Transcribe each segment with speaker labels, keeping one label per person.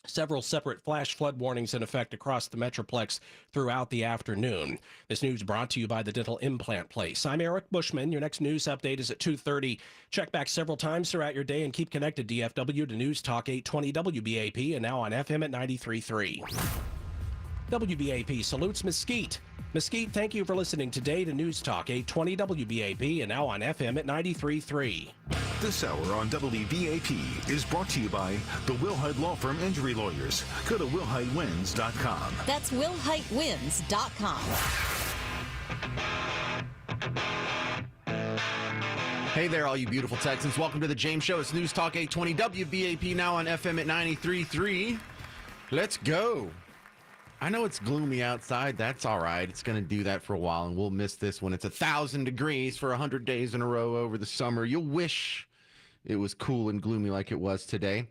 Speaker 1: Several separate flash flood warnings in effect across the Metroplex throughout the afternoon. This news brought to you by the Dental Implant Place. I'm Eric Bushman. Your next news update is at 2:30. Check back several times throughout your day and keep connected, DFW, to News Talk 820 WBAP and now on FM at 93.3. WBAP salutes Mesquite. Mesquite, thank you for listening today to News Talk 820 WBAP and now on FM at 93.3.
Speaker 2: This hour on WBAP is brought to you by the Wilhite Law Firm Injury Lawyers. Go to WilhiteWins.com.
Speaker 3: That's WilhiteWins.com.
Speaker 4: Hey there, all you beautiful Texans. Welcome to the James Show. It's News Talk 820 WBAP, now on FM at 93.3. Let's go. I know it's gloomy outside. That's all right. It's going to do that for a while, and we'll miss this when it's 1,000 degrees for 100 days in a row over the summer. You'll wish it was cool and gloomy like it was today.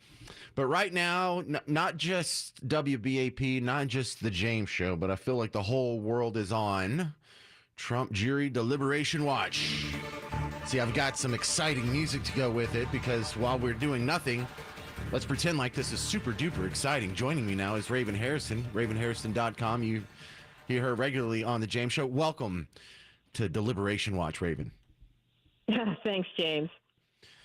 Speaker 4: But right now, not just WBAP, not just the James Show, but I feel like the whole world is on Trump Jury Deliberation Watch. See, I've got some exciting music to go with it because while we're doing nothing, let's pretend like this is super duper exciting. Joining me now is Raven Harrison, RavenHarrison.com. You hear her regularly on the James Show. Welcome to Deliberation Watch, Raven.
Speaker 5: Thanks, James.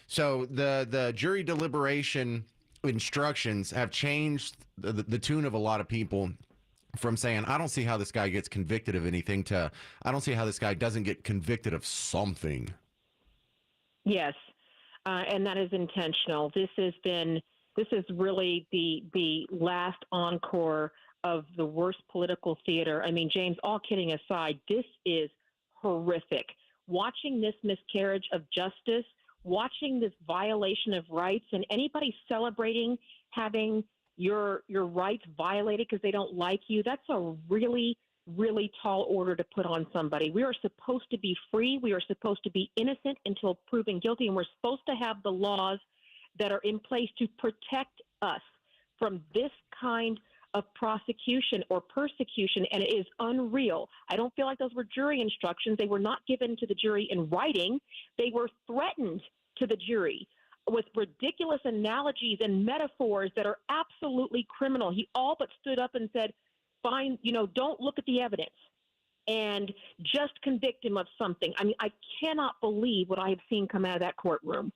Speaker 4: So the jury deliberation instructions have changed the tune of a lot of people from saying, I don't see how this guy gets convicted of anything to, I don't see how this guy doesn't get convicted of something.
Speaker 5: Yes, and that is intentional. This is really the last encore of the worst political theater. I mean, James, all kidding aside, this is horrific. Watching this miscarriage of justice, watching this violation of rights, and anybody celebrating having your rights violated because they don't like you, that's a really, really tall order to put on somebody. We are supposed to be free. We are supposed to be innocent until proven guilty, and we're supposed to have the laws that are in place to protect us from this kind of prosecution or persecution, and it is unreal. I don't feel like those were jury instructions. They were not given to the jury in writing. They were threatened to the jury with ridiculous analogies and metaphors that are absolutely criminal. He all but stood up and said, fine, don't look at the evidence and just convict him of something. I mean, I cannot believe what I have seen come out of that courtroom.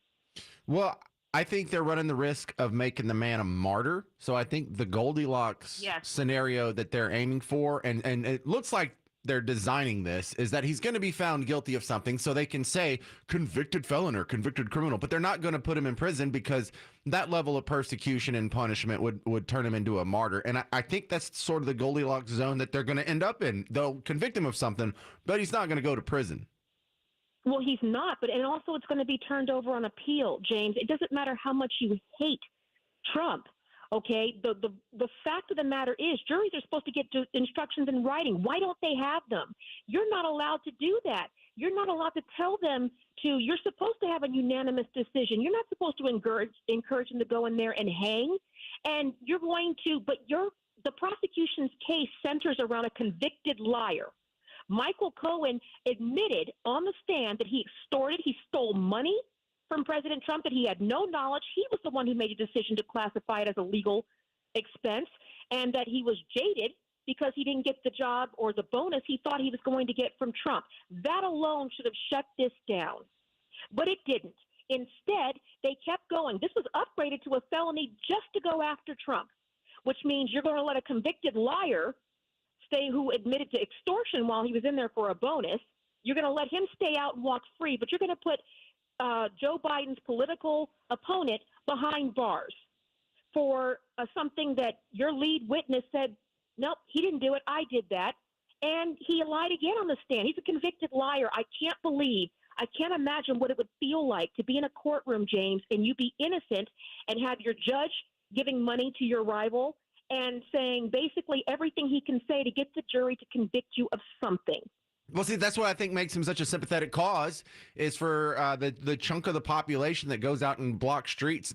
Speaker 4: Well, I think they're running the risk of making the man a martyr. So I think the Goldilocks scenario that they're aiming for, and it looks like they're designing this, is that he's going to be found guilty of something so they can say convicted felon or convicted criminal, but they're not going to put him in prison because that level of persecution and punishment would turn him into a martyr. And I think that's sort of the Goldilocks zone that they're going to end up in. They'll convict him of something, but he's not going to go to prison.
Speaker 5: Well, he's not, and also it's going to be turned over on appeal, James. It doesn't matter how much you hate Trump. Okay, the fact of the matter is juries are supposed to get instructions in writing. Why don't they have them? You're not allowed to do that. You're not allowed to tell them you're supposed to have a unanimous decision. You're not supposed to encourage them to go in there and hang. And you're going to, the prosecution's case centers around a convicted liar. Michael Cohen admitted on the stand that he stole money from President Trump, that he had no knowledge. He was the one who made a decision to classify it as a legal expense, and that he was jaded because he didn't get the job or the bonus he thought he was going to get from Trump. That alone should have shut this down. But it didn't. Instead, they kept going. This was upgraded to a felony just to go after Trump, which means you're going to let a convicted liar who admitted to extortion while he was in there for a bonus. You're going to let him stay out and walk free, but you're going to put Joe Biden's political opponent behind bars for something that your lead witness said, nope, he didn't do it. I did that. And he lied again on the stand. He's a convicted liar. I can't imagine what it would feel like to be in a courtroom, James, and you be innocent and have your judge giving money to your rival and saying basically everything he can say to get the jury to convict you of something.
Speaker 4: Well, see, that's what I think makes him such a sympathetic cause, is for the chunk of the population that goes out and blocks streets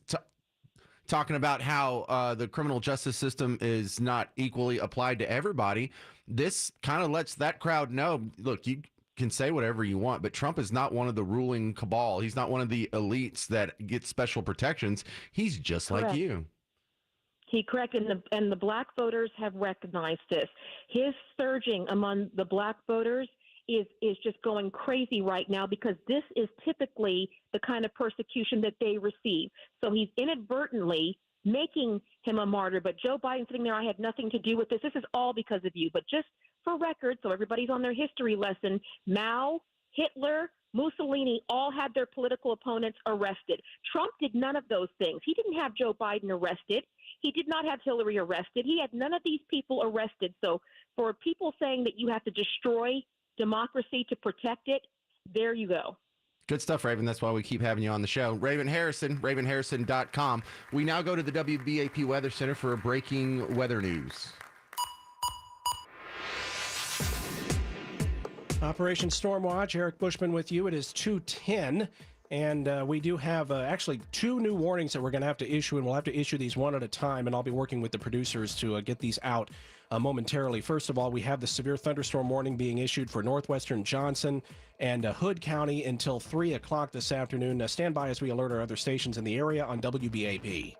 Speaker 4: talking about how the criminal justice system is not equally applied to everybody. This kind of lets that crowd know, look, you can say whatever you want, but Trump is not one of the ruling cabal. He's not one of the elites that get special protections. He's just like you.
Speaker 5: Correct, and the black voters have recognized this. His surging among the black voters is just going crazy right now because this is typically the kind of persecution that they receive. So he's inadvertently making him a martyr. But Joe Biden sitting there, I had nothing to do with this. This is all because of you. But just for record, so everybody's on their history lesson, Mao, Hitler, Mussolini all had their political opponents arrested. Trump did none of those things. He didn't have Joe Biden arrested. He did not have Hillary arrested. He had none of these people arrested. So for people saying that you have to destroy democracy to protect it, there you go.
Speaker 4: Good stuff, Raven. That's why we keep having you on the show. Raven Harrison, ravenharrison.com. We now go to the WBAP Weather Center for a breaking weather news.
Speaker 1: Operation Stormwatch, Eric Bushman with you. It is 2:10, and we do have actually two new warnings that we're going to have to issue, and we'll have to issue these one at a time, and I'll be working with the producers to get these out momentarily. First of all, we have the severe thunderstorm warning being issued for northwestern Johnson and Hood County until 3 o'clock this afternoon. Stand by as we alert our other stations in the area on WBAP.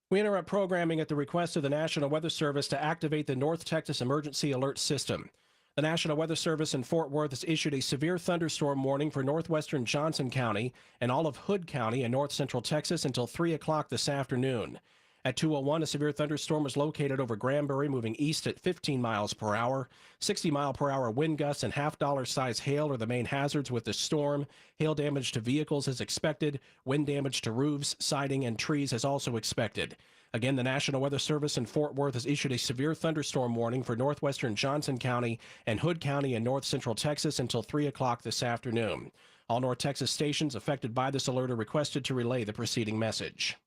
Speaker 1: We interrupt programming at the request of the National Weather Service to activate the North Texas Emergency Alert System. The National Weather Service in Fort Worth has issued a severe thunderstorm warning for northwestern Johnson County and all of Hood County in north central Texas until 3 o'clock this afternoon. At 2:01, a severe thunderstorm was located over Granbury, moving east at 15 miles per hour. 60-mile-per-hour wind gusts and half-dollar-size hail are the main hazards with the storm. Hail damage to vehicles is expected. Wind damage to roofs, siding, and trees is also expected. Again, the National Weather Service in Fort Worth has issued a severe thunderstorm warning for northwestern Johnson County and Hood County in north central Texas until 3 o'clock this afternoon. All North Texas stations affected by this alert are requested to relay the preceding message.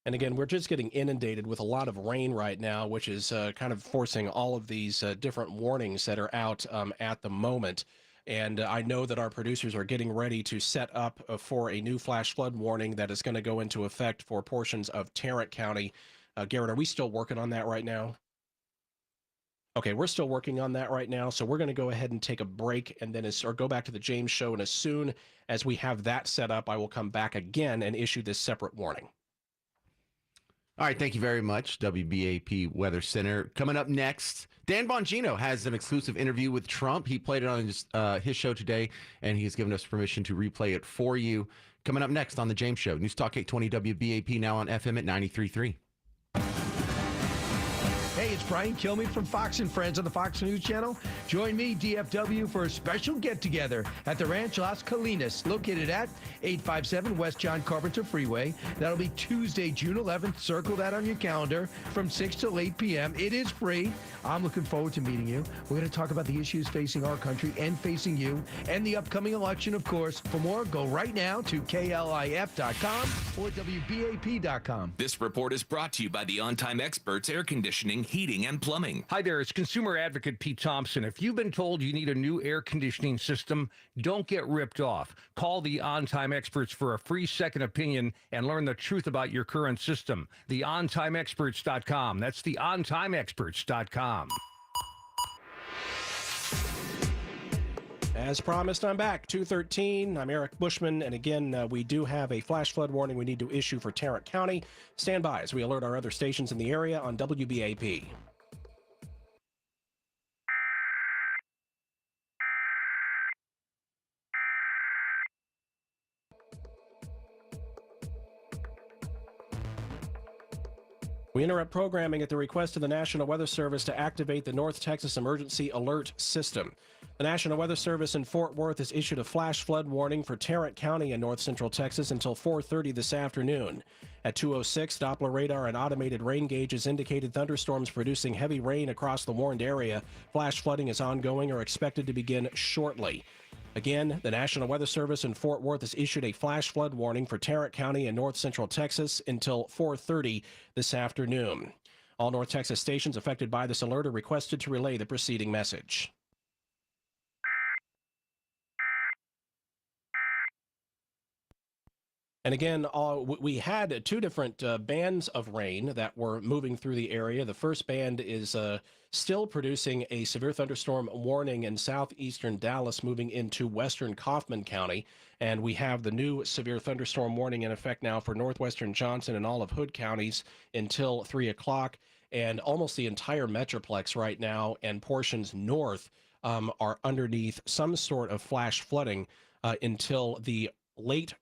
Speaker 1: And again, we're just getting inundated with a lot of rain right now, which is kind of forcing all of these different warnings that are out at the moment. And I know that our producers are getting ready to set up for a new flash flood warning that is going to go into effect for portions of Tarrant County. Garrett, are we still working on that right now? Okay, we're still working on that right now. So we're going to go ahead and take a break and then or go back to the James Show. And as soon as we have that set up, I will come back again and issue this separate warning.
Speaker 4: All right, thank you very much, WBAP Weather Center. Coming up next, Dan Bongino has an exclusive interview with Trump. He played it on his show today, and he has given us permission to replay it for you. Coming up next on The James Show, News Talk 820 WBAP, now on FM at 93.3.
Speaker 6: Hey, it's Brian Kilmeade from Fox and Friends on the Fox News Channel. Join me, DFW, for a special get-together at the Ranch Las Colinas, located at 857 West John Carpenter Freeway. That'll be Tuesday, June 11th. Circle that on your calendar from 6 till 8 p.m. It is free. I'm looking forward to meeting you. We're going to talk about the issues facing our country and facing you and the upcoming election, of course. For more, go right now to KLIF.com or WBAP.com.
Speaker 7: This report is brought to you by the On-Time Experts Air Conditioning, Heating, and Plumbing.
Speaker 8: Hi there, it's consumer advocate Pete Thompson. If you've been told you need a new air conditioning system, don't get ripped off. Call the On-Time Experts for a free second opinion and learn the truth about your current system. The OnTimeExperts.com. That's the OnTimeExperts.com.
Speaker 1: As promised, I'm back. 2:13. I'm Eric Bushman, and again, we do have a flash flood warning we need to issue for Tarrant County. Stand by as we alert our other stations in the area on WBAP. We interrupt programming at the request of the National Weather Service to activate the North Texas Emergency Alert System. The National Weather Service in Fort Worth has issued a flash flood warning for Tarrant County in north central Texas until 4:30 this afternoon. At 2:06, Doppler radar and automated rain gauges indicated thunderstorms producing heavy rain across the warned area. Flash flooding is ongoing or expected to begin shortly. Again, the National Weather Service in Fort Worth has issued a flash flood warning for Tarrant County in north central Texas until 4:30 this afternoon. All North Texas stations affected by this alert are requested to relay the preceding message. And again, we had two different bands of rain that were moving through the area. The first band is still producing a severe thunderstorm warning in southeastern Dallas, moving into western Kaufman County. And we have the new severe thunderstorm warning in effect now for northwestern Johnson and all of Hood counties until 3 o'clock. And almost the entire Metroplex right now and portions north are underneath some sort of flash flooding until the late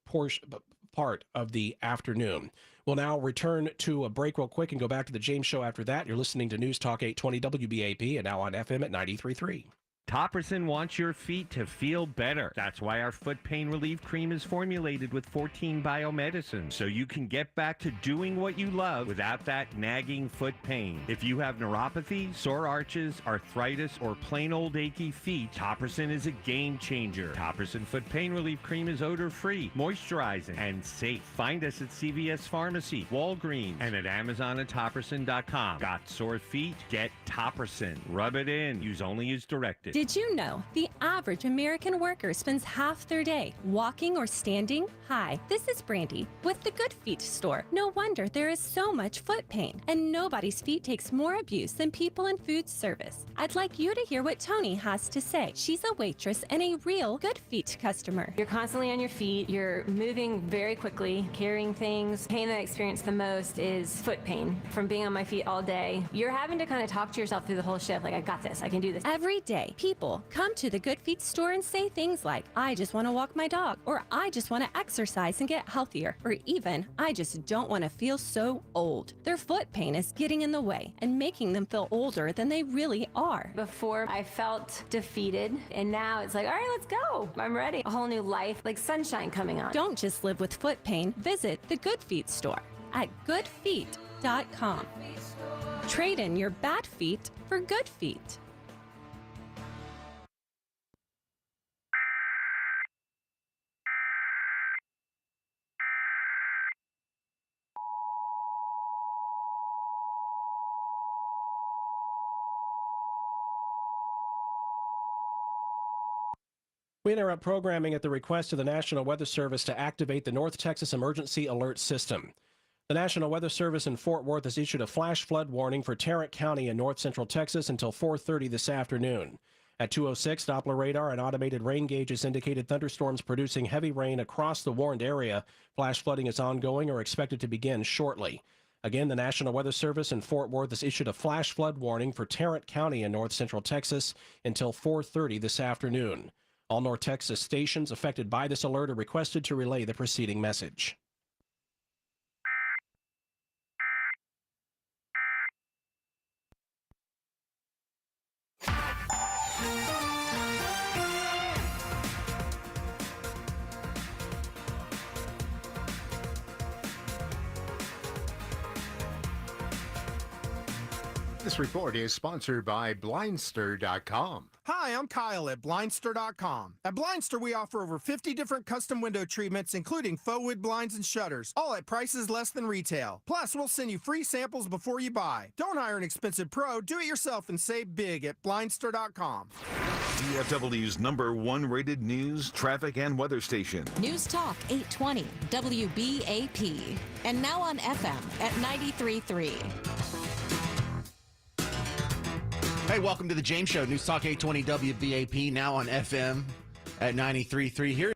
Speaker 1: part of the afternoon. We'll now return to a break real quick and go back to the James Show after that. You're listening to News Talk 820 WBAP and now on FM at 93.3.
Speaker 9: Topperson wants your feet to feel better. That's why our foot pain relief cream is formulated with 14 biomedicines, so you can get back to doing what you love without that nagging foot pain. If you have neuropathy, sore arches, arthritis, or plain old achy feet, Topperson is a game changer. Topperson foot pain relief cream is odor-free, moisturizing, and safe. Find us at CVS Pharmacy, Walgreens, and at Amazon at Topperson.com. Got sore feet? Get Topperson. Rub it in. Use only as directed.
Speaker 10: Did you know the average American worker spends half their day walking or standing? Hi, this is Brandy with the Good Feet store. No wonder there is so much foot pain, and nobody's feet takes more abuse than people in food service. I'd like you to hear what Tony has to say. She's a waitress and a real Good Feet customer.
Speaker 11: You're constantly on your feet. You're moving very quickly, carrying things. Pain that I experience the most is foot pain from being on my feet all day. You're having to kind of talk to yourself through the whole shift, like, I got this, I can do this.
Speaker 10: Every day, people come to the Good Feet store and say things like, I just want to walk my dog, or I just want to exercise and get healthier, or even, I just don't want to feel so old. Their foot pain is getting in the way and making them feel older than they really are.
Speaker 11: Before, I felt defeated, and now it's like, all right, let's go. I'm ready. A whole new life, like sunshine coming on.
Speaker 10: Don't just live with foot pain. Visit the Good Feet store at goodfeet.com. Trade in your bad feet for good feet.
Speaker 1: We interrupt programming at the request of the National Weather Service to activate the North Texas Emergency Alert System. The National Weather Service in Fort Worth has issued a flash flood warning for Tarrant County in north central Texas until 4:30 this afternoon. At 2:06, Doppler radar and automated rain gauges indicated thunderstorms producing heavy rain across the warned area. Flash flooding is ongoing or expected to begin shortly. Again, the National Weather Service in Fort Worth has issued a flash flood warning for Tarrant County in north central Texas until 4:30 this afternoon. All North Texas stations affected by this alert are requested to relay the preceding message.
Speaker 12: This report is sponsored by Blindster.com.
Speaker 13: Hi, I'm Kyle at Blindster.com. At Blindster, we offer over 50 different custom window treatments, including faux wood blinds and shutters, all at prices less than retail. Plus, we'll send you free samples before you buy. Don't hire an expensive pro. Do it yourself and save big at Blindster.com.
Speaker 2: DFW's #1 rated news, traffic, and weather station.
Speaker 3: News Talk 820 WBAP. And now on FM at 93.3.
Speaker 4: Hey, welcome to the James Show. News Talk 820 WBAP, now on FM at 93.3. Here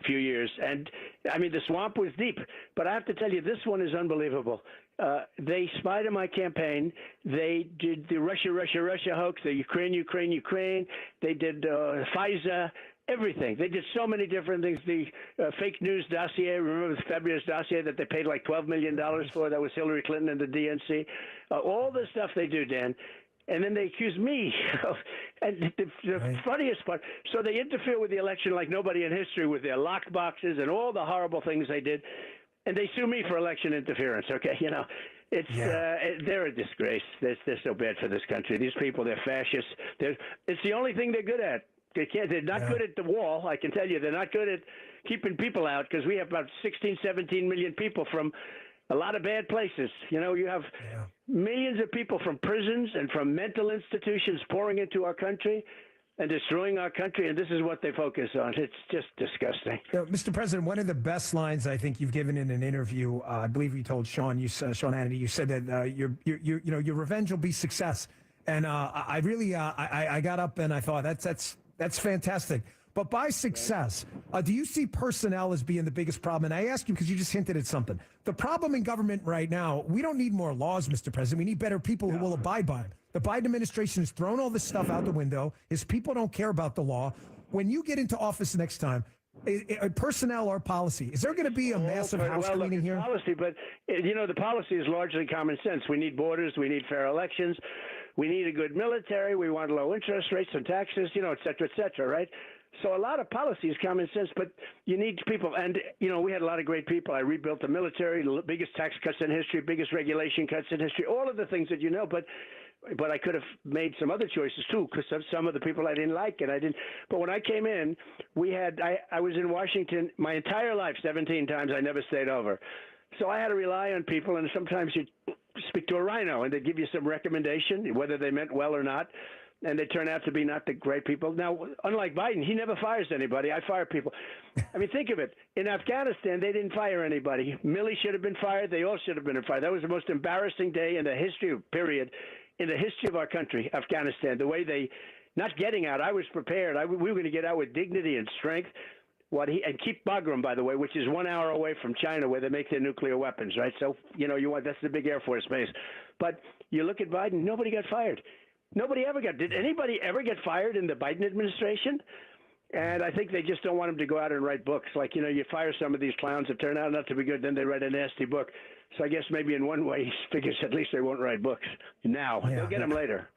Speaker 14: few years. And, I mean, the swamp was deep. But I have to tell you, this one is unbelievable. They spied on my campaign. They did the Russia hoax, the Ukraine. They did FISA, everything. They did so many different things. The fake news dossier, remember the fabulous dossier that they paid like $12 million for? That was Hillary Clinton and the DNC. All the stuff they do, Dan. And then they accuse me of, and the funniest part, so they interfere with the election like nobody in history with their locked boxes and all the horrible things they did. And they sue me for election interference. Okay, you know, it's they're a disgrace. They're so bad for this country. These people, they're fascists. It's the only thing they're good at. They're not good at the wall. I can tell you, they're not good at keeping people out because we have about 16, 17 million people from a lot of bad places. You know, you have millions of people from prisons and from mental institutions pouring into our country and destroying our country, and this is what they focus on. It's just disgusting.
Speaker 15: You know, Mr. President, one of the best lines I think you've given in an interview, I believe you told Sean Hannity, you said that your revenge will be success, and I got up and I thought that's fantastic. But by success, do you see personnel as being the biggest problem? And I ask you because you just hinted at something. The problem in government right now, we don't need more laws, Mr. President. We need better people who will abide by them. The Biden administration has thrown all this stuff out the window. His people don't care about the law. When you get into office next time, personnel or policy, is there going to be a massive house cleaning here?
Speaker 14: Policy, but you know the policy is largely common sense. We need borders. We need fair elections. We need a good military. We want low interest rates and taxes. You know, et cetera, right? So a lot of policy is common sense, but you need people. And, you know, we had a lot of great people. I rebuilt the military, the biggest tax cuts in history, biggest regulation cuts in history, all of the things that you know. But I could have made some other choices, too, because of some of the people I didn't like. And I didn't. But when I came in, I was in Washington my entire life, 17 times. I never stayed over. So I had to rely on people. And sometimes you speak to a rhino and they give you some recommendation, whether they meant well or not. And they turn out to be not the great people. Now, unlike Biden, he never fires anybody. I fire people. I mean, think of it. In Afghanistan, they didn't fire anybody. Milley should have been fired. They all should have been fired. That was the most embarrassing day in the history, period, in the history of our country, Afghanistan. The way they, not getting out, I was prepared. We were going to get out with dignity and strength. And keep Bagram, by the way, which is 1 hour away from China where they make their nuclear weapons, right? So, you know, that's the big Air Force base. But you look at Biden, nobody got fired. Nobody ever got. Did anybody ever get fired in the Biden administration? And I think they just don't want him to go out and write books. Like, you know, you fire some of these clowns that turn out not to be good, then they write a nasty book. So I guess maybe in one way he figures at least they won't write books now. They'll get them later.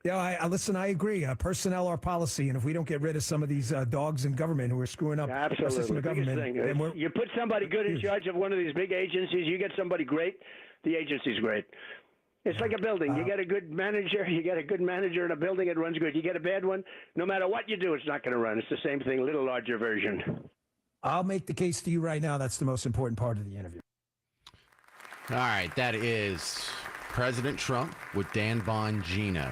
Speaker 15: Yeah, listen, I agree. Personnel or policy, and if we don't get rid of some of these dogs in government who are screwing up our system of government, then
Speaker 14: you put somebody good in charge of one of these big agencies, you get somebody great, the agency's great. It's like a building. You get a good manager. You get a good manager in a building, it runs good. You get a bad one, no matter what you do, it's not going to run. It's the same thing, a little larger version.
Speaker 15: I'll make the case to you right now. That's the most important part of the interview.
Speaker 4: All right, that is President Trump with Dan Bongino.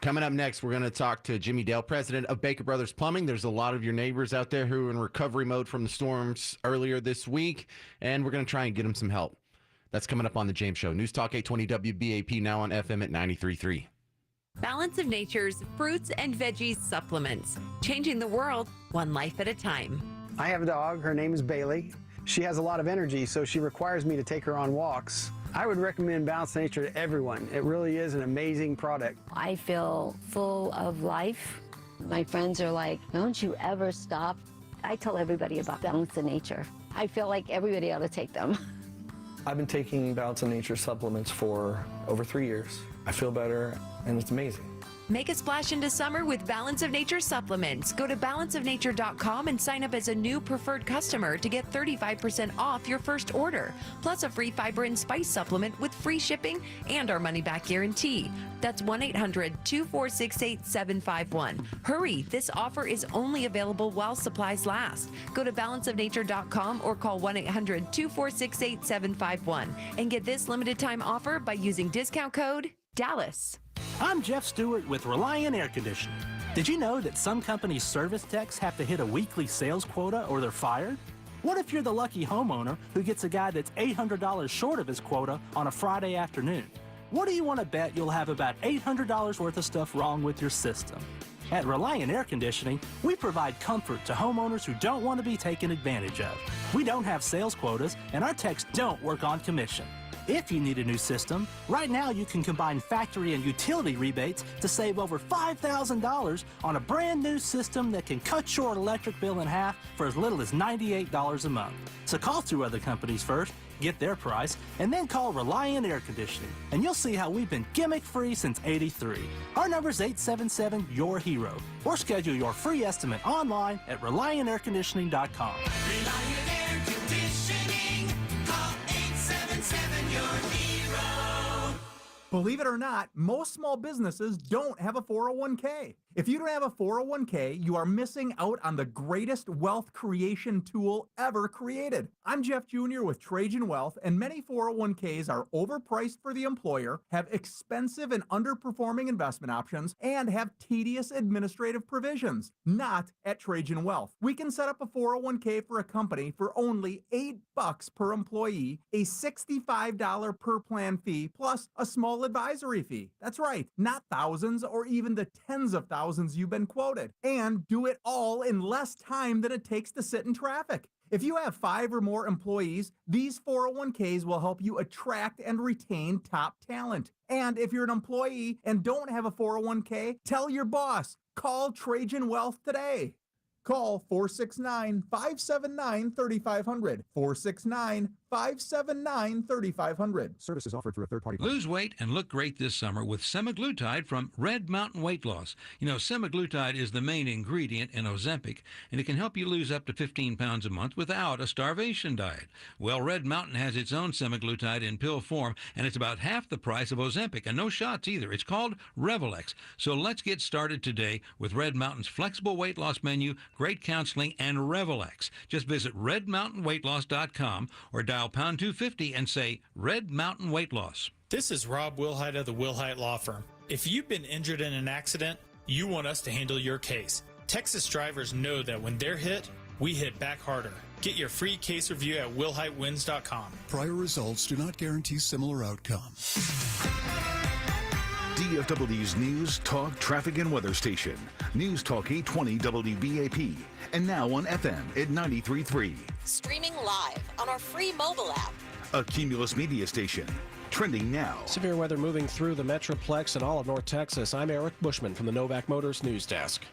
Speaker 4: Coming up next, we're going to talk to Jimmy Dale, president of Baker Brothers Plumbing. There's a lot of your neighbors out there who are in recovery mode from the storms earlier this week, and we're going to try and get them some help. That's coming up on The James Show. News Talk 820 WBAP, now on FM at 93.3.
Speaker 16: Balance of Nature's fruits and veggies supplements. Changing the world, one life at a time.
Speaker 17: I have a dog. Her name is Bailey. She has a lot of energy, so she requires me to take her on walks. I would recommend Balance of Nature to everyone. It really is an amazing product.
Speaker 18: I feel full of life. My friends are like, don't you ever stop. I tell everybody about Balance of Nature. I feel like everybody ought to take them.
Speaker 19: I've been taking Balance of Nature supplements for over 3 years. I feel better, and it's amazing.
Speaker 16: Make a splash into summer with Balance of Nature supplements. Go to balanceofnature.com and sign up as a new preferred customer to get 35% off your first order, plus a free fiber and spice supplement with free shipping and our money-back guarantee. That's 1-800-246-8751. Hurry, this offer is only available while supplies last. Go to balanceofnature.com or call 1-800-246-8751 and get this limited time offer by using discount code DALLAS.
Speaker 20: I'm Jeff Stewart with Reliant Air Conditioning. Did you know that some companies' service techs have to hit a weekly sales quota or they're fired? What if you're the lucky homeowner who gets a guy that's $800 short of his quota on a Friday afternoon? What do you want to bet you'll have about $800 worth of stuff wrong with your system? At Reliant Air Conditioning, we provide comfort to homeowners who don't want to be taken advantage of. We don't have sales quotas, and our techs don't work on commission. If you need a new system, right now you can combine factory and utility rebates to save over $5,000 on a brand new system that can cut your electric bill in half for as little as $98 a month. So call 2 other companies first, get their price, and then call Reliant Air Conditioning, and you'll see how we've been gimmick-free since '83. Our number's 877-YOUR-HERO, or schedule your free estimate online at ReliantAirConditioning.com.
Speaker 21: Reliant Air Conditioning. Call 877-YOUR-HERO.
Speaker 22: Believe it or not, most small businesses don't have a 401k. If you don't have a 401k, you are missing out on the greatest wealth creation tool ever created. I'm Jeff Jr. with Trajan Wealth, and many 401ks are overpriced for the employer, have expensive and underperforming investment options, and have tedious administrative provisions. Not at Trajan Wealth. We can set up a 401k for a company for only $8 per employee, a $65 per plan fee, plus a small advisory fee. That's right, not thousands or even the tens of thousands you've been quoted. And do it all in less time than it takes to sit in traffic. If you have 5 or more employees, these 401ks will help you attract and retain top talent. And if you're an employee and don't have a 401k, tell your boss. Call Trajan Wealth today. Call 469-579-3500. 469-579-3500. Services offered through a third party.
Speaker 23: Lose weight and look great this summer with semaglutide from Red Mountain Weight Loss. You know, semaglutide is the main ingredient in Ozempic, and it can help you lose up to 15 pounds a month without a starvation diet. Well, Red Mountain has its own semaglutide in pill form, and it's about half the price of Ozempic, and no shots either. It's called Revelex. So let's get started today with Red Mountain's flexible weight loss menu, great counseling, and Revelex. Just visit redmountainweightloss.com or dial pound 250 and say Red Mountain Weight Loss.
Speaker 24: This is Rob Wilhite of the Wilhite Law Firm. If you've been injured in an accident, you want us to handle your case. Texas drivers know that when they're hit, we hit back harder. Get your free case review at wilhitewins.com.
Speaker 25: Prior results do not guarantee similar outcome.
Speaker 2: DFW's News, Talk, Traffic, and Weather Station. News Talk 820 WBAP. And now on FM at 93.3.
Speaker 3: Streaming live on our free mobile app.
Speaker 2: A Cumulus media station. Trending now.
Speaker 1: Severe weather moving through the Metroplex and all of North Texas. I'm Eric Bushman from the Novak Motors News Desk.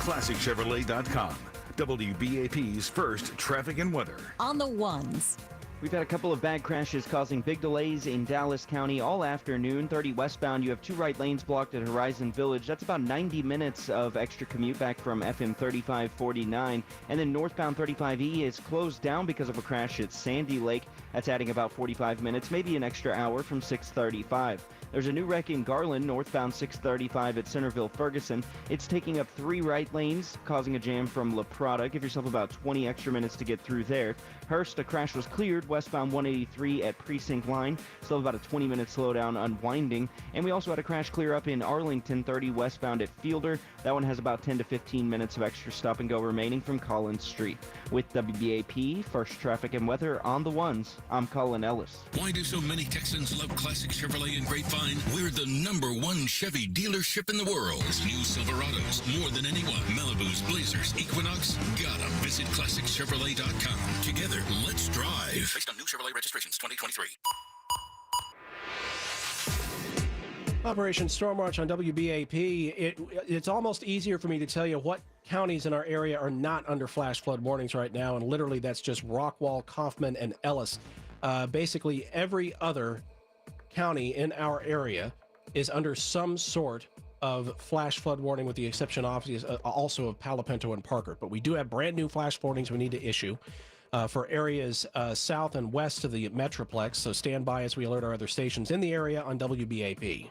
Speaker 2: ClassicChevrolet.com. WBAP's first traffic and weather.
Speaker 3: On the ones.
Speaker 26: We've had a couple of bad crashes causing big delays in Dallas County all afternoon. 30 westbound, you have 2 right lanes blocked at Horizon Village. That's about 90 minutes of extra commute back from FM 3549. And then northbound 35E is closed down because of a crash at Sandy Lake. That's adding about 45 minutes, maybe an extra hour from 635. There's a new wreck in Garland, northbound 635 at Centerville Ferguson. It's taking up 3 right lanes, causing a jam from La Prada. Give yourself about 20 extra minutes to get through there. Hurst, a crash was cleared westbound 183 at Precinct Line. Still about a 20-minute slowdown unwinding. And we also had a crash clear up in Arlington 30 westbound at Fielder. That one has about 10 to 15 minutes of extra stop and go remaining from Collins Street. With WBAP, first traffic and weather on the ones, I'm Colin Ellis.
Speaker 27: Why do so many Texans love Classic Chevrolet and Grapevine? We're the #1 Chevy dealership in the world. New Silverados, more than anyone. Malibus, Blazers, Equinox, got 'em. Visit ClassicChevrolet.com. Together, let's drive. Based on new Chevrolet registrations 2023.
Speaker 1: Operation Storm Watch on WBAP. It's almost easier for me to tell you what counties in our area are not under flash flood warnings right now, and literally that's just Rockwall, Kaufman, and Ellis. Basically, every other county in our area is under some sort of flash flood warning, with the exception also of Palo Pinto and Parker. But we do have brand new flash warnings we need to issue for areas south and west of the Metroplex. So stand by as we alert our other stations in the area on WBAP.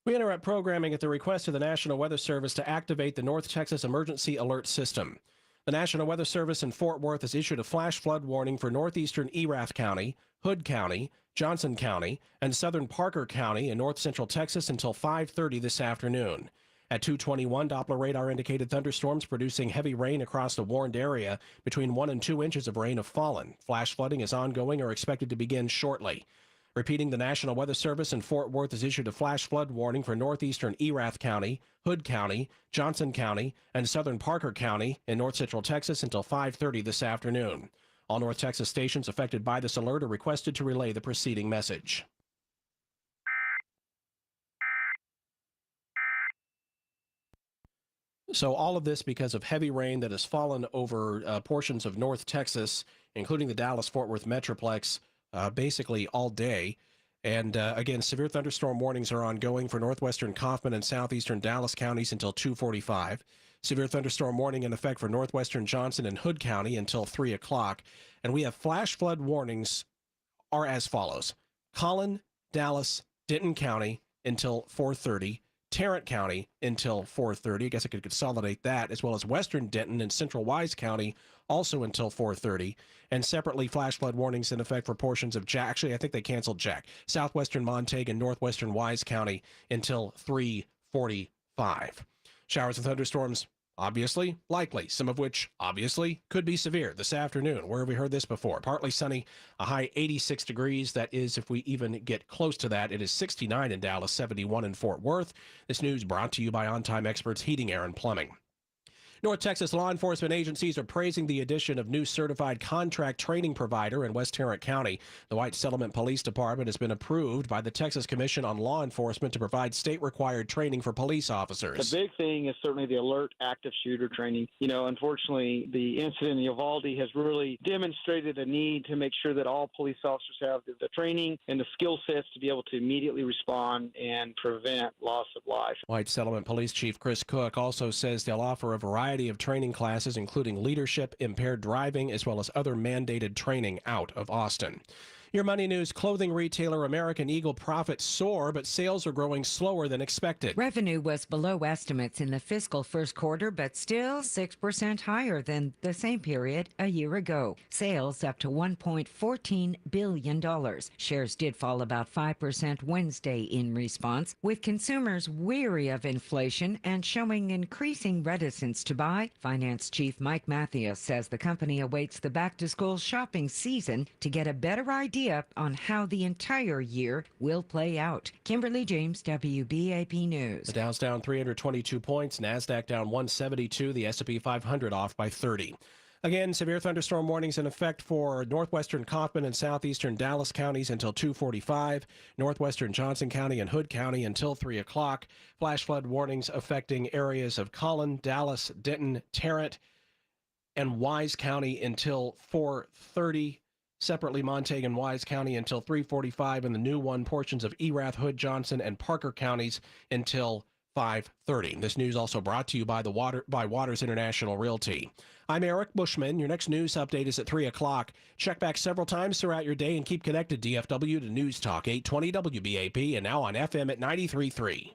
Speaker 1: We interrupt programming at the request of the National Weather Service to activate the North Texas Emergency Alert System. The National Weather Service in Fort Worth has issued a flash flood warning for northeastern Erath County, Hood County, Johnson County, and southern Parker County in north central Texas until 5:30 this afternoon. At 2:21, Doppler radar indicated thunderstorms producing heavy rain across the warned area. Between 1 and 2 inches of rain have fallen. Flash flooding is ongoing or expected to begin shortly. Repeating, the National Weather Service in Fort Worth has issued a flash flood warning for northeastern Erath County, Hood County, Johnson County, and southern Parker County in north central Texas until 5:30 this afternoon. All North Texas stations affected by this alert are requested to relay the preceding message. So all of this because of heavy rain that has fallen over portions of North Texas, including the Dallas-Fort Worth Metroplex, basically all day. And again, severe thunderstorm warnings are ongoing for northwestern Kaufman and southeastern Dallas counties until 2:45. Severe thunderstorm warning in effect for northwestern Johnson and Hood County until 3 o'clock. And we have flash flood warnings are as follows. Collin, Dallas, Denton County until 4:30. Tarrant County until 4:30. I guess I could consolidate that, as well as western Denton and central Wise County also until 4:30. And separately, flash flood warnings in effect for portions of Jack. Actually, I think they canceled Jack. Southwestern Montague and northwestern Wise County until 3:45. Showers and thunderstorms, obviously, likely, some of which obviously could be severe this afternoon. Where have we heard this before? Partly sunny, a high 86 degrees. That is, if we even get close to that. It is 69 in Dallas, 71 in Fort Worth. This news brought to you by On Time Experts Heating, Air, and Plumbing. North Texas law enforcement agencies are praising the addition of new certified contract training provider in West Tarrant County. The White Settlement Police Department has been approved by the Texas Commission on Law Enforcement to provide state-required training for police officers.
Speaker 5: The big thing is certainly the alert active shooter training. You know, unfortunately, the incident in Uvalde has really demonstrated a need to make sure that all police officers have the training and the skill sets to be able to immediately respond and prevent loss of life.
Speaker 1: White Settlement Police Chief Chris Cook also says they'll offer a variety of training classes, including leadership, impaired driving, as well as other mandated training out of Austin. Your money news: clothing retailer American Eagle profits soar, but sales are growing slower than expected.
Speaker 6: Revenue was below estimates in the fiscal first quarter, but still 6% higher than the same period a year ago. Sales up to $1.14 billion. Shares did fall about 5% Wednesday in response, with consumers weary of inflation and showing increasing reticence to buy. Finance Chief Mike Mathias says the company awaits the back-to-school shopping season to get a better idea on how the entire year will play out. Kimberly James, WBAP News.
Speaker 1: The Dow's down 322 points, NASDAQ down 172, the S&P 500 off by 30. Again, severe thunderstorm warnings in effect for northwestern Kaufman and southeastern Dallas counties until 2:45, northwestern Johnson County and Hood County until 3 o'clock. Flash flood warnings affecting areas of Collin, Dallas, Denton, Tarrant, and Wise County until 4:30. Separately, Montague and Wise County until 3:45, and the new one, portions of Erath, Hood, Johnson, and Parker counties until 5:30. This news also brought to you by Waters International Realty. I'm Eric Bushman. Your next news update is at 3 o'clock. Check back several times throughout your day and keep connected, DFW, to News Talk 820 WBAP and now on FM at 93.3.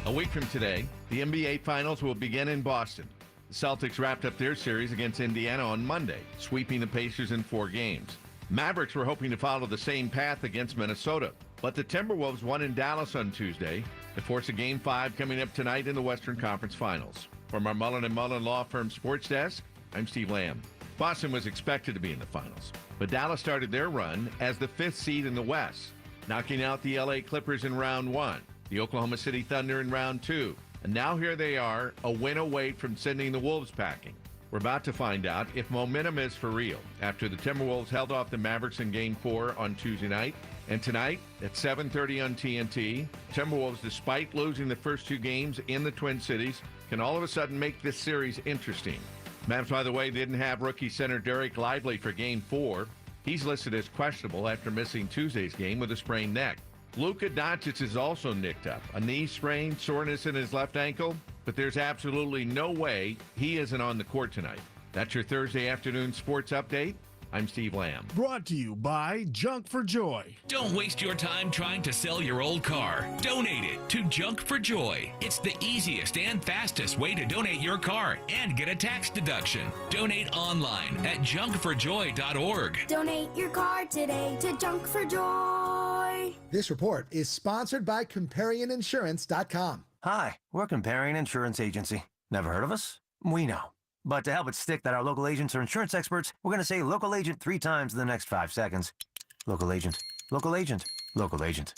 Speaker 7: A week from today, the NBA Finals will begin in Boston. The Celtics wrapped up their series against Indiana on Monday, sweeping the Pacers in 4 games. Mavericks were hoping to follow the same path against Minnesota, but the Timberwolves won in Dallas on Tuesday to force a Game 5 coming up tonight in the Western Conference Finals. From our Mullen & Mullen Law Firm Sports Desk, I'm Steve Lamb. Boston was expected to be in the finals, but Dallas started their run as the 5th seed in the West, knocking out the LA Clippers in round 1, the Oklahoma City Thunder in round 2, and now here they are, a win away from sending the Wolves packing. We're about to find out if momentum is for real after the Timberwolves held off the Mavericks in Game 4 on Tuesday night. And tonight at 7:30 on TNT, Timberwolves, despite losing the first 2 games in the Twin Cities, can all of a sudden make this series interesting. Mavs, by the way, didn't have rookie center Derek Lively for Game 4. He's listed as questionable after missing Tuesday's game with a sprained neck. Luka Doncic is also nicked up, a knee sprain, soreness in his left ankle, but there's absolutely no way he isn't on the court tonight. That's your Thursday afternoon sports update. I'm Steve Lamb.
Speaker 8: Brought to you by Junk for Joy.
Speaker 21: Don't waste your time trying to sell your old car. Donate it to Junk for Joy. It's the easiest and fastest way to donate your car and get a tax deduction. Donate online at junkforjoy.org.
Speaker 9: Donate your car today to Junk for Joy.
Speaker 10: This report is sponsored by ComparionInsurance.com.
Speaker 11: Hi, we're Comparion Insurance Agency. Never heard of us? We know. But to help it stick that our local agents are insurance experts, we're going to say local agent 3 times in the next 5 seconds. Local agent, local agent, local agent.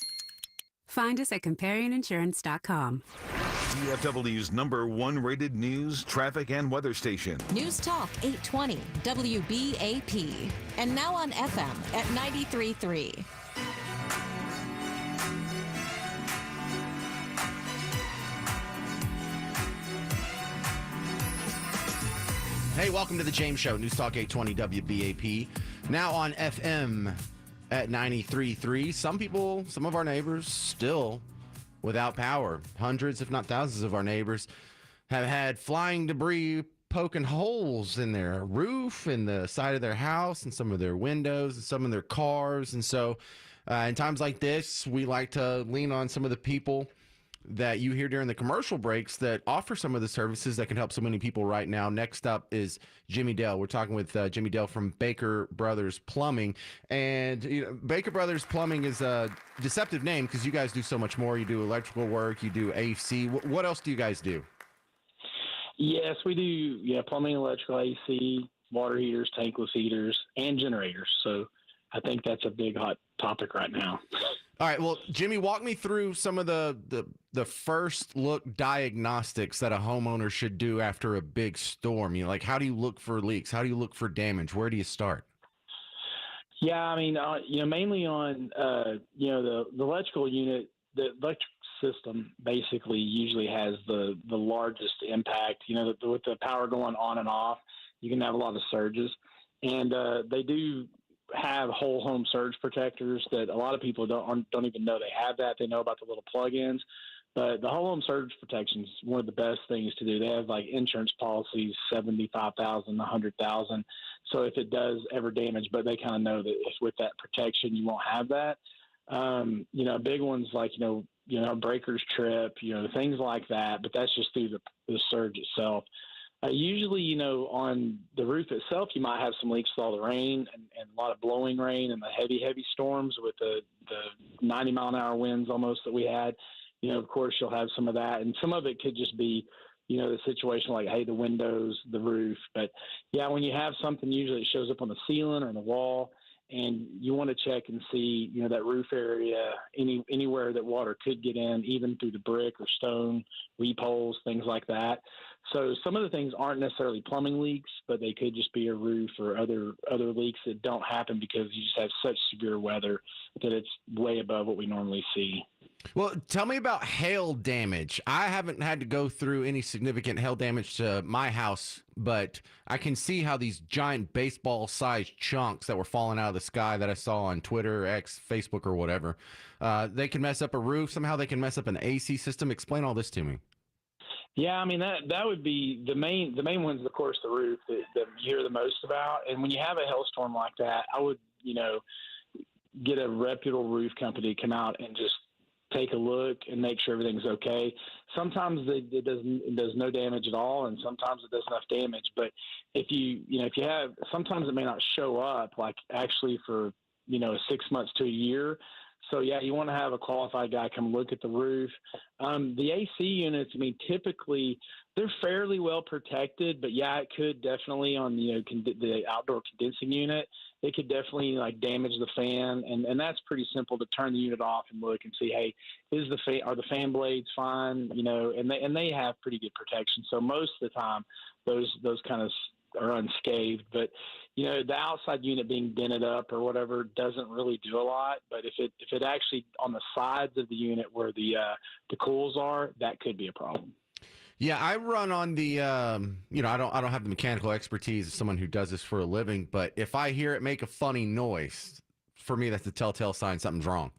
Speaker 12: Find us at ComparionInsurance.com.
Speaker 2: DFW's #1 rated news, traffic, and weather station.
Speaker 3: News Talk 820 WBAP. And now on FM at 93.3.
Speaker 4: Hey, welcome to the James Show, News Talk 820 WBAP. Now on FM at 93.3. Some of our neighbors still without power. Hundreds, if not thousands of our neighbors have had flying debris poking holes in their roof, in the side of their house, and some of their windows, and some of their cars. And so in times like this, we like to lean on some of the people that you hear during the commercial breaks that offer some of the services that can help so many people right now. Next up is Jimmy Dale. We're talking with Jimmy Dale from Baker Brothers Plumbing. And Baker Brothers Plumbing is a deceptive name because you guys do so much more. You do electrical work, you do AC. What else do you guys do?
Speaker 5: Yes, we do. Yeah, plumbing, electrical, AC, water heaters, tankless heaters, and generators. So I think that's a big hot topic right now.
Speaker 4: All right, well, Jimmy, walk me through some of the first look diagnostics that a homeowner should do after a big storm. Like how do you look for leaks? How do you look for damage? Where do you start?
Speaker 5: Yeah, I mean, mainly on, the electrical unit, the electric system basically usually has the largest impact. With the power going on and off, you can have a lot of surges. And they do have whole home surge protectors that a lot of people don't even know they have that. They know about the little plug-ins, but the whole home surge protection is one of the best things to do. They have like insurance policies, $75,000, $100,000. So if it does ever damage, but they kind of know that if with that protection, you won't have that. Big ones like, breakers trip, things like that, but that's just through the surge itself. Usually, on the roof itself, you might have some leaks with all the rain and a lot of blowing rain and the heavy storms with the 90-mile-an-hour winds almost that we had. Of course, you'll have some of that. And some of it could just be, the situation like, hey, the windows, the roof. But, yeah, when you have something, usually it shows up on the ceiling or on the wall. And you want to check and see, that roof area, anywhere that water could get in, even through the brick or stone, weep holes, things like that. So some of the things aren't necessarily plumbing leaks, but they could just be a roof or other leaks that don't happen because you just have such severe weather that it's way above what we normally see.
Speaker 4: Well, tell me about hail damage. I haven't had to go through any significant hail damage to my house, but I can see how these giant baseball-sized chunks that were falling out of the sky that I saw on Twitter, X, Facebook, or whatever, they can mess up a roof. Somehow they can mess up an AC system. Explain all this to me.
Speaker 5: Yeah, I mean, that would be the main ones, of course, the roof that you hear the most about. And when you have a hailstorm like that, I would, get a reputable roof company to come out and just take a look and make sure everything's okay. Sometimes it does no damage at all, and sometimes it does enough damage. But if you have, sometimes it may not show up, like actually for 6 months to a year. So yeah, you want to have a qualified guy come look at the roof. The AC units, I mean, typically they're fairly well protected, but yeah, it could definitely on the outdoor condensing unit. It could definitely damage the fan, and that's pretty simple to turn the unit off and look and see, hey, are the fan blades fine? And they have pretty good protection. So most of the time, those kind of are unscathed. But the outside unit being dented up or whatever doesn't really do a lot. But if it actually on the sides of the unit where the coils are, that could be a problem.
Speaker 4: Yeah, I run on the, I don't have the mechanical expertise of someone who does this for a living, but if I hear it make a funny noise, for me, that's a telltale sign something's wrong.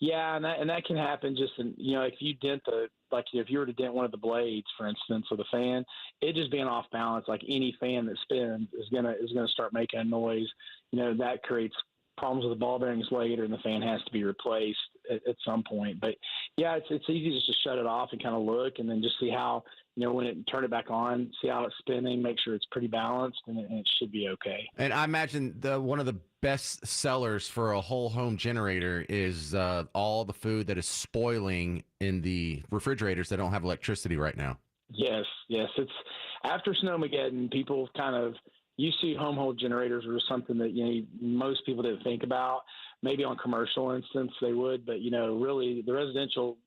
Speaker 5: Yeah, and that can happen just in, if you dent if you were to dent one of the blades, for instance, of the fan, it just being off balance, like any fan that spins is gonna start making a noise. That creates problems with the ball bearings later, and the fan has to be replaced at some point. But yeah, it's easy just to shut it off and kind of look, and then just see how, when it turn it back on, see how it's spinning, make sure it's pretty balanced, and it should be okay.
Speaker 4: And I imagine one of the best sellers for a whole home generator is all the food that is spoiling in the refrigerators that don't have electricity right now.
Speaker 5: Yes. It's after Snowmageddon, people kind of used to home generators were something that most people didn't think about. Maybe on commercial instance they would, but really the residential,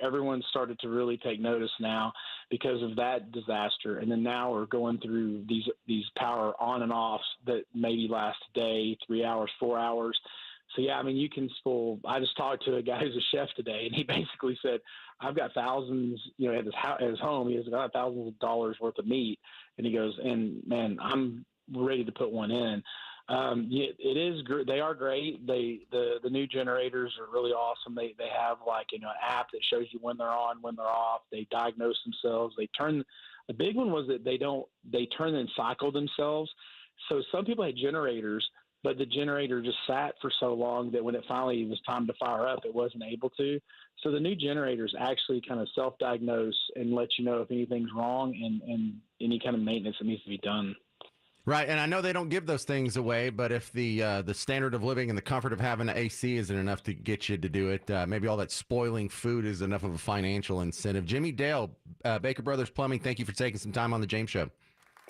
Speaker 5: everyone started to really take notice now because of that disaster. And then now we're going through these power on and offs that maybe last a day, 3 hours, 4 hours. So yeah, I mean, you can spoil. I just talked to a guy who's a chef today, and he basically said, "I've got thousands, at his home. He has got thousands of dollars worth of meat," and he goes, "And man, I'm ready to put one in." It is. They are great. The new generators are really awesome. They have an app that shows you when they're on, when they're off. They diagnose themselves. The big one was that they turn and cycle themselves. So some people had generators, but the generator just sat for so long that when it finally was time to fire up, it wasn't able to. So the new generators actually kind of self-diagnose and let you know if anything's wrong and any kind of maintenance that needs to be done.
Speaker 4: Right, and I know they don't give those things away, but if the standard of living and the comfort of having an AC isn't enough to get you to do it, maybe all that spoiling food is enough of a financial incentive. Jimmy Dale, Baker Brothers Plumbing, thank you for taking some time on the James Show.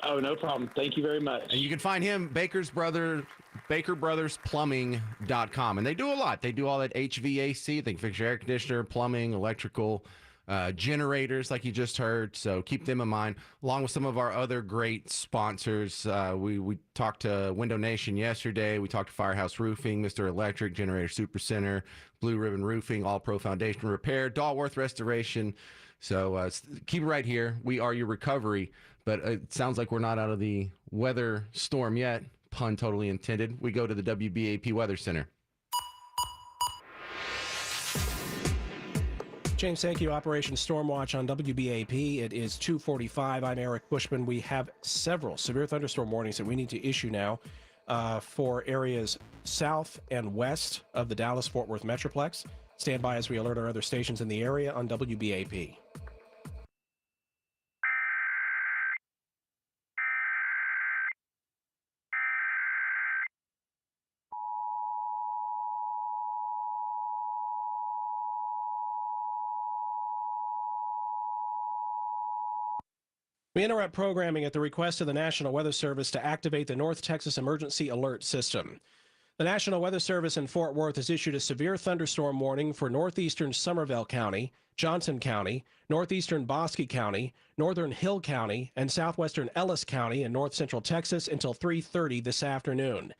Speaker 5: Oh, no problem. Thank you very much.
Speaker 4: And you can find him, BakerBrothersPlumbing.com. And they do a lot. They do all that HVAC. They can fix your air conditioner, plumbing, electrical, generators like you just heard. So keep them in mind, along with some of our other great sponsors. We talked to Window Nation yesterday. We talked to Firehouse Roofing, Mr. Electric, Generator Super Center, Blue Ribbon Roofing, All Pro Foundation Repair, Dalworth Restoration. So keep it right here. We are your recovery. But it sounds like we're not out of the weather storm yet. Pun totally intended. We go to the WBAP Weather Center.
Speaker 1: James, thank you. Operation Stormwatch on WBAP. It is 2:45. I'm Eric Bushman. We have several severe thunderstorm warnings that we need to issue now for areas south and west of the Dallas-Fort Worth Metroplex. Stand by as we alert our other stations in the area on WBAP. We interrupt programming at the request of the National Weather Service to activate the North Texas Emergency Alert System. The National Weather Service in Fort Worth has issued a severe thunderstorm warning for northeastern Somervell County, Johnson County, northeastern Bosque County, northern Hill County, and southwestern Ellis County in north central Texas until 3:30 this afternoon.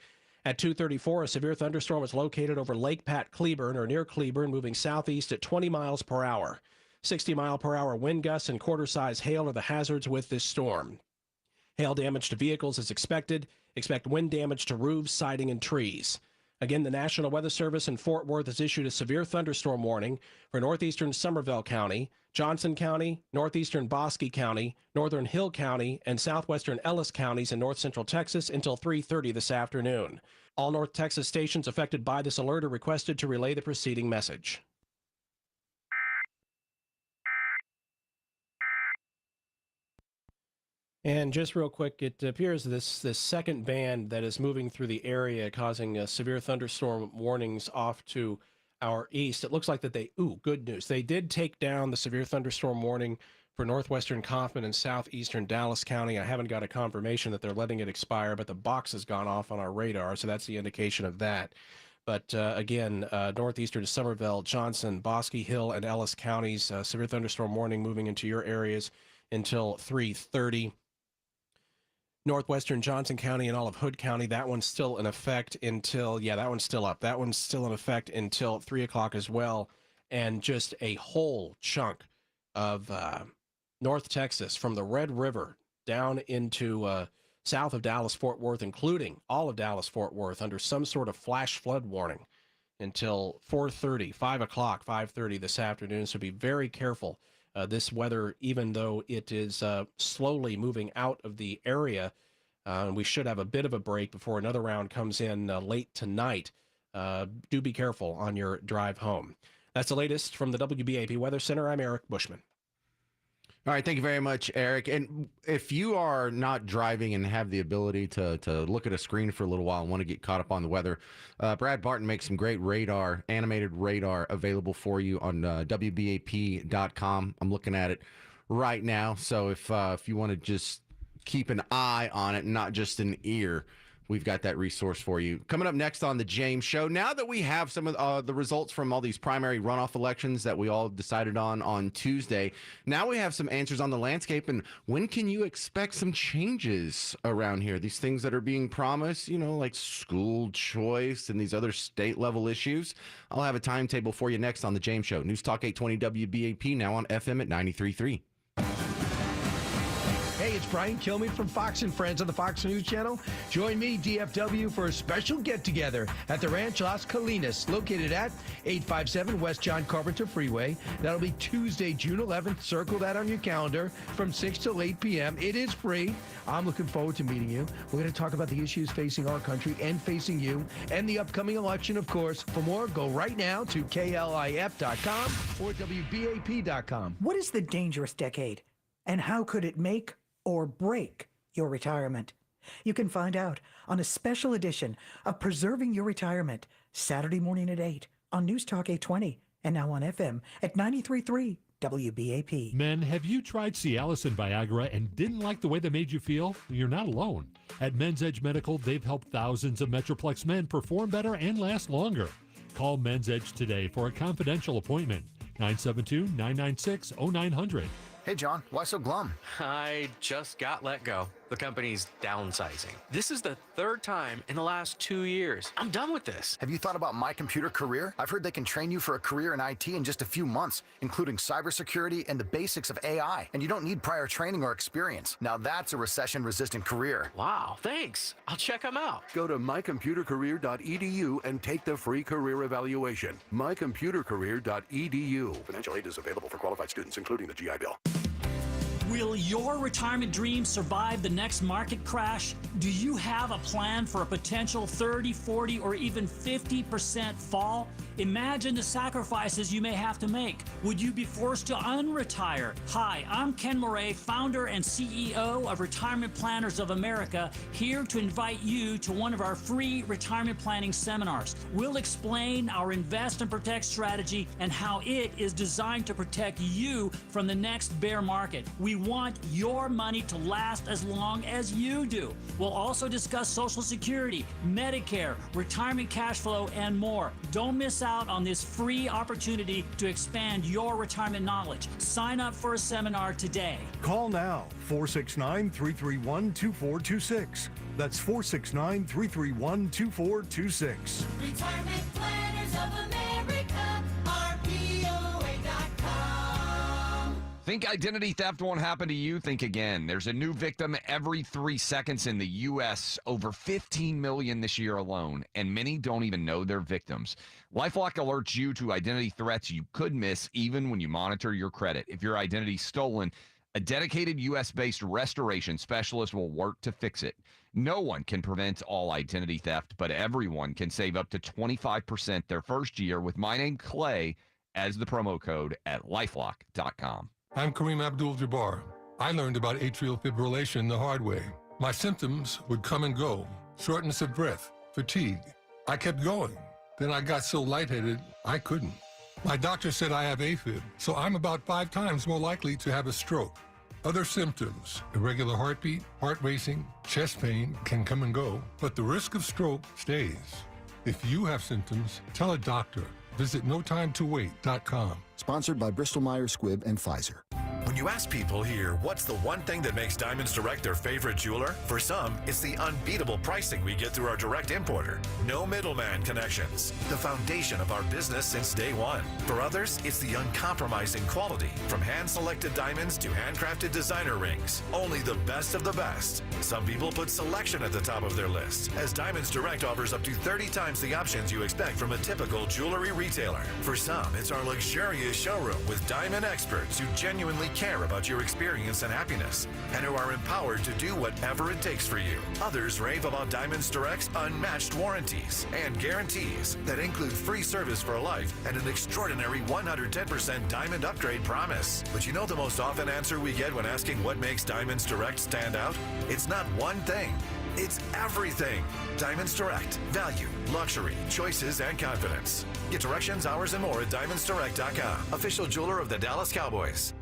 Speaker 1: At 2:34, a severe thunderstorm is located over Lake Pat Cleburne or near Cleburne, moving southeast at 20 miles per hour. 60-mile-per-hour wind gusts and quarter-size hail are the hazards with this storm. Hail damage to vehicles is expected. Expect wind damage to roofs, siding, and trees. Again, the National Weather Service in Fort Worth has issued a severe thunderstorm warning for northeastern Somervell County, Johnson County, northeastern Bosque County, northern Hill County, and southwestern Ellis counties in north central Texas until 3:30 this afternoon. All North Texas stations affected by this alert are requested to relay the preceding message. And just real quick, it appears this second band that is moving through the area causing severe thunderstorm warnings off to our east. It looks like that good news. They did take down the severe thunderstorm warning for northwestern Kaufman and southeastern Dallas County. I haven't got a confirmation that they're letting it expire, but the box has gone off on our radar, so that's the indication of that. But again, northeastern Somervell, Johnson, Bosque Hill, and Ellis counties, severe thunderstorm warning moving into your areas until 3:30. Northwestern Johnson County and all of Hood County, that one's still in effect until, that one's still up. That one's still in effect until 3 o'clock as well. And just a whole chunk of North Texas from the Red River down into south of Dallas-Fort Worth, including all of Dallas-Fort Worth, under some sort of flash flood warning until 4:30, 5 o'clock, 5:30 this afternoon. So be very careful. This weather, even though it is slowly moving out of the area, we should have a bit of a break before another round comes in late tonight. Do be careful on your drive home. That's the latest from the WBAP Weather Center. I'm Eric Bushman.
Speaker 4: All right, thank you very much, Eric. And if you are not driving and have the ability to look at a screen for a little while and want to get caught up on the weather, Brad Barton makes some great animated radar available for you on WBAP.com. I'm looking at it right now. So if you want to just keep an eye on it and not just an ear, we've got that resource for you. Coming up next on the James Show, now that we have some of the results from all these primary runoff elections that we all decided on Tuesday, now we have some answers on the landscape. And when can you expect some changes around here? These things that are being promised, like school choice and these other state level issues. I'll have a timetable for you next on the James Show. News Talk 820 WBAP, now on FM at 93.3.
Speaker 13: Hey, it's Brian Kilmeade from Fox and Friends on the Fox News Channel. Join me, DFW, for a special get-together at the Ranch Las Colinas, located at 857 West John Carpenter Freeway. That'll be Tuesday, June 11th. Circle that on your calendar from 6 till 8 p.m. It is free. I'm looking forward to meeting you. We're going to talk about the issues facing our country and facing you and the upcoming election, of course. For more, go right now to KLIF.com or WBAP.com.
Speaker 14: What is the dangerous decade, and how could it make or break your retirement? You can find out on a special edition of Preserving Your Retirement, Saturday morning at 8 on News Talk 820 and now on FM at 93.3 WBAP.
Speaker 15: Men, have you tried Cialis and Viagra and didn't like the way they made you feel? You're not alone. At Men's Edge Medical, they've helped thousands of Metroplex men perform better and last longer. Call Men's Edge today for a confidential appointment. 972-996-0900.
Speaker 16: Hey, John, why so glum?
Speaker 17: I just got let go. The company's downsizing. This is the third time in the last 2 years. I'm done with this.
Speaker 16: Have you thought about My Computer Career? I've heard they can train you for a career in IT in just a few months, including cybersecurity and the basics of AI. And you don't need prior training or experience. Now that's a recession-resistant career.
Speaker 17: Wow, thanks. I'll check them out.
Speaker 18: Go to mycomputercareer.edu and take the free career evaluation. mycomputercareer.edu. Financial aid is available for qualified students, including the GI Bill.
Speaker 19: Will your retirement dream survive the next market crash? Do you have a plan for a potential 30, 40, or even 50% fall? Imagine the sacrifices you may have to make. Would you be forced to unretire? Hi, I'm Ken Moray, founder and CEO of Retirement Planners of America, here to invite you to one of our free retirement planning seminars. We'll explain our invest and protect strategy and how it is designed to protect you from the next bear market. We want your money to last as long as you do. We'll also discuss Social Security, Medicare, retirement cash flow, and more. Don't miss out on this free opportunity to expand your retirement knowledge. Sign up for a seminar today.
Speaker 8: Call now, 469-331-2426. That's 469-331-2426.
Speaker 9: Retirement Planners of America, RPOA.com.
Speaker 28: Think identity theft won't happen to you? Think again. There's a new victim every 3 seconds in the U.S., over 15 million this year alone, and many don't even know they're victims. LifeLock alerts you to identity threats you could miss even when you monitor your credit. If your identity's stolen, a dedicated U.S.-based restoration specialist will work to fix it. No one can prevent all identity theft, but everyone can save up to 25% their first year with my name, Clay, as the promo code at LifeLock.com.
Speaker 29: I'm Kareem Abdul-Jabbar. I learned about atrial fibrillation the hard way. My symptoms would come and go: shortness of breath, fatigue. I kept going. Then I got so lightheaded, I couldn't. My doctor said I have AFib, so I'm about 5 times more likely to have a stroke. Other symptoms: irregular heartbeat, heart racing, chest pain can come and go, but the risk of stroke stays. If you have symptoms, tell a doctor. Visit NoTimeToWait.com.
Speaker 25: Sponsored by Bristol Myers Squibb and Pfizer.
Speaker 6: When you ask people here, what's the one thing that makes Diamonds Direct their favorite jeweler? For some, it's the unbeatable pricing we get through our direct importer. No middleman connections. The foundation of our business since day one. For others, it's the uncompromising quality. From hand-selected diamonds to handcrafted designer rings. Only the best of the best. Some people put selection at the top of their list, as Diamonds Direct offers up to 30 times the options you expect from a typical jewelry retailer. For some, it's our luxurious showroom with diamond experts who genuinely care about your experience and happiness, and who are empowered to do whatever it takes for you. Others rave about Diamonds Direct's unmatched warranties and guarantees that include free service for life and an extraordinary 110% diamond upgrade promise. But you know the most often answer we get when asking what makes Diamonds Direct stand out? It's not one thing. It's everything. Diamonds Direct. Value, luxury, choices, and confidence. Get directions, hours, and more at diamondsdirect.com. Official jeweler of the Dallas Cowboys.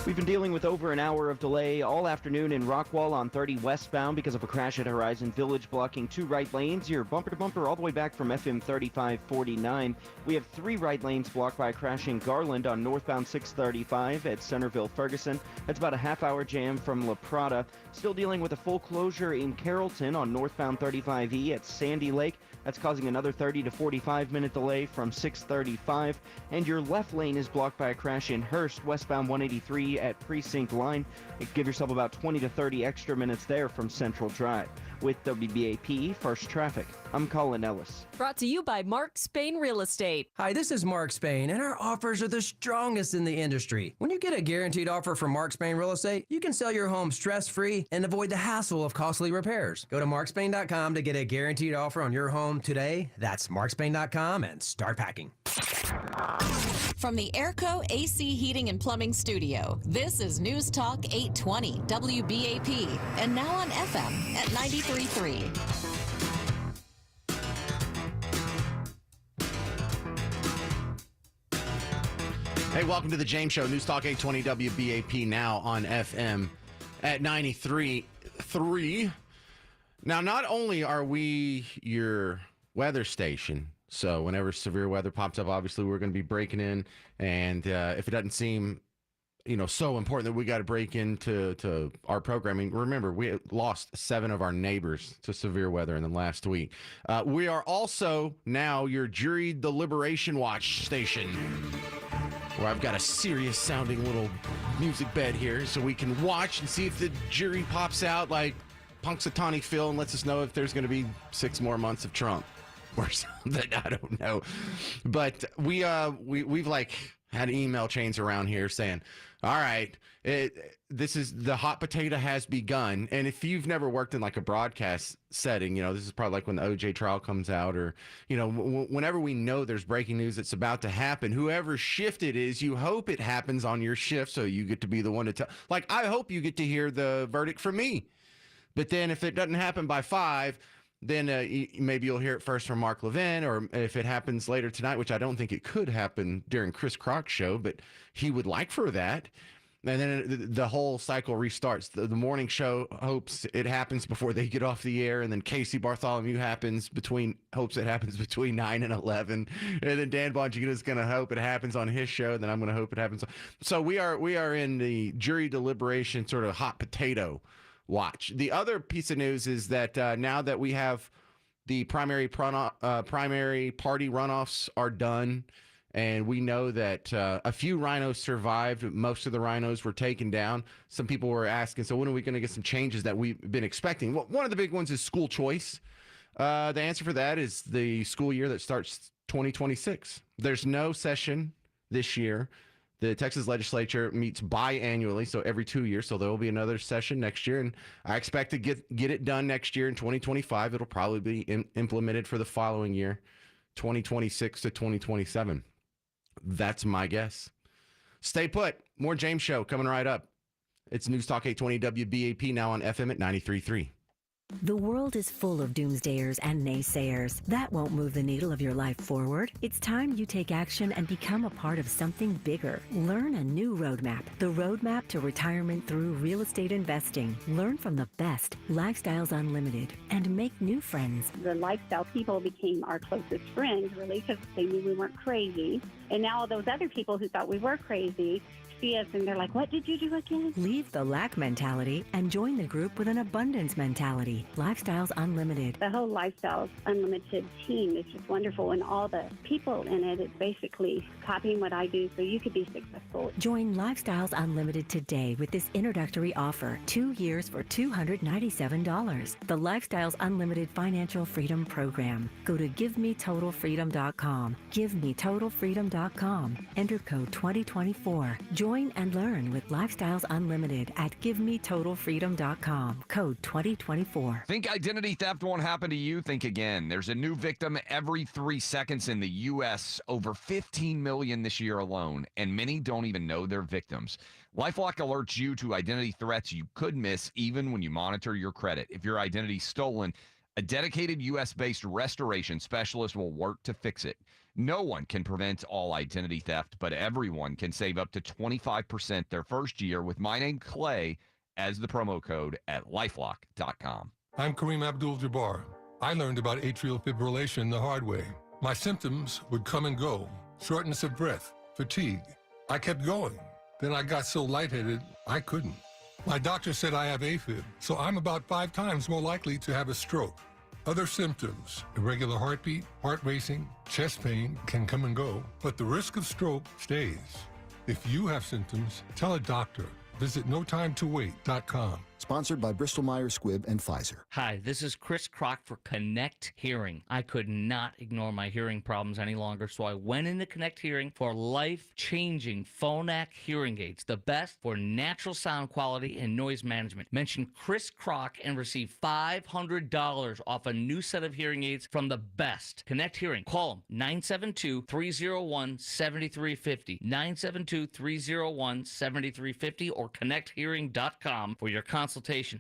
Speaker 7: We've been dealing with over an hour of delay all afternoon in Rockwall on 30 westbound because of a crash at Horizon Village blocking 2 right lanes. You're bumper to bumper all the way back from FM 3549. We have 3 right lanes blocked by a crash in Garland on northbound 635 at Centerville Ferguson. That's about a half-hour jam from La Prada. Still dealing with a full closure in Carrollton on northbound 35E at Sandy Lake. That's causing another 30 to 45-minute delay from 635. And your left lane is blocked by a crash in Hurst, westbound 183 at Precinct Line. Give yourself about 20 to 30 extra minutes there from Central Drive. With WBAP First Traffic, I'm Colin Ellis.
Speaker 20: Brought to you by Mark Spain Real Estate.
Speaker 21: Hi, this is Mark Spain, and our offers are the strongest in the industry. When you get a guaranteed offer from Mark Spain Real Estate, you can sell your home stress-free and avoid the hassle of costly repairs. Go to markspain.com to get a guaranteed offer on your home today. That's markspain.com and start packing.
Speaker 3: From the Airco AC Heating and Plumbing Studio, this is News Talk 820 WBAP, and now on FM at 93.3.
Speaker 4: Hey, welcome to the James Show. News Talk 820 WBAP, now on FM at 93.3. Now, not only are we your weather station, so whenever severe weather pops up, obviously we're going to be breaking in. And if it doesn't seem, so important that we got to break into our programming, remember, we lost 7 of our neighbors to severe weather in the last week. We are also now your jury deliberation watch station, where I've got a serious sounding little music bed here so we can watch and see if the jury pops out like Punxsutawney Phil and lets us know if there's going to be 6 more months of Trump or something. I don't know. But we've like had email chains around here saying, all right, this is the hot potato has begun. And if you've never worked in like a broadcast setting, this is probably like when the OJ trial comes out, or, whenever we know there's breaking news that's about to happen, whoever shift it is, you hope it happens on your shift so you get to be the one to tell. Like, I hope you get to hear the verdict from me. But then if it doesn't happen by 5, then maybe you'll hear it first from Mark Levin, or if it happens later tonight, which I don't think it could happen during Chris Croc's show, but he would like for that. And then the whole cycle restarts. The morning show hopes it happens before they get off the air, and then Casey Bartholomew hopes it happens between 9 and 11, and then Dan Bongino is going to hope it happens on his show, and then I'm going to hope it happens. So we are in the jury deliberation sort of hot potato watch. The other piece of news is that now that we have the primary party runoffs are done, and we know that a few rhinos survived. Most of the rhinos were taken down. Some people were asking, so when are we going to get some changes that we've been expecting? Well, one of the big ones is school choice. The answer for that is the school year that starts 2026. There's no session this year. The Texas legislature meets biannually, so every 2 years. So there will be another session next year, and I expect to get it done next year in 2025. It'll probably be implemented for the following year, 2026 to 2027. That's my guess. Stay put. More James Show coming right up. It's News Talk 820 WBAP, now on FM at 93.3.
Speaker 2: The world is full of doomsdayers and naysayers. That won't move the needle of your life forward. It's time you take action and become a part of something bigger. Learn a new roadmap. The roadmap to retirement through real estate investing. Learn from the best. Lifestyles Unlimited. And make new friends.
Speaker 10: The lifestyle people became our closest friends, really, because they knew we weren't crazy. And now all those other people who thought we were crazy see us and they're like, what did you do again?
Speaker 2: Leave the lack mentality and join the group with an abundance mentality. Lifestyles Unlimited.
Speaker 10: The whole Lifestyles Unlimited team is just wonderful, and all the people in it, it's basically copying what I do so you could be successful.
Speaker 2: Join Lifestyles Unlimited today with this introductory offer. 2 years for $297. The Lifestyles Unlimited Financial Freedom Program. Go to GiveMeTotalFreedom.com. GiveMeTotalFreedom.com. Enter code 2024. Join and learn with Lifestyles Unlimited at GiveMeTotalFreedom.com. Code 2024.
Speaker 28: Think identity theft won't happen to you? Think again. There's a new victim every 3 seconds in the U.S., over 15 million this year alone, and many don't even know they're victims. LifeLock alerts you to identity threats you could miss even when you monitor your credit. If your identity's stolen, a dedicated U.S.-based restoration specialist will work to fix it. No one can prevent all identity theft, but everyone can save up to 25% their first year with my name, Clay, as the promo code at lifelock.com.
Speaker 29: I'm Kareem Abdul-Jabbar. I learned about atrial fibrillation the hard way. My symptoms would come and go. Shortness of breath, fatigue. I kept going. Then I got so lightheaded, I couldn't. My doctor said I have AFib, so I'm about 5 times more likely to have a stroke. Other symptoms, irregular heartbeat, heart racing, chest pain can come and go, but the risk of stroke stays. If you have symptoms, tell a doctor. Visit NoTimeToWait.com.
Speaker 11: Sponsored by Bristol-Myers Squibb and Pfizer.
Speaker 12: Hi, this is Chris Kroc for Connect Hearing. I could not ignore my hearing problems any longer, so I went into Connect Hearing for life-changing Phonak hearing aids, the best for natural sound quality and noise management. Mention Chris Kroc and receive $500 off a new set of hearing aids from the best. Connect Hearing. Call them 972-301-7350, 972-301-7350, or connecthearing.com for your consultation.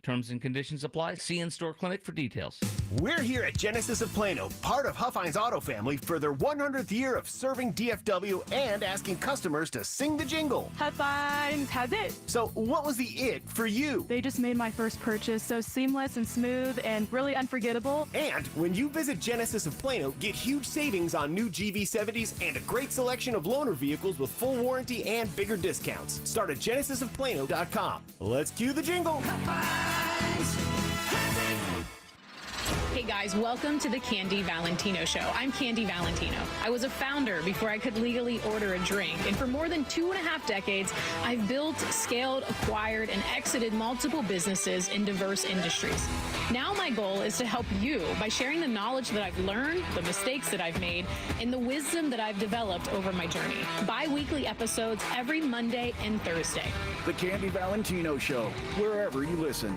Speaker 12: Terms and conditions apply. See in-store clinic for details.
Speaker 22: We're here at Genesis of Plano, part of Huffines Auto Family, for their 100th year of serving DFW and asking customers to sing the jingle.
Speaker 23: Huffines has it.
Speaker 22: So what was the it for you?
Speaker 23: They just made my first purchase so seamless and smooth and really unforgettable.
Speaker 22: And when you visit Genesis of Plano, get huge savings on new GV70s and a great selection of loaner vehicles with full warranty and bigger discounts. Start at genesisofplano.com. Let's cue the jingle.
Speaker 24: Hey guys, welcome to the Candy Valentino Show. I'm Candy Valentino. I was a founder before I could legally order a drink, and for more than 2.5 decades, I've built, scaled, acquired, and exited multiple businesses in diverse industries. Now my goal is to help you by sharing the knowledge that I've learned, the mistakes that I've made, and the wisdom that I've developed over my journey. Bi-weekly episodes every Monday and Thursday.
Speaker 26: The Candy Valentino Show, wherever you listen.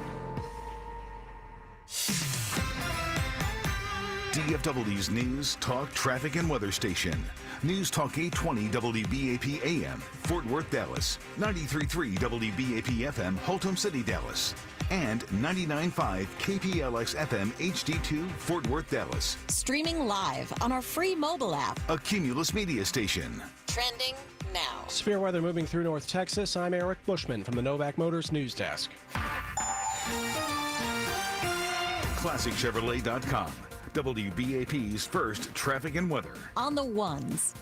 Speaker 27: DFW's News, Talk, Traffic, and Weather Station. News Talk 820 WBAP AM, Fort Worth, Dallas. 93.3 WBAP FM, Haltom City, Dallas. And 99.5 KPLX FM HD2, Fort Worth, Dallas.
Speaker 3: Streaming live on our free mobile app.
Speaker 27: A Cumulus media station.
Speaker 3: Trending now.
Speaker 1: Severe weather moving through North Texas. I'm Eric Bushman from the Novak Motors News Desk.
Speaker 27: ClassicChevrolet.com. WBAP's first traffic and weather.
Speaker 3: On the ones.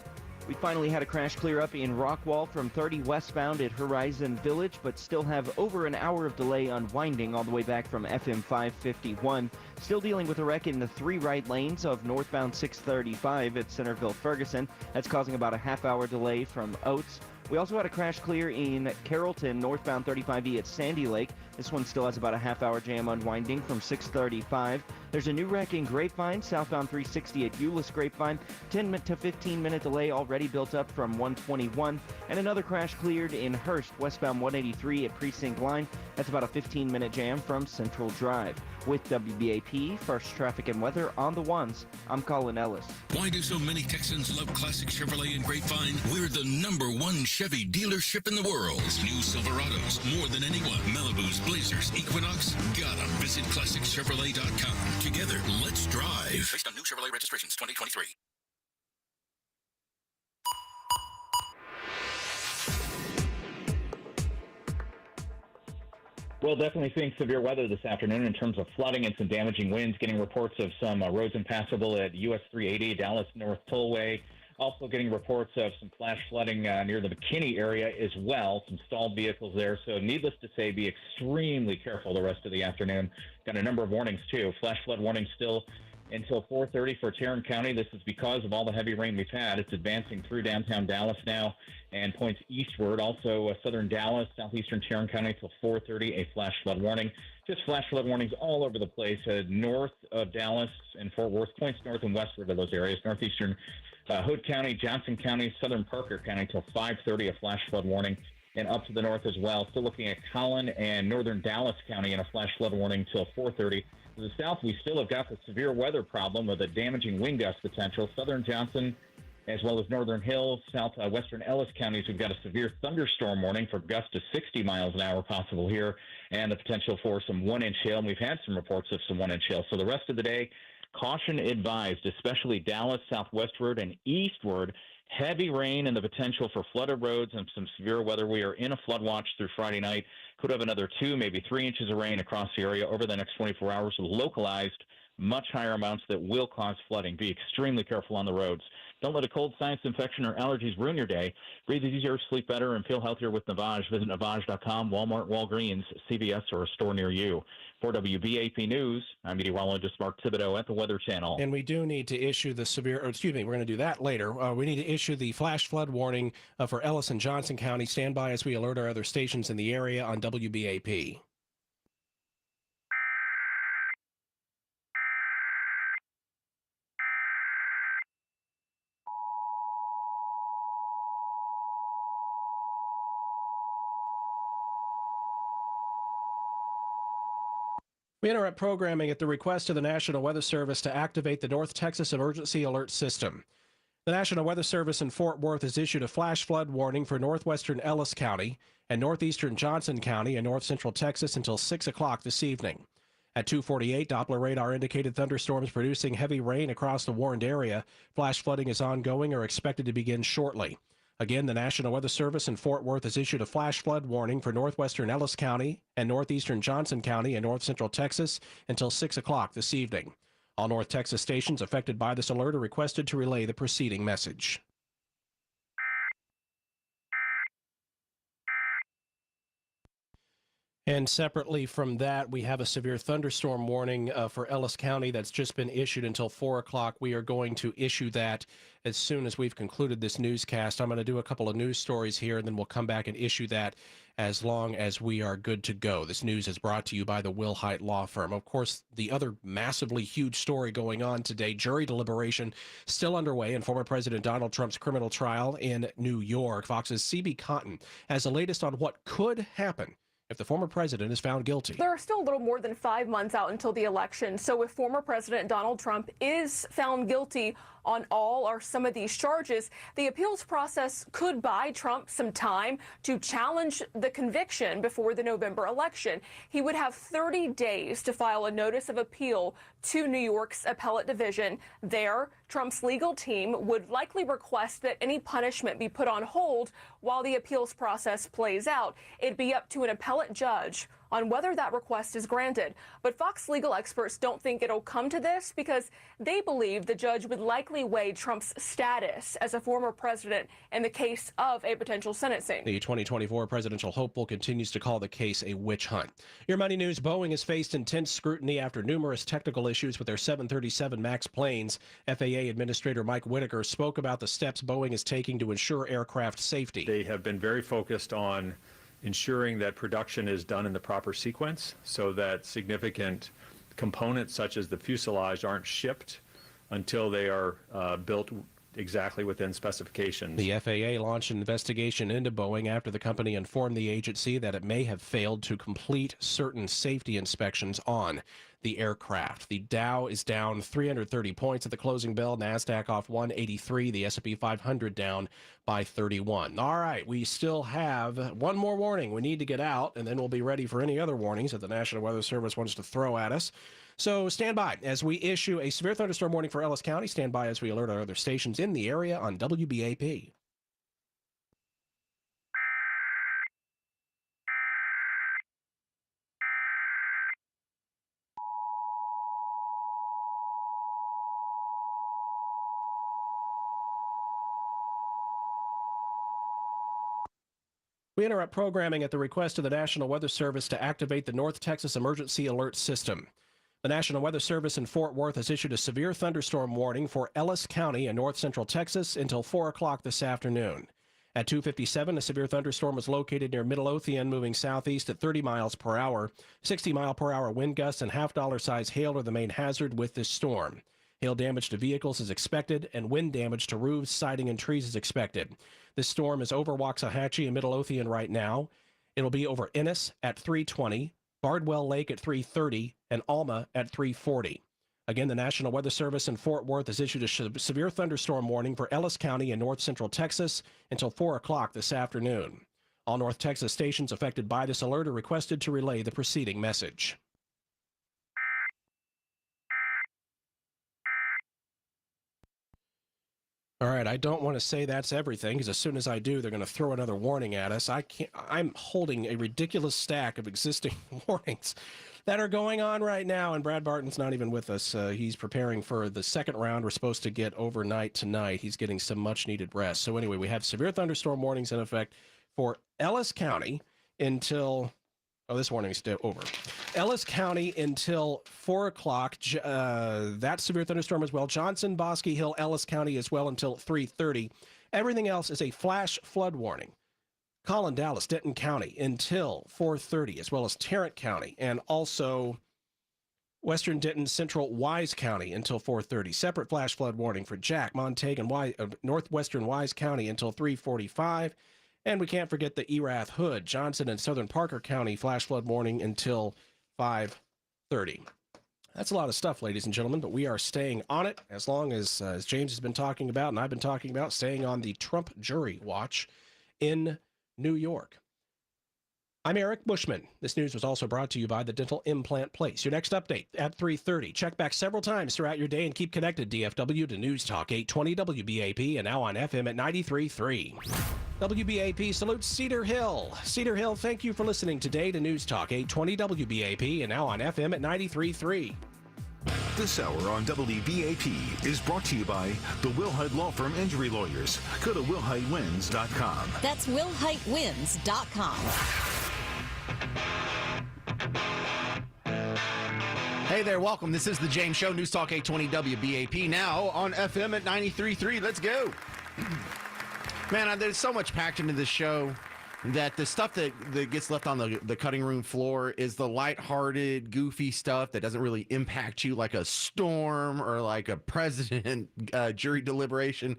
Speaker 7: We finally had a crash clear up in Rockwall from 30 westbound at Horizon Village, but still have over an hour of delay unwinding all the way back from FM 551. Still dealing with a wreck in the 3 right lanes of northbound 635 at Centerville-Ferguson. That's causing about a half-hour delay from Oates. We also had a crash clear in Carrollton, northbound 35E at Sandy Lake. This one still has about a half-hour jam unwinding from 635. There's a new wreck in Grapevine, southbound 360 at Euless Grapevine. 10 to 15-minute delay already built up from 121. And another crash cleared in Hurst, westbound 183 at Precinct Line. That's about a 15-minute jam from Central Drive. With WBAP, first traffic and weather on the ones, I'm Colin Ellis.
Speaker 5: Why do so many Texans love classic Chevrolet and Grapevine? We're the #1 Chevy dealership in the world. New Silverados, more than anyone. Malibus, Blazers, Equinox. Gotta visit ClassicChevrolet.com. Together, let's drive. Based on new Chevrolet registrations 2023.
Speaker 8: Well, definitely seeing severe weather this afternoon in terms of flooding and some damaging winds. Getting reports of some roads impassable at US 380, Dallas North Tollway. Also getting reports of some flash flooding near the McKinney area as well. Some stalled vehicles there. So needless to say, be extremely careful the rest of the afternoon. Got a number of warnings, too. Flash flood warning still until 4:30 for Tarrant County. This is because of all the heavy rain we've had. It's advancing through downtown Dallas now and points eastward. Also, southern Dallas, southeastern Tarrant County till 4:30, a flash flood warning. Just flash flood warnings all over the place. North of Dallas and Fort Worth, points north and westward of those areas. Northeastern Hood County, Johnson County, southern Parker County till 5:30, a flash flood warning. And up to the north as well. Still looking at Collin and northern Dallas County in a flash flood warning till 4:30. To the south, we still have got the severe weather problem with a damaging wind gust potential. Southern Johnson, as well as northern Hills, southwestern Ellis counties, we've got a severe thunderstorm warning for gusts to 60 miles an hour possible here, and the potential for some 1-inch hail. And we've had some reports of some 1-inch hail. So the rest of the day, caution advised, especially Dallas, southwestward and eastward. Heavy rain and the potential for flooded roads and some severe weather. We are in a flood watch through Friday night. Could have another 2, maybe 3 inches of rain across the area over the next 24 hours with localized, much higher amounts that will cause flooding. Be extremely careful on the roads. Don't let a cold, sinus infection, or allergies ruin your day. Breathe easier, sleep better, and feel healthier with Navage. Visit Navage.com, Walmart, Walgreens, CVS, or a store near you. For WBAP News, I'm meteorologist Mark Thibodeau at the Weather Channel.
Speaker 1: And we do need to issue the we're going to do that later. We need to issue the flash flood warning for Ellis and Johnson County. Stand by as we alert our other stations in the area on WBAP. We interrupt programming at the request of the National Weather Service to activate the North Texas Emergency Alert System. The National Weather Service in Fort Worth has issued a flash flood warning for northwestern Ellis County and northeastern Johnson County and north central Texas until 6 o'clock this evening. At 2:48, Doppler radar indicated thunderstorms producing heavy rain across the warned area. Flash flooding is ongoing or expected to begin shortly. Again, the National Weather Service in Fort Worth has issued a flash flood warning for northwestern Ellis County and northeastern Johnson County and north central Texas until 6 o'clock this evening. All North Texas stations affected by this alert are requested to relay the preceding message. And separately from that, we have a severe thunderstorm warning for Ellis County that's just been issued until 4 o'clock. We are going to issue that as soon as we've concluded this newscast. I'm going to do a couple of news stories here, and then we'll come back and issue that as long as we are good to go. This news is brought to you by the Wilhite Law Firm. Of course, the other massively huge story going on today, jury deliberation still underway in former President Donald Trump's criminal trial in New York. Fox's C.B. Cotton has the latest on what could happen if the former president is found guilty.
Speaker 23: There are still a little more than 5 months out until the election. So if former President Donald Trump is found guilty on all or some of these charges, the appeals process could buy Trump some time to challenge the conviction before the November election. He would have 30 days to file a notice of appeal to New York's appellate division. There, Trump's legal team would likely request that any punishment be put on hold while the appeals process plays out. It'd be up to an appellate judge on whether that request is granted. But Fox legal experts don't think it'll come to this because they believe the judge would likely weigh Trump's status as a former president in the case of a potential sentencing.
Speaker 1: The 2024 presidential hopeful continues to call the case a witch hunt. Your money news: Boeing has faced intense scrutiny after numerous technical issues with their 737 MAX planes. FAA Administrator Mike Whitaker spoke about the steps Boeing is taking to ensure aircraft safety.
Speaker 13: They have been very focused on ensuring that production is done in the proper sequence so that significant components such as the fuselage aren't shipped until they are built exactly within specifications.
Speaker 1: The FAA launched an investigation into Boeing after the company informed the agency that it may have failed to complete certain safety inspections on the aircraft. The Dow is down 330 points at the closing bell. NASDAQ off 183. The S&P 500 down by 31. All right, we still have one more warning we need to get out, and then we'll be ready for any other warnings that the National Weather Service wants to throw at us. So stand by as we issue a severe thunderstorm warning for Ellis County. Stand by as we alert our other stations in the area on WBAP. We interrupt programming at the request of the National Weather Service to activate the North Texas Emergency Alert System. The National Weather Service in Fort Worth has issued a severe thunderstorm warning for Ellis County in north central Texas until 4 o'clock this afternoon. At 2:57, a severe thunderstorm was located near Midlothian, moving southeast at 30 miles per hour. 60-mile-per-hour wind gusts and half-dollar-size hail are the main hazard with this storm. Hail damage to vehicles is expected, and wind damage to roofs, siding, and trees is expected. This storm is over Waxahachie and Midlothian right now. It'll be over Ennis at 3:20, Bardwell Lake at 3:30, and Alma at 3:40. Again, the National Weather Service in Fort Worth has issued a severe thunderstorm warning for Ellis County in north central Texas until 4 o'clock this afternoon. All North Texas stations affected by this alert are requested to relay the preceding message. All right, I don't want to say that's everything, because as soon as I do, they're going to throw another warning at us. I'm holding a ridiculous stack of existing warnings that are going on right now, and Brad Barton's not even with us. He's preparing for the second round. We're supposed to get overnight tonight. He's getting some much-needed rest. So anyway, we have severe thunderstorm warnings in effect for Ellis County until... Oh, this warning is still over. Ellis County until 4 o'clock. That severe thunderstorm as well. Johnson, Bosque Hill, Ellis County as well until 3:30. Everything else is a flash flood warning. Collin, Dallas, Denton County until 4:30, as well as Tarrant County, and also Western Denton, Central Wise County until 4:30. Separate flash flood warning for Jack, Montague, and Northwestern Wise County until 3:45. And we can't forget the Erath, Hood, Johnson, and Southern Parker County flash flood warning until 5:30. That's a lot of stuff, ladies and gentlemen, but we are staying on it as long as James has been talking about and I've been talking about, staying on the Trump jury watch in New York. I'm Eric Bushman. This news was also brought to you by the Dental Implant Place. Your next update at 3:30. Check back several times throughout your day and keep connected, DFW, to News Talk 820 WBAP and now on FM at 93.3. WBAP salutes Cedar Hill. Cedar Hill, thank you for listening today to News Talk 820 WBAP and now on FM at 93.3.
Speaker 27: This hour on WBAP is brought to you by the Wilhite Law Firm Injury Lawyers. Go to WilhiteWins.com.
Speaker 3: That's WilhiteWins.com.
Speaker 4: Hey there, welcome. This is the James Show, News Talk 820 WBAP, now on FM at 93.3. Let's go. Man, there's so much packed into this show that the stuff that gets left on the cutting room floor is the lighthearted, goofy stuff that doesn't really impact you like a storm or like a president jury deliberation.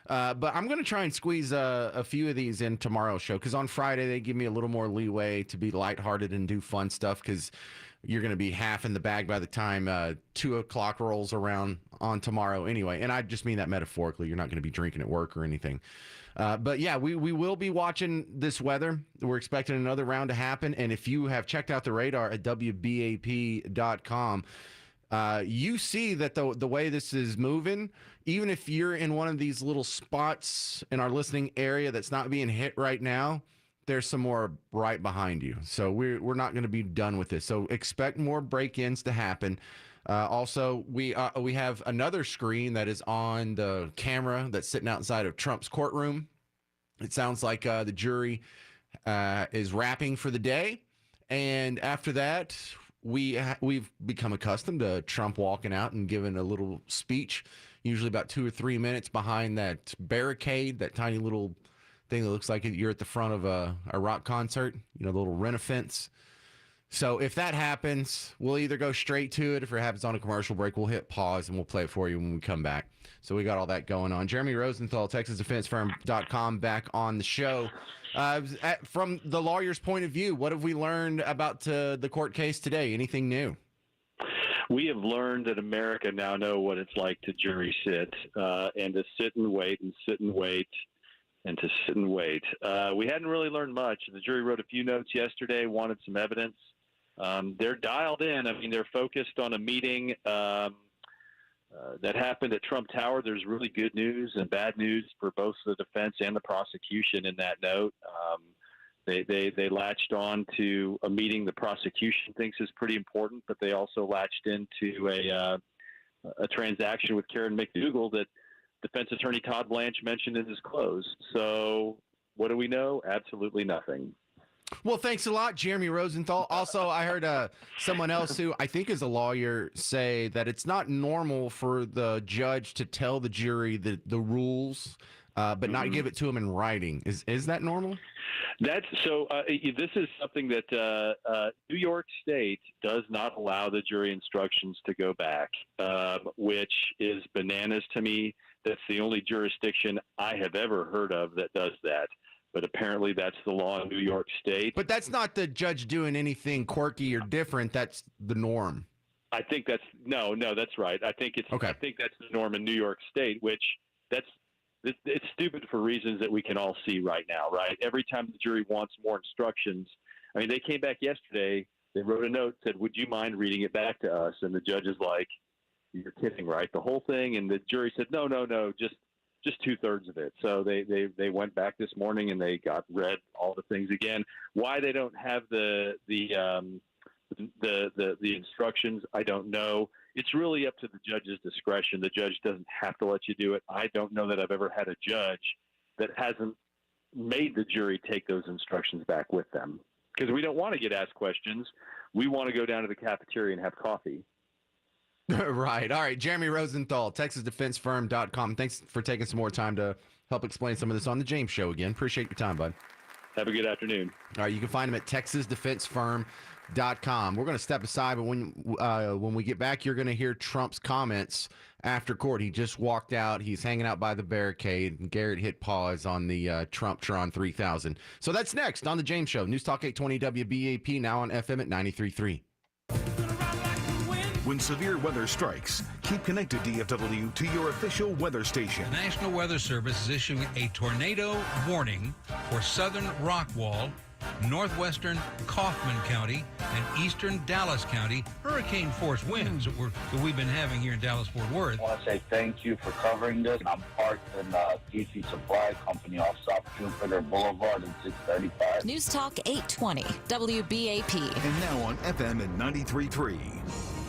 Speaker 4: But I'm going to try and squeeze a few of these in tomorrow's show, because on Friday they give me a little more leeway to be lighthearted and do fun stuff, because you're going to be half in the bag by the time 2 o'clock rolls around on tomorrow anyway. And I just mean that metaphorically. You're not going to be drinking at work or anything. But yeah, we will be watching this weather. We're expecting another round to happen. And if you have checked out the radar at WBAP.com, you see that the way this is moving, even if you're in one of these little spots in our listening area that's not being hit right now, there's some more right behind you. So we're not going to be done with this. So expect more break-ins to happen. Also, we have another screen that is on the camera that's sitting outside of Trump's courtroom. It sounds like the jury is wrapping for the day. And after that, we've become accustomed to Trump walking out and giving a little speech, usually about 2 or 3 minutes behind that barricade, that tiny little thing that looks like you're at the front of a rock concert, the little rent-a-fence. So if that happens, we'll either go straight to it. If it happens on a commercial break, we'll hit pause and we'll play it for you when we come back. So we got all that going on. Jeremy Rosenthal, TexasDefenseFirm.com, back on the show. From the lawyer's point of view, what have we learned about the court case today? Anything new?
Speaker 6: We have learned that America now know what it's like to jury sit and to sit and wait and sit and wait and to sit and wait. We hadn't really learned much. The jury wrote a few notes yesterday, wanted some evidence. They're dialed in. I mean, they're focused on a meeting that happened at Trump Tower. There's really good news and bad news for both the defense and the prosecution in that note. They latched on to a meeting the prosecution thinks is pretty important, but they also latched into a transaction with Karen McDougal that defense attorney Todd Blanche mentioned in his close. So what do we know? Absolutely nothing.
Speaker 4: Well, thanks a lot, Jeremy Rosenthal. Also, I heard someone else who I think is a lawyer say that it's not normal for the judge to tell the jury the rules, but not give it to them in writing. Is that normal?
Speaker 6: That's so. This is something that New York State does not allow the jury instructions to go back, which is bananas to me. That's the only jurisdiction I have ever heard of that does that. But apparently that's the law in New York State.
Speaker 4: But that's not the judge doing anything quirky or different. That's the norm.
Speaker 6: I think that's no, that's right. I think it's
Speaker 4: okay.
Speaker 6: I think that's the norm in New York State, which it's stupid for reasons that we can all see right now, right? Every time the jury wants more instructions, I mean, they came back yesterday, they wrote a note, said, would you mind reading it back to us? And the judge is like, you're kidding, right? The whole thing. And the jury said, no, just 2/3 of it. So they went back this morning and they read all the things again. Why they don't have the instructions, I don't know. It's really up to the judge's discretion. The judge doesn't have to let you do it. I don't know that I've ever had a judge that hasn't made the jury take those instructions back with them, because we don't want to get asked questions. We want to go down to the cafeteria and have coffee.
Speaker 4: Right. All right. Jeremy Rosenthal, TexasDefenseFirm.com. Thanks for taking some more time to help explain some of this on the James Show again. Appreciate your time, bud.
Speaker 6: Have a good afternoon.
Speaker 4: All right. You can find him at TexasDefenseFirm.com. We're going to step aside, but when we get back, you're going to hear Trump's comments after court. He just walked out. He's hanging out by the barricade, and Garrett hit pause on the Trump Tron 3000. So that's next on the James Show. News Talk 820 WBAP, now on FM at 93.3.
Speaker 27: When severe weather strikes, keep connected DFW to your official weather station.
Speaker 9: The National Weather Service is issuing a tornado warning for southern Rockwall, northwestern Kaufman County, and eastern Dallas County. Hurricane force winds that we've been having here in Dallas-Fort Worth.
Speaker 14: I want to say thank you for covering this. I'm parked in DC Supply Company off South Jupiter Boulevard at 635.
Speaker 3: News Talk 820 WBAP.
Speaker 27: And now on FM at 93.3.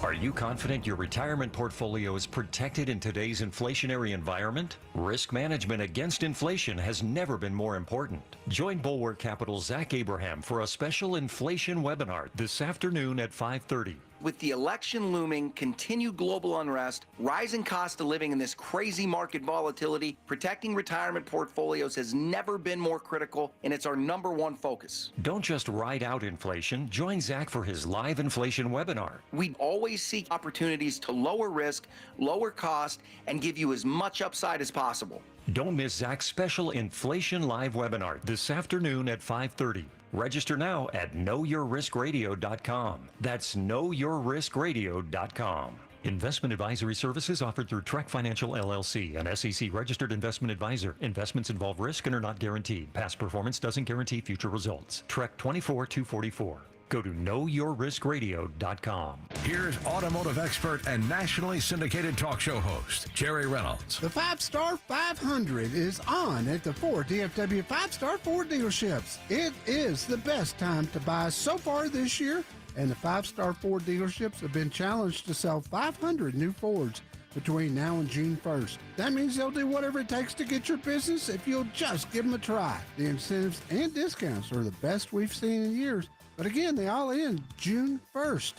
Speaker 15: Are you confident your retirement portfolio is protected in today's inflationary environment? Risk management against inflation has never been more important. Join Bulwark Capital's Zach Abraham for a special inflation webinar this afternoon at 5:30.
Speaker 16: With the election looming, continued global unrest, rising cost of living, and this crazy market volatility, protecting retirement portfolios has never been more critical, and it's our #1 focus.
Speaker 15: Don't just ride out inflation. Join Zach for his live inflation webinar.
Speaker 16: We always seek opportunities to lower risk, lower cost, and give you as much upside as possible.
Speaker 15: Don't miss Zach's special Inflation Live webinar this afternoon at 5:30. Register now at knowyourriskradio.com. That's knowyourriskradio.com. Investment advisory services offered through Trek Financial LLC, an SEC-registered investment advisor. Investments involve risk and are not guaranteed. Past performance doesn't guarantee future results. Trek 24244. Go to knowyourriskradio.com.
Speaker 17: Here's automotive expert and nationally syndicated talk show host, Jerry Reynolds.
Speaker 18: The 5-Star 500 is on at the 4 DFW 5-Star Ford dealerships. It is the best time to buy so far this year, and the 5-Star Ford dealerships have been challenged to sell 500 new Fords between now and June 1st. That means they'll do whatever it takes to get your business if you'll just give them a try. The incentives and discounts are the best we've seen in years. But again, they all end June 1st.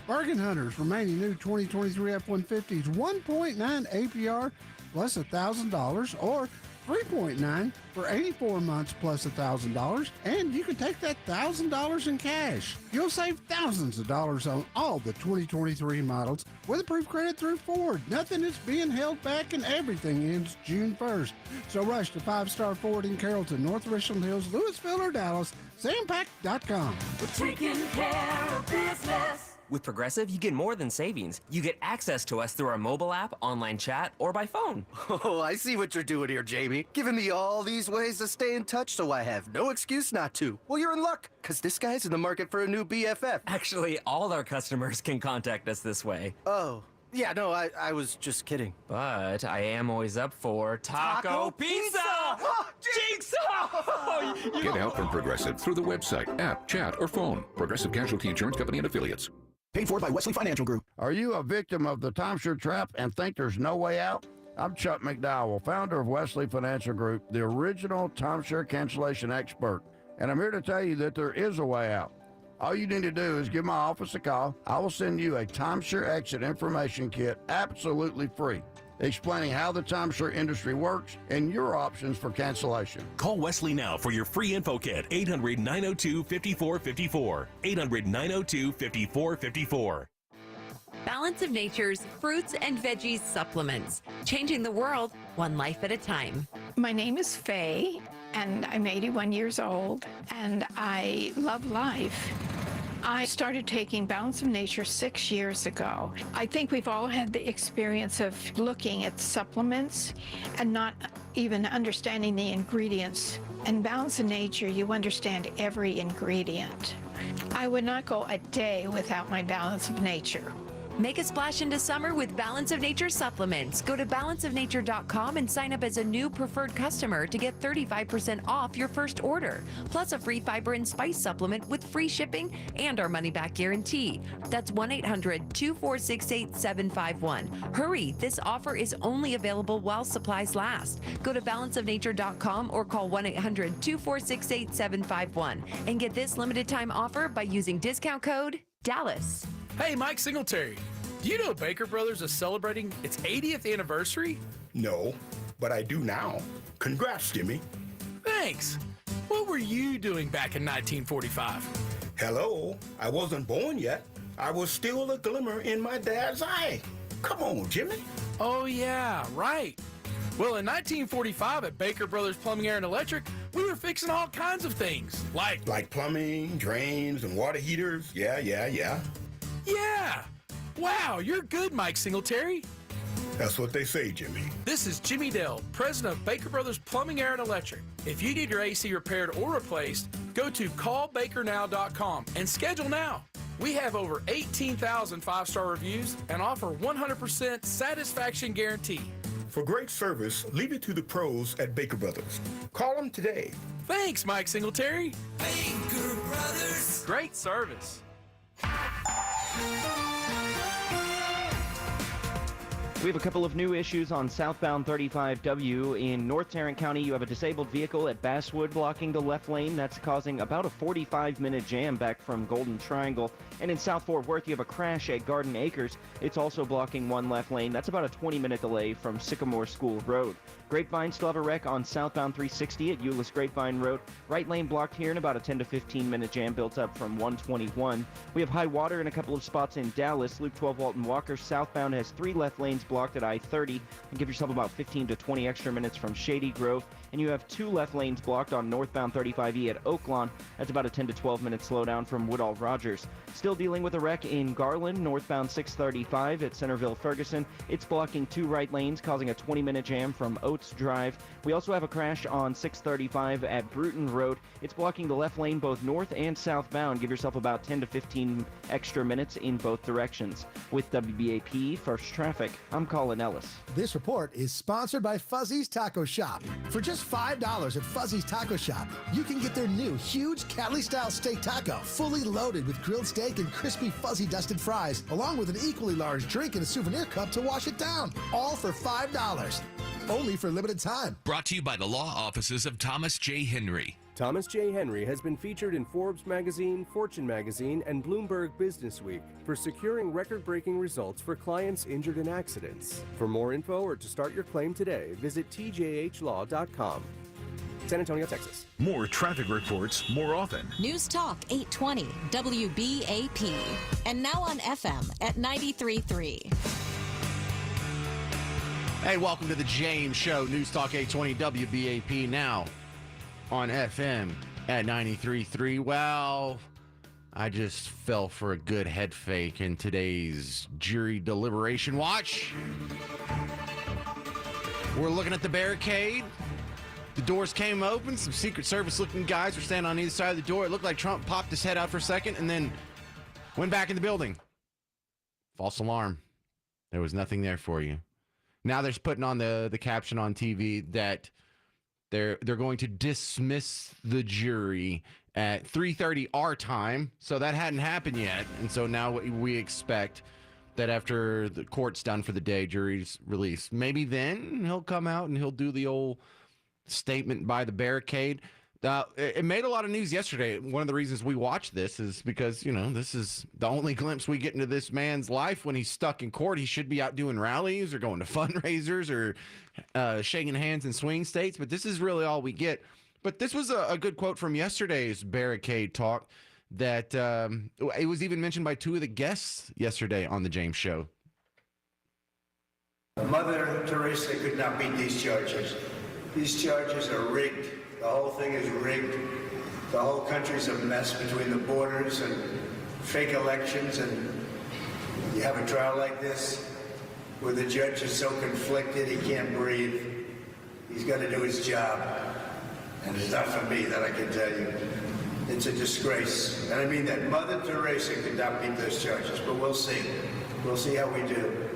Speaker 18: Bargain Hunters remaining new 2023 F-150s, 1.9 APR plus $1,000 or 3.9 for 84 months plus $1,000, and you can take that $1,000 in cash. You'll save thousands of dollars on all the 2023 models with approved credit through Ford. Nothing is being held back, and everything ends June 1st. So rush to 5-Star Ford in Carrollton, North Richland Hills, Louisville, or Dallas. SamPack.com.
Speaker 2: We're taking care of business. With Progressive, you get more than savings. You get access to us through our mobile app, online chat, or by phone.
Speaker 10: Oh, I see what you're doing here, Jamie. Giving me all these ways to stay in touch so I have no excuse not to. Well, you're in luck, because this guy's in the market for a new BFF.
Speaker 2: Actually, all our customers can contact us this way.
Speaker 10: Oh. Yeah, no, I was just kidding.
Speaker 2: But I am always up for Taco Pizza! Jigsaw!
Speaker 11: Get help from Progressive through the website, app, chat, or phone. Progressive Casualty Insurance Company and Affiliates.
Speaker 10: Paid for by Wesley Financial Group.
Speaker 19: Are you a victim of the timeshare trap and think there's no way out? I'm Chuck McDowell, founder of Wesley Financial Group, the original timeshare cancellation expert. And I'm here to tell you that there is a way out. All you need to do is give my office a call. I will send you a timeshare exit information kit absolutely free, explaining how the timeshare industry works and your options for cancellation.
Speaker 20: Call Wesley now for your free info kit, 800-902-5454. 800-902-5454.
Speaker 21: Balance of Nature's fruits and veggies supplements, changing the world one life at a time.
Speaker 25: My name is Faye, and I'm 81 years old, and I love life. I started taking Balance of Nature 6 years ago. I think we've all had the experience of looking at supplements and not even understanding the ingredients. In Balance of Nature, you understand every ingredient. I would not go a day without my Balance of Nature.
Speaker 21: Make a splash into summer with Balance of Nature supplements. Go to balanceofnature.com and sign up as a new preferred customer to get 35% off your first order, plus a free fiber and spice supplement with free shipping and our money-back guarantee. That's 1-800-246-8751. Hurry, this offer is only available while supplies last. Go to balanceofnature.com or call 1-800-246-8751 and get this limited time offer by using discount code DALLAS.
Speaker 28: Hey, Mike Singletary, do you know Baker Brothers is celebrating its 80th anniversary?
Speaker 29: No, but I do now. Congrats, Jimmy.
Speaker 28: Thanks. What were you doing back in 1945?
Speaker 29: Hello, I wasn't born yet. I was still a glimmer in my dad's eye. Come on, Jimmy.
Speaker 28: Oh, yeah, right. Well, in 1945 at Baker Brothers Plumbing, Air, and Electric, we were fixing all kinds of things, like
Speaker 29: plumbing, drains, and water heaters. Yeah.
Speaker 28: Yeah! Wow, you're good, Mike Singletary.
Speaker 29: That's what they say, Jimmy.
Speaker 28: This is Jimmy Dell, president of Baker Brothers Plumbing, Air, and Electric. If you need your AC repaired or replaced, go to callbakernow.com and schedule now. We have over 18,000 five-star reviews and offer 100% satisfaction guarantee.
Speaker 29: For great service, leave it to the pros at Baker Brothers. Call them today.
Speaker 28: Thanks, Mike Singletary.
Speaker 2: Baker Brothers.
Speaker 28: Great service.
Speaker 7: We have a couple of new issues on southbound 35W. In North Tarrant County, you have a disabled vehicle at Basswood blocking the left lane. That's causing about a 45-minute jam back from Golden Triangle. And in South Fort Worth, you have a crash at Garden Acres. It's also blocking one left lane. That's about a 20-minute delay from Sycamore School Road. Grapevine still have a wreck on southbound 360 at Euless Grapevine Road. Right lane blocked here and about a 10 to 15-minute jam built up from 121. We have high water in a couple of spots in Dallas. Loop 12 Walton Walker southbound has 3 left lanes blocked at I-30. And give yourself about 15 to 20 extra minutes from Shady Grove. And you have 2 left lanes blocked on northbound 35E at Oaklawn. That's about a 10 to 12-minute slowdown from Woodall Rogers. Still dealing with a wreck in Garland, northbound 635 at Centerville Ferguson. It's blocking 2 right lanes, causing a 20-minute jam from Oates Drive. We also have a crash on 635 at Bruton Road. It's blocking the left lane both north and southbound. Give yourself about 10 to 15 extra minutes in both directions. With WBAP First Traffic, I'm Colin Ellis.
Speaker 30: This report is sponsored by Fuzzy's Taco Shop. For just $5 at Fuzzy's Taco Shop, you can get their new huge Cali-style steak taco, fully loaded with grilled steak and crispy fuzzy dusted fries, along with an equally large drink and a souvenir cup to wash it down. All for $5. Only for limited time.
Speaker 31: Brought to you by the law offices of Thomas J. Henry.
Speaker 1: Thomas J. Henry has been featured in Forbes magazine, Fortune magazine, and Bloomberg Businessweek for securing record-breaking results for clients injured in accidents. For more info or to start your claim today, visit tjhlaw.com. San Antonio, Texas.
Speaker 27: More traffic reports more often.
Speaker 3: News Talk 820 WBAP. And now on FM at 93.3.
Speaker 4: Hey, welcome to the James Show. News Talk 820 WBAP now on FM at 93.3. Well, I just fell for a good head fake in today's jury deliberation watch. We're looking at the barricade. The doors came open. Some Secret Service looking guys were standing on either side of the door. It looked like Trump popped his head out for a second and then went back in the building. False alarm. There was nothing there for you. Now they're putting on the caption on TV that they're going to dismiss the jury at 3:30 our time. So that hadn't happened yet. And so now we expect that after the court's done for the day, jury's released. Maybe then he'll come out and he'll do the old statement by the barricade. It made a lot of news yesterday. One of the reasons we watch this is because, this is the only glimpse we get into this man's life when he's stuck in court. He should be out doing rallies or going to fundraisers or shaking hands in swing states, but this is really all we get. But this was a good quote from yesterday's barricade talk that it was even mentioned by two of the guests yesterday on the James Show.
Speaker 5: Mother Teresa could not beat these charges. These charges are rigged. The whole thing is rigged. The whole country's a mess between the borders and fake elections, and you have a trial like this where the judge is so conflicted he can't breathe. He's got to do his job. And it's not for me, that I can tell you. It's a disgrace. And I mean that. Mother Teresa could not beat those charges, but we'll see. We'll see how we do.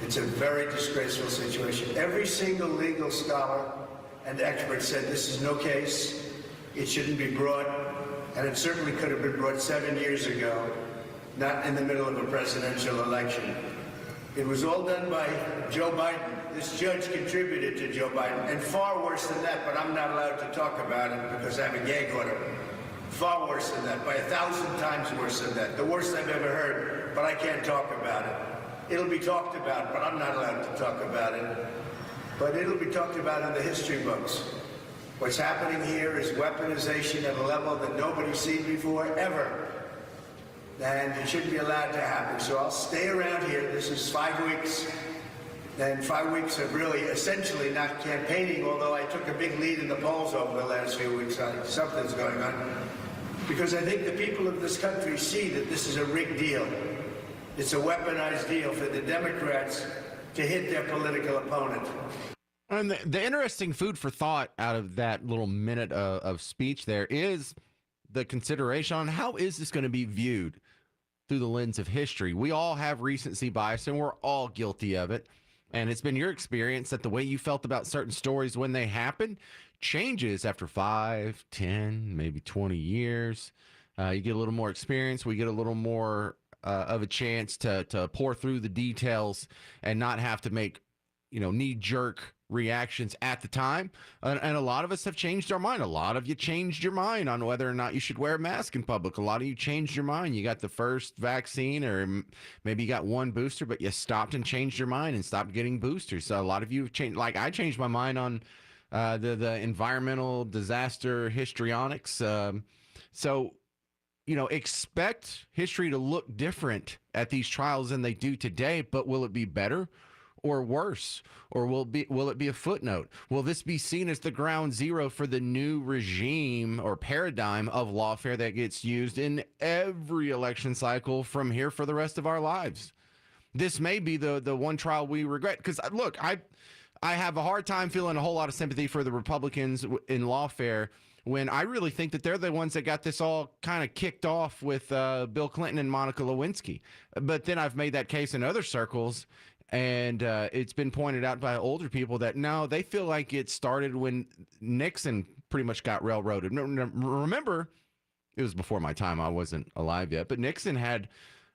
Speaker 5: It's a very disgraceful situation. Every single legal scholar and expert said this is no case. It shouldn't be brought. And it certainly could have been brought 7 years ago, not in the middle of a presidential election. It was all done by Joe Biden. This judge contributed to Joe Biden, and far worse than that, but I'm not allowed to talk about it because I have a gag order. Far worse than that, by 1,000 times worse than that. The worst I've ever heard, but I can't talk about it. It'll be talked about, but I'm not allowed to talk about it. But it'll be talked about in the history books. What's happening here is weaponization at a level that nobody's seen before, ever. And it shouldn't be allowed to happen. So I'll stay around here. This is 5 weeks. And 5 weeks of really essentially not campaigning, although I took a big lead in the polls over the last few weeks. Something's going on. Because I think the people of this country see that this is a rigged deal. It's a weaponized deal for the Democrats to hit their political opponent.
Speaker 4: And the interesting food for thought out of that little minute of speech there is the consideration on how is this going to be viewed through the lens of history. We all have recency bias, and we're all guilty of it. And it's been your experience that the way you felt about certain stories when they happen changes after 5, 10, maybe 20 years. You get a little more experience. We get a little more of a chance to pour through the details and not have to make, knee-jerk reactions at the time. And a lot of us have changed our mind. A lot of you changed your mind on whether or not you should wear a mask in public. A lot of you changed your mind. You got the first vaccine, or maybe you got one booster, but you stopped and changed your mind and stopped getting boosters. So a lot of you have changed. Like I changed my mind on the environmental disaster histrionics. Expect history to look different at these trials than they do today, but will it be better or worse? Or will it be a footnote? Will this be seen as the ground zero for the new regime or paradigm of lawfare that gets used in every election cycle from here for the rest of our lives? This may be the one trial we regret. Because, look, I have a hard time feeling a whole lot of sympathy for the Republicans in lawfare when I really think that they're the ones that got this all kind of kicked off with Bill Clinton and Monica Lewinsky. But then I've made that case in other circles, and it's been pointed out by older people that no, they feel like it started when Nixon pretty much got railroaded. Remember, it was before my time. I wasn't alive yet, but Nixon had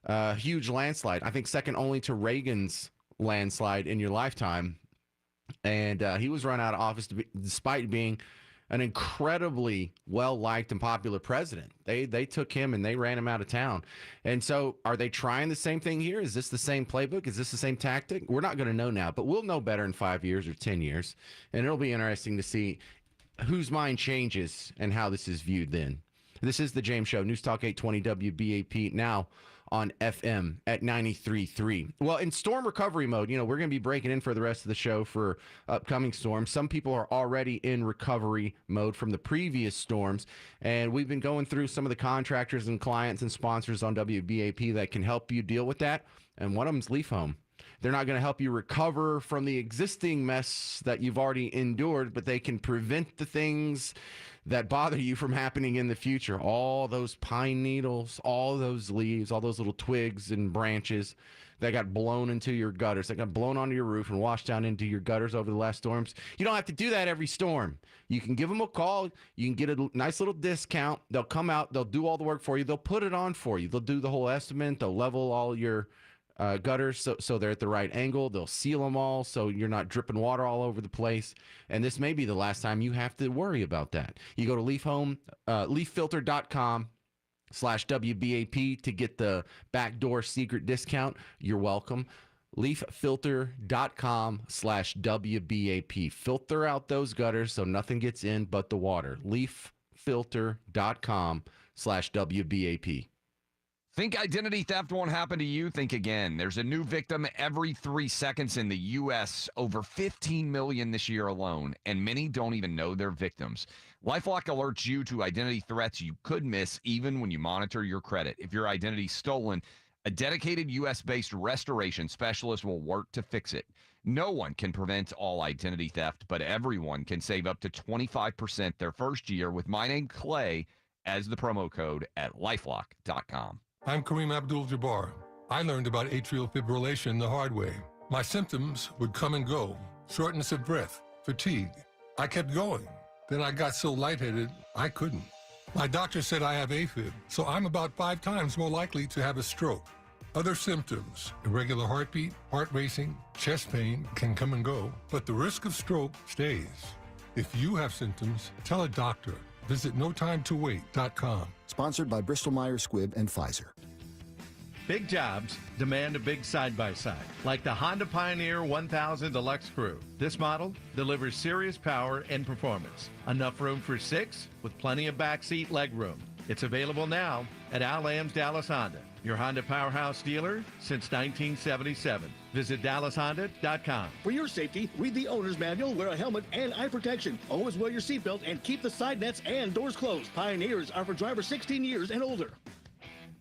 Speaker 4: a huge landslide. I think second only to Reagan's landslide in your lifetime. And he was run out of office despite being an incredibly well-liked and popular president. They took him and they ran him out of town. And so are they trying the same thing here? Is this the same playbook? Is this the same tactic? We're not going to know now, but we'll know better in 5 years or 10 years. And it'll be interesting to see whose mind changes and how this is viewed then. This is The James Show, News Talk 820 WBAP, now on FM at 93.3. Well, in storm recovery mode, we're going to be breaking in for the rest of the show for upcoming storms. Some people are already in recovery mode from the previous storms, and we've been going through some of the contractors and clients and sponsors on WBAP that can help you deal with that, and one of them's Leaf Home. They're not going to help you recover from the existing mess that you've already endured, but they can prevent the things that bother you from happening in the future. All those pine needles, all those leaves, all those little twigs and branches that got blown into your gutters, that got blown onto your roof and washed down into your gutters over the last storms. You don't have to do that every storm. You can give them a call. You can get a nice little discount. They'll come out. They'll do all the work for you. They'll put it on for you. They'll do the whole estimate. They'll level all your gutters so they're at the right angle. They'll seal them all so you're not dripping water all over the place. And this may be the last time you have to worry about that. You go to leaffilter.com/WBAP to get the backdoor secret discount. You're welcome. leaffilter.com/WBAP. Filter out those gutters so nothing gets in but the water. leaffilter.com/WBAP.
Speaker 6: Think identity theft won't happen to you? Think again. There's a new victim every 3 seconds in the U.S., over 15 million this year alone, and many don't even know they're victims. LifeLock alerts you to identity threats you could miss even when you monitor your credit. If your identity's stolen, a dedicated U.S.-based restoration specialist will work to fix it. No one can prevent all identity theft, but everyone can save up to 25% their first year with my name, Clay, as the promo code at LifeLock.com.
Speaker 8: I'm Kareem Abdul-Jabbar. I learned about atrial fibrillation the hard way. My symptoms would come and go: shortness of breath, fatigue. I kept going. Then I got so lightheaded, I couldn't. My doctor said I have AFib, so I'm about 5 times more likely to have a stroke. Other symptoms: irregular heartbeat, heart racing, chest pain can come and go, but the risk of stroke stays. If you have symptoms, tell a doctor. Visit NoTimeToWait.com.
Speaker 9: Sponsored by Bristol-Myers Squibb and Pfizer.
Speaker 12: Big jobs demand a big side-by-side, like the Honda Pioneer 1000 Deluxe Crew. This model delivers serious power and performance. Enough room for 6 with plenty of backseat leg room. It's available now at Al Lamb's Dallas Honda, your Honda powerhouse dealer since 1977. Visit DallasHonda.com.
Speaker 20: For your safety, read the owner's manual, wear a helmet and eye protection. Always wear your seatbelt and keep the side nets and doors closed. Pioneers are for drivers 16 years and older.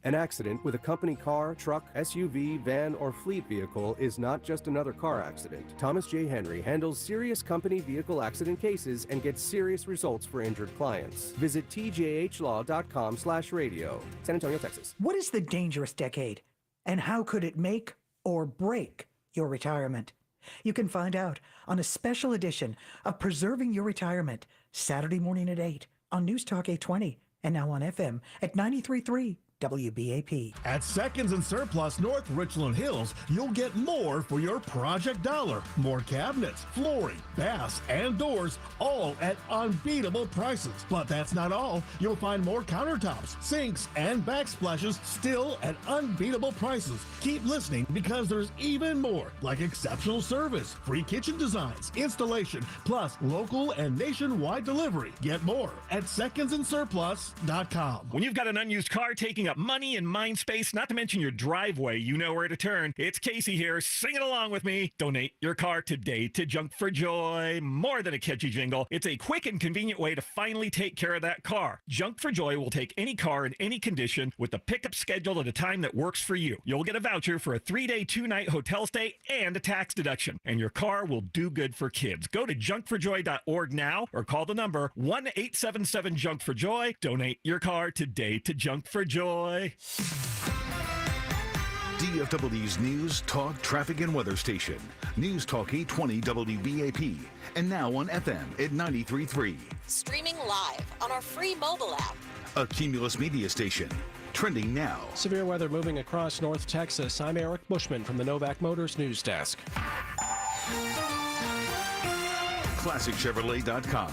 Speaker 1: An accident with a company car, truck, SUV, van, or fleet vehicle is not just another car accident. Thomas J. Henry handles serious company vehicle accident cases and gets serious results for injured clients. Visit tjhlaw.com/radio. San Antonio, Texas.
Speaker 13: What is the dangerous decade? And how could it make or break your retirement? You can find out on a special edition of Preserving Your Retirement, Saturday morning at 8 on News Talk 820 and now on FM at 93.3. WBAP.
Speaker 20: At Seconds and Surplus North Richland Hills, you'll get more for your project dollar. More cabinets, flooring, baths, and doors, all at unbeatable prices. But that's not all. You'll find more countertops, sinks, and backsplashes still at unbeatable prices. Keep listening because there's even more, like exceptional service, free kitchen designs, installation, plus local and nationwide delivery. Get more at secondsandsurplus.com. When you've got an unused car taking up money and mind space, not to mention your driveway, you know where to turn. It's Casey here. Sing it along with me. Donate your car today to Junk for Joy. More than a catchy jingle, it's a quick and convenient way to finally take care of that car. Junk for Joy will take any car in any condition with a pickup schedule at a time that works for you. You'll get a voucher for a 3-day, 2-night hotel stay and a tax deduction. And your car will do good for kids. Go to junkforjoy.org now or call the number 1-877-JUNK-FOR-JOY. Donate your car today to Junk for Joy.
Speaker 27: DFW's News, Talk, Traffic, and Weather Station. News Talk 820 WBAP. And now on FM at 93.3.
Speaker 3: Streaming live on our free mobile app.
Speaker 27: A Cumulus Media Station. Trending now.
Speaker 14: Severe weather moving across North Texas. I'm Eric Bushman from the Novak Motors News Desk.
Speaker 27: ClassicChevrolet.com.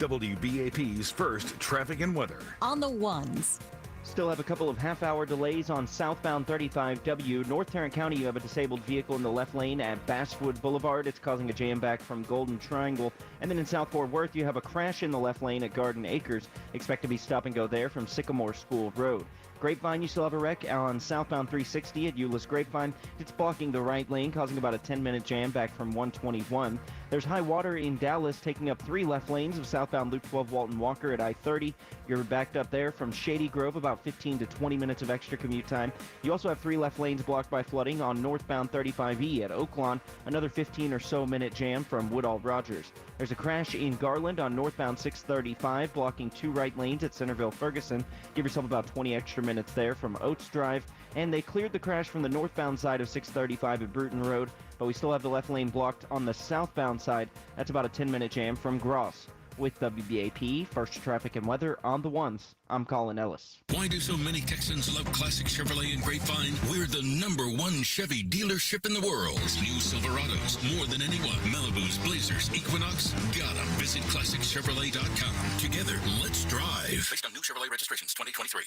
Speaker 27: WBAP's first traffic and weather.
Speaker 3: On the ones.
Speaker 7: Still have a couple of half-hour delays on southbound 35W. North Tarrant County, you have a disabled vehicle in the left lane at Basswood Boulevard. It's causing a jam back from Golden Triangle. And then in South Fort Worth, you have a crash in the left lane at Garden Acres. Expect to be stop and go there from Sycamore School Road. Grapevine, you still have a wreck on southbound 360 at Euless Grapevine. It's blocking the right lane, causing about a 10-minute jam back from 121. There's high water in Dallas, taking up 3 left lanes of southbound Loop 12 Walton Walker at I-30. You're backed up there from Shady Grove, about 15 to 20 minutes of extra commute time. You also have 3 left lanes blocked by flooding on northbound 35E at Oaklawn. Another 15 or so minute jam from Woodall Rogers. There's a crash in Garland on northbound 635, blocking 2 right lanes at Centerville Ferguson. Give yourself about 20 extra minutes there from Oates Drive. And they cleared the crash from the northbound side of 635 at Bruton Road, but we still have the left lane blocked on the southbound side. That's about a 10-minute jam from Gross. With WBAP, first traffic and weather on the ones, I'm Colin Ellis.
Speaker 10: Why do so many Texans love Classic Chevrolet and Grapevine? We're the #1 Chevy dealership in the world. New Silverados, more than anyone. Malibus, Blazers, Equinox. Gotta visit ClassicChevrolet.com. Together, let's drive. Based on new Chevrolet registrations 2023.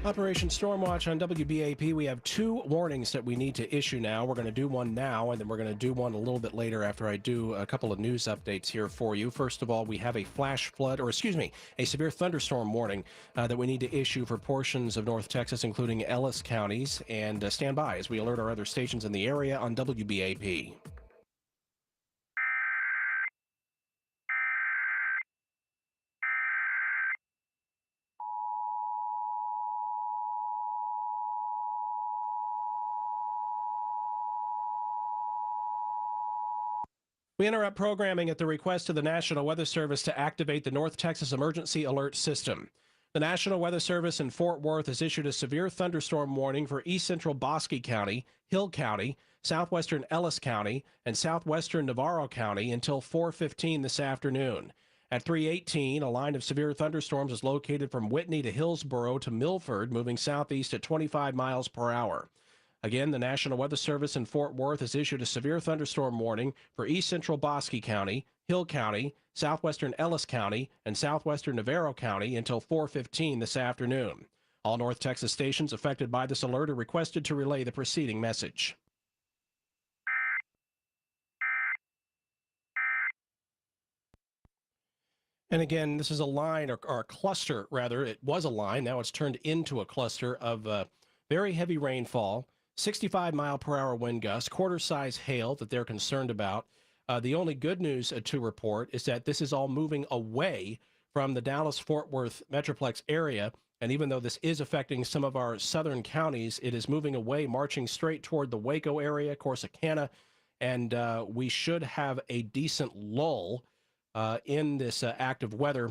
Speaker 14: Operation Stormwatch on WBAP. We have 2 warnings that we need to issue now. We're going to do one now, and then we're going to do one a little bit later after I do a couple of news updates here for you. First of all, we have a flash flood, or excuse me, a severe thunderstorm warning that we need to issue for portions of North Texas, including Ellis counties. And stand by as we alert our other stations in the area on WBAP. We interrupt programming at the request of the National Weather Service to activate the North Texas Emergency Alert System. The National Weather Service in Fort Worth has issued a severe thunderstorm warning for east central Bosque County, Hill County, southwestern Ellis County, and southwestern Navarro County until 4:15 this afternoon. At 3:18, a line of severe thunderstorms is located from Whitney to Hillsboro to Milford, moving southeast at 25 miles per hour. Again, the National Weather Service in Fort Worth has issued a severe thunderstorm warning for east central Bosque County, Hill County, southwestern Ellis County, and southwestern Navarro County until 4:15 this afternoon. All North Texas stations affected by this alert are requested to relay the preceding message. And again, this is a line, or a cluster, rather. It was a line. Now it's turned into a cluster of very heavy rainfall, 65-mile-per-hour wind gusts, quarter-size hail that they're concerned about. The only good news to report is that this is all moving away from the Dallas-Fort Worth Metroplex area. And even though this is affecting some of our southern counties, it is moving away, marching straight toward the Waco area, Corsicana. And we should have a decent lull in this active weather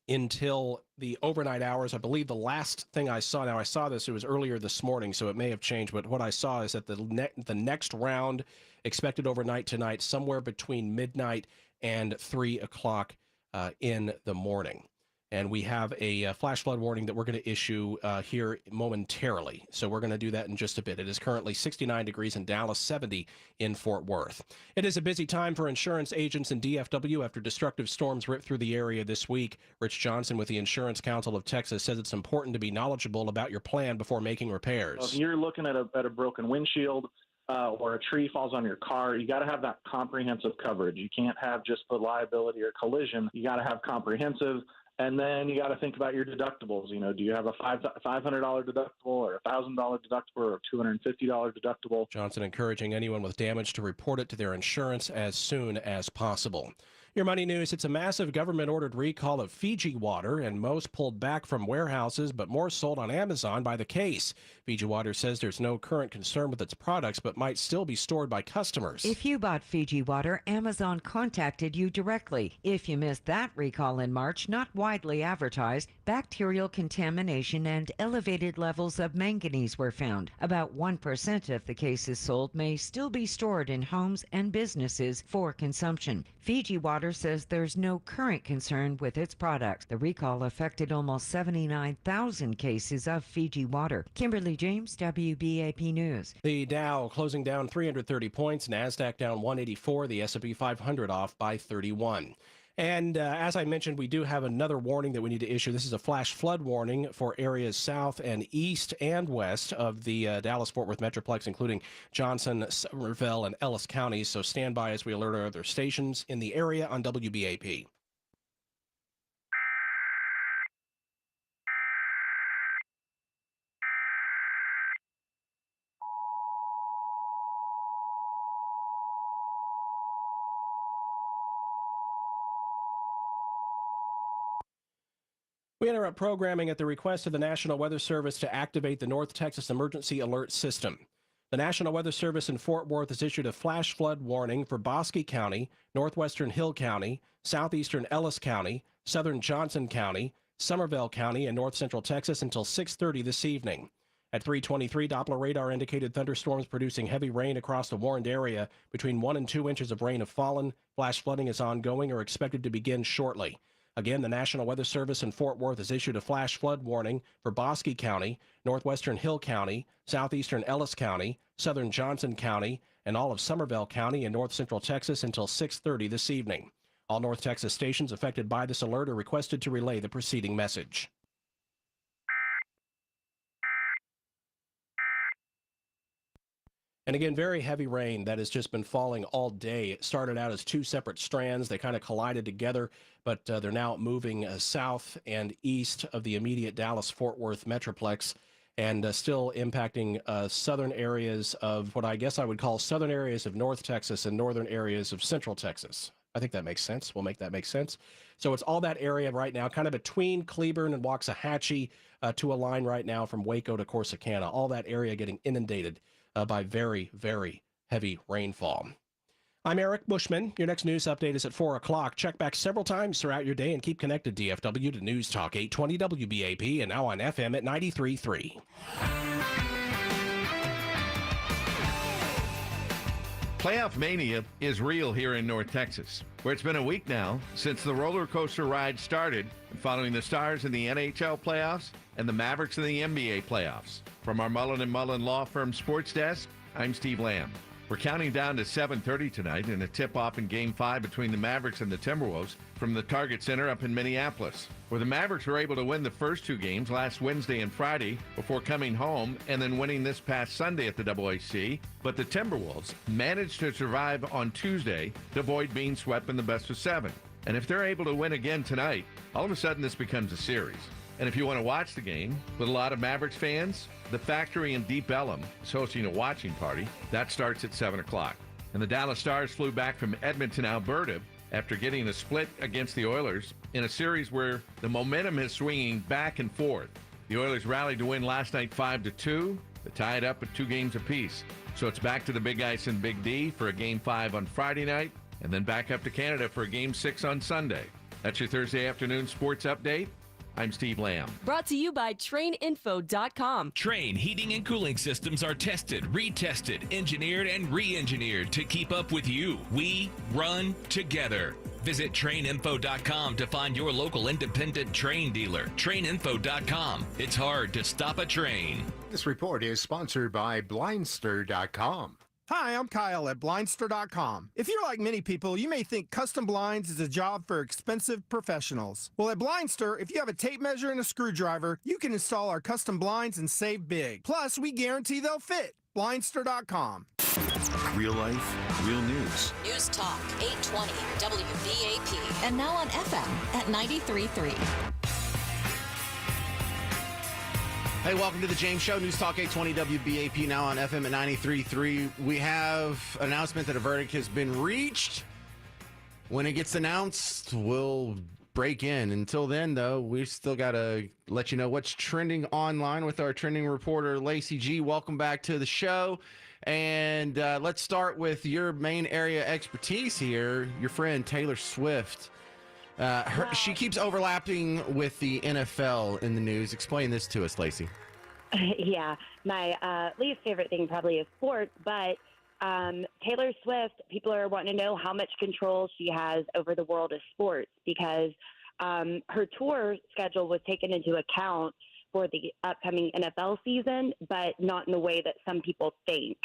Speaker 14: until the overnight hours. I believe the last thing I saw, now I saw this, it was earlier this morning, so it may have changed, but what I saw is that the next round expected overnight tonight, somewhere between midnight and 3 o'clock in the morning. And we have a flash flood warning that we're going to issue here momentarily. So we're going to do that in just a bit. It is currently 69 degrees in Dallas, 70 in Fort Worth. It is a busy time for insurance agents in DFW after destructive storms ripped through the area this week. Rich Johnson with the Insurance Council of Texas says it's important to be knowledgeable about your plan before making repairs.
Speaker 11: If you're looking at a broken windshield or a tree falls on your car, you got to have that comprehensive coverage. You can't have just the liability or collision. You got to have comprehensive. And then you got to think about your deductibles. You know, do you have a $500 deductible or a $1,000 deductible or a $250 deductible?
Speaker 14: Johnson encouraging anyone with damage to report it to their insurance as soon as possible. Your money news, it's a massive government-ordered recall of Fiji water, and most pulled back from warehouses, but more sold on Amazon by the case. Fiji Water says there's no current concern with its products, but might still be stored by customers.
Speaker 15: If you bought Fiji Water, Amazon contacted you directly. If you missed that recall in March, not widely advertised, bacterial contamination and elevated levels of manganese were found. About 1% of the cases sold may still be stored in homes and businesses for consumption. Fiji Water Water says there's no current concern with its products. The recall affected almost 79,000 cases of Fiji water. Kimberly James, WBAP News.
Speaker 14: The Dow closing down 330 points, NASDAQ down 184, the S&P 500 off by 31. And as I mentioned, we do have another warning that we need to issue. This is a flash flood warning for areas south and east and west of the Dallas-Fort Worth Metroplex, including Johnson, Somervell, and Ellis counties. So stand by as we alert our other stations in the area on WBAP. We interrupt programming at the request of the National Weather Service to activate the North Texas Emergency Alert System. The National Weather Service in Fort Worth has issued a flash flood warning for Bosque County, northwestern Hill County, southeastern Ellis County, southern Johnson County, Somervell County, and north central Texas until 6:30 this evening. At 3:23, Doppler radar indicated thunderstorms producing heavy rain across the warned area. Between 1 and 2 inches of rain have fallen. Flash flooding is ongoing or expected to begin shortly. Again, the National Weather Service in Fort Worth has issued a flash flood warning for Bosque County, northwestern Hill County, southeastern Ellis County, southern Johnson County, and all of Somervell County in north central Texas until 6:30 this evening. All North Texas stations affected by this alert are requested to relay the preceding message. And again, very heavy rain that has just been falling all day. It started out as two separate strands. They kind of collided together, but they're now moving south and east of the immediate Dallas-Fort Worth Metroplex and still impacting southern areas of what I guess I would call southern areas of North Texas and northern areas of Central Texas. I think that makes sense. We'll make that make sense. So it's all that area right now, kind of between Cleburne and Waxahachie to a line right now from Waco to Corsicana. All that area getting inundated by very, very heavy rainfall. I'm Eric Bushman. Your next news update is at 4 o'clock. Check back several times throughout your day and keep connected, DFW, to News Talk 820 WBAP and now on FM at 93.3.
Speaker 12: Playoff mania is real here in North Texas, where it's been a week now since the roller coaster ride started, following the Stars in the NHL playoffs and the Mavericks in the NBA playoffs. From our Mullen & Mullen Law Firm Sports Desk, I'm Steve Lamb. We're counting down to 7:30 tonight in a tip-off in Game 5 between the Mavericks and the Timberwolves from the Target Center up in Minneapolis, where the Mavericks were able to win the first two games last Wednesday and Friday before coming home and then winning this past Sunday at the AAC. But the Timberwolves managed to survive on Tuesday to avoid being swept in the best-of-7. And if they're able to win again tonight, all of a sudden this becomes a series. And if you want to watch the game with a lot of Mavericks fans, the Factory in Deep Ellum is hosting a watching party. That starts at 7 o'clock. And the Dallas Stars flew back from Edmonton, Alberta, after getting a split against the Oilers in a series where the momentum is swinging back and forth. The Oilers rallied to win last night 5-2. They tied up at 2 games apiece. So it's back to the Big Ice and Big D for a Game 5 on Friday night, and then back up to Canada for a Game 6 on Sunday. That's your Thursday afternoon sports update. I'm Steve Lamb.
Speaker 16: Brought to you by TrainInfo.com.
Speaker 17: Train heating and cooling systems are tested, retested, engineered, and re-engineered to keep up with you. We run together. Visit TrainInfo.com to find your local independent train dealer. TrainInfo.com. It's hard to stop a train.
Speaker 18: This report is sponsored by Blindster.com.
Speaker 19: Hi, I'm Kyle at Blindster.com. If you're like many people, you may think custom blinds is a job for expensive professionals. Well, at Blindster, if you have a tape measure and a screwdriver, you can install our custom blinds and save big. Plus, we guarantee they'll fit. Blindster.com.
Speaker 27: Real life, real news.
Speaker 3: News Talk 820 WBAP and now on FM at 93.3.
Speaker 4: Hey, welcome to the James Show, News Talk 820 WBAP, now on FM at 93.3. We have an announcement that a verdict has been reached. When it gets announced, we'll break in. Until then, though, we've still got to let you know what's trending online with our trending reporter, Lacey Gee. Welcome back to the show. And let's start with your main area expertise here, your friend Taylor Swift. She keeps overlapping with the NFL in the news. Explain this to us, Lacey.
Speaker 21: Yeah, my least favorite thing probably is sports, but
Speaker 2: Taylor Swift, people are wanting to know how much control she has over the world of sports because her tour schedule was taken into account for the upcoming NFL season, but not in the way that some people think.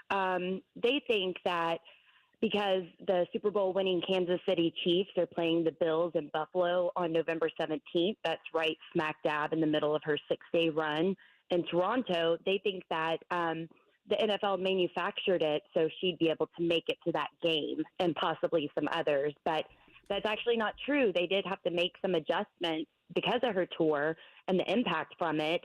Speaker 2: They think that because the Super Bowl winning Kansas City Chiefs are playing the Bills in Buffalo on November 17th, that's right smack dab in the middle of her 6-day run in Toronto, they think that the NFL manufactured it so she'd be able to make it to that game and possibly some others. But that's actually not true. They did have to make some adjustments because of her tour and the impact from it.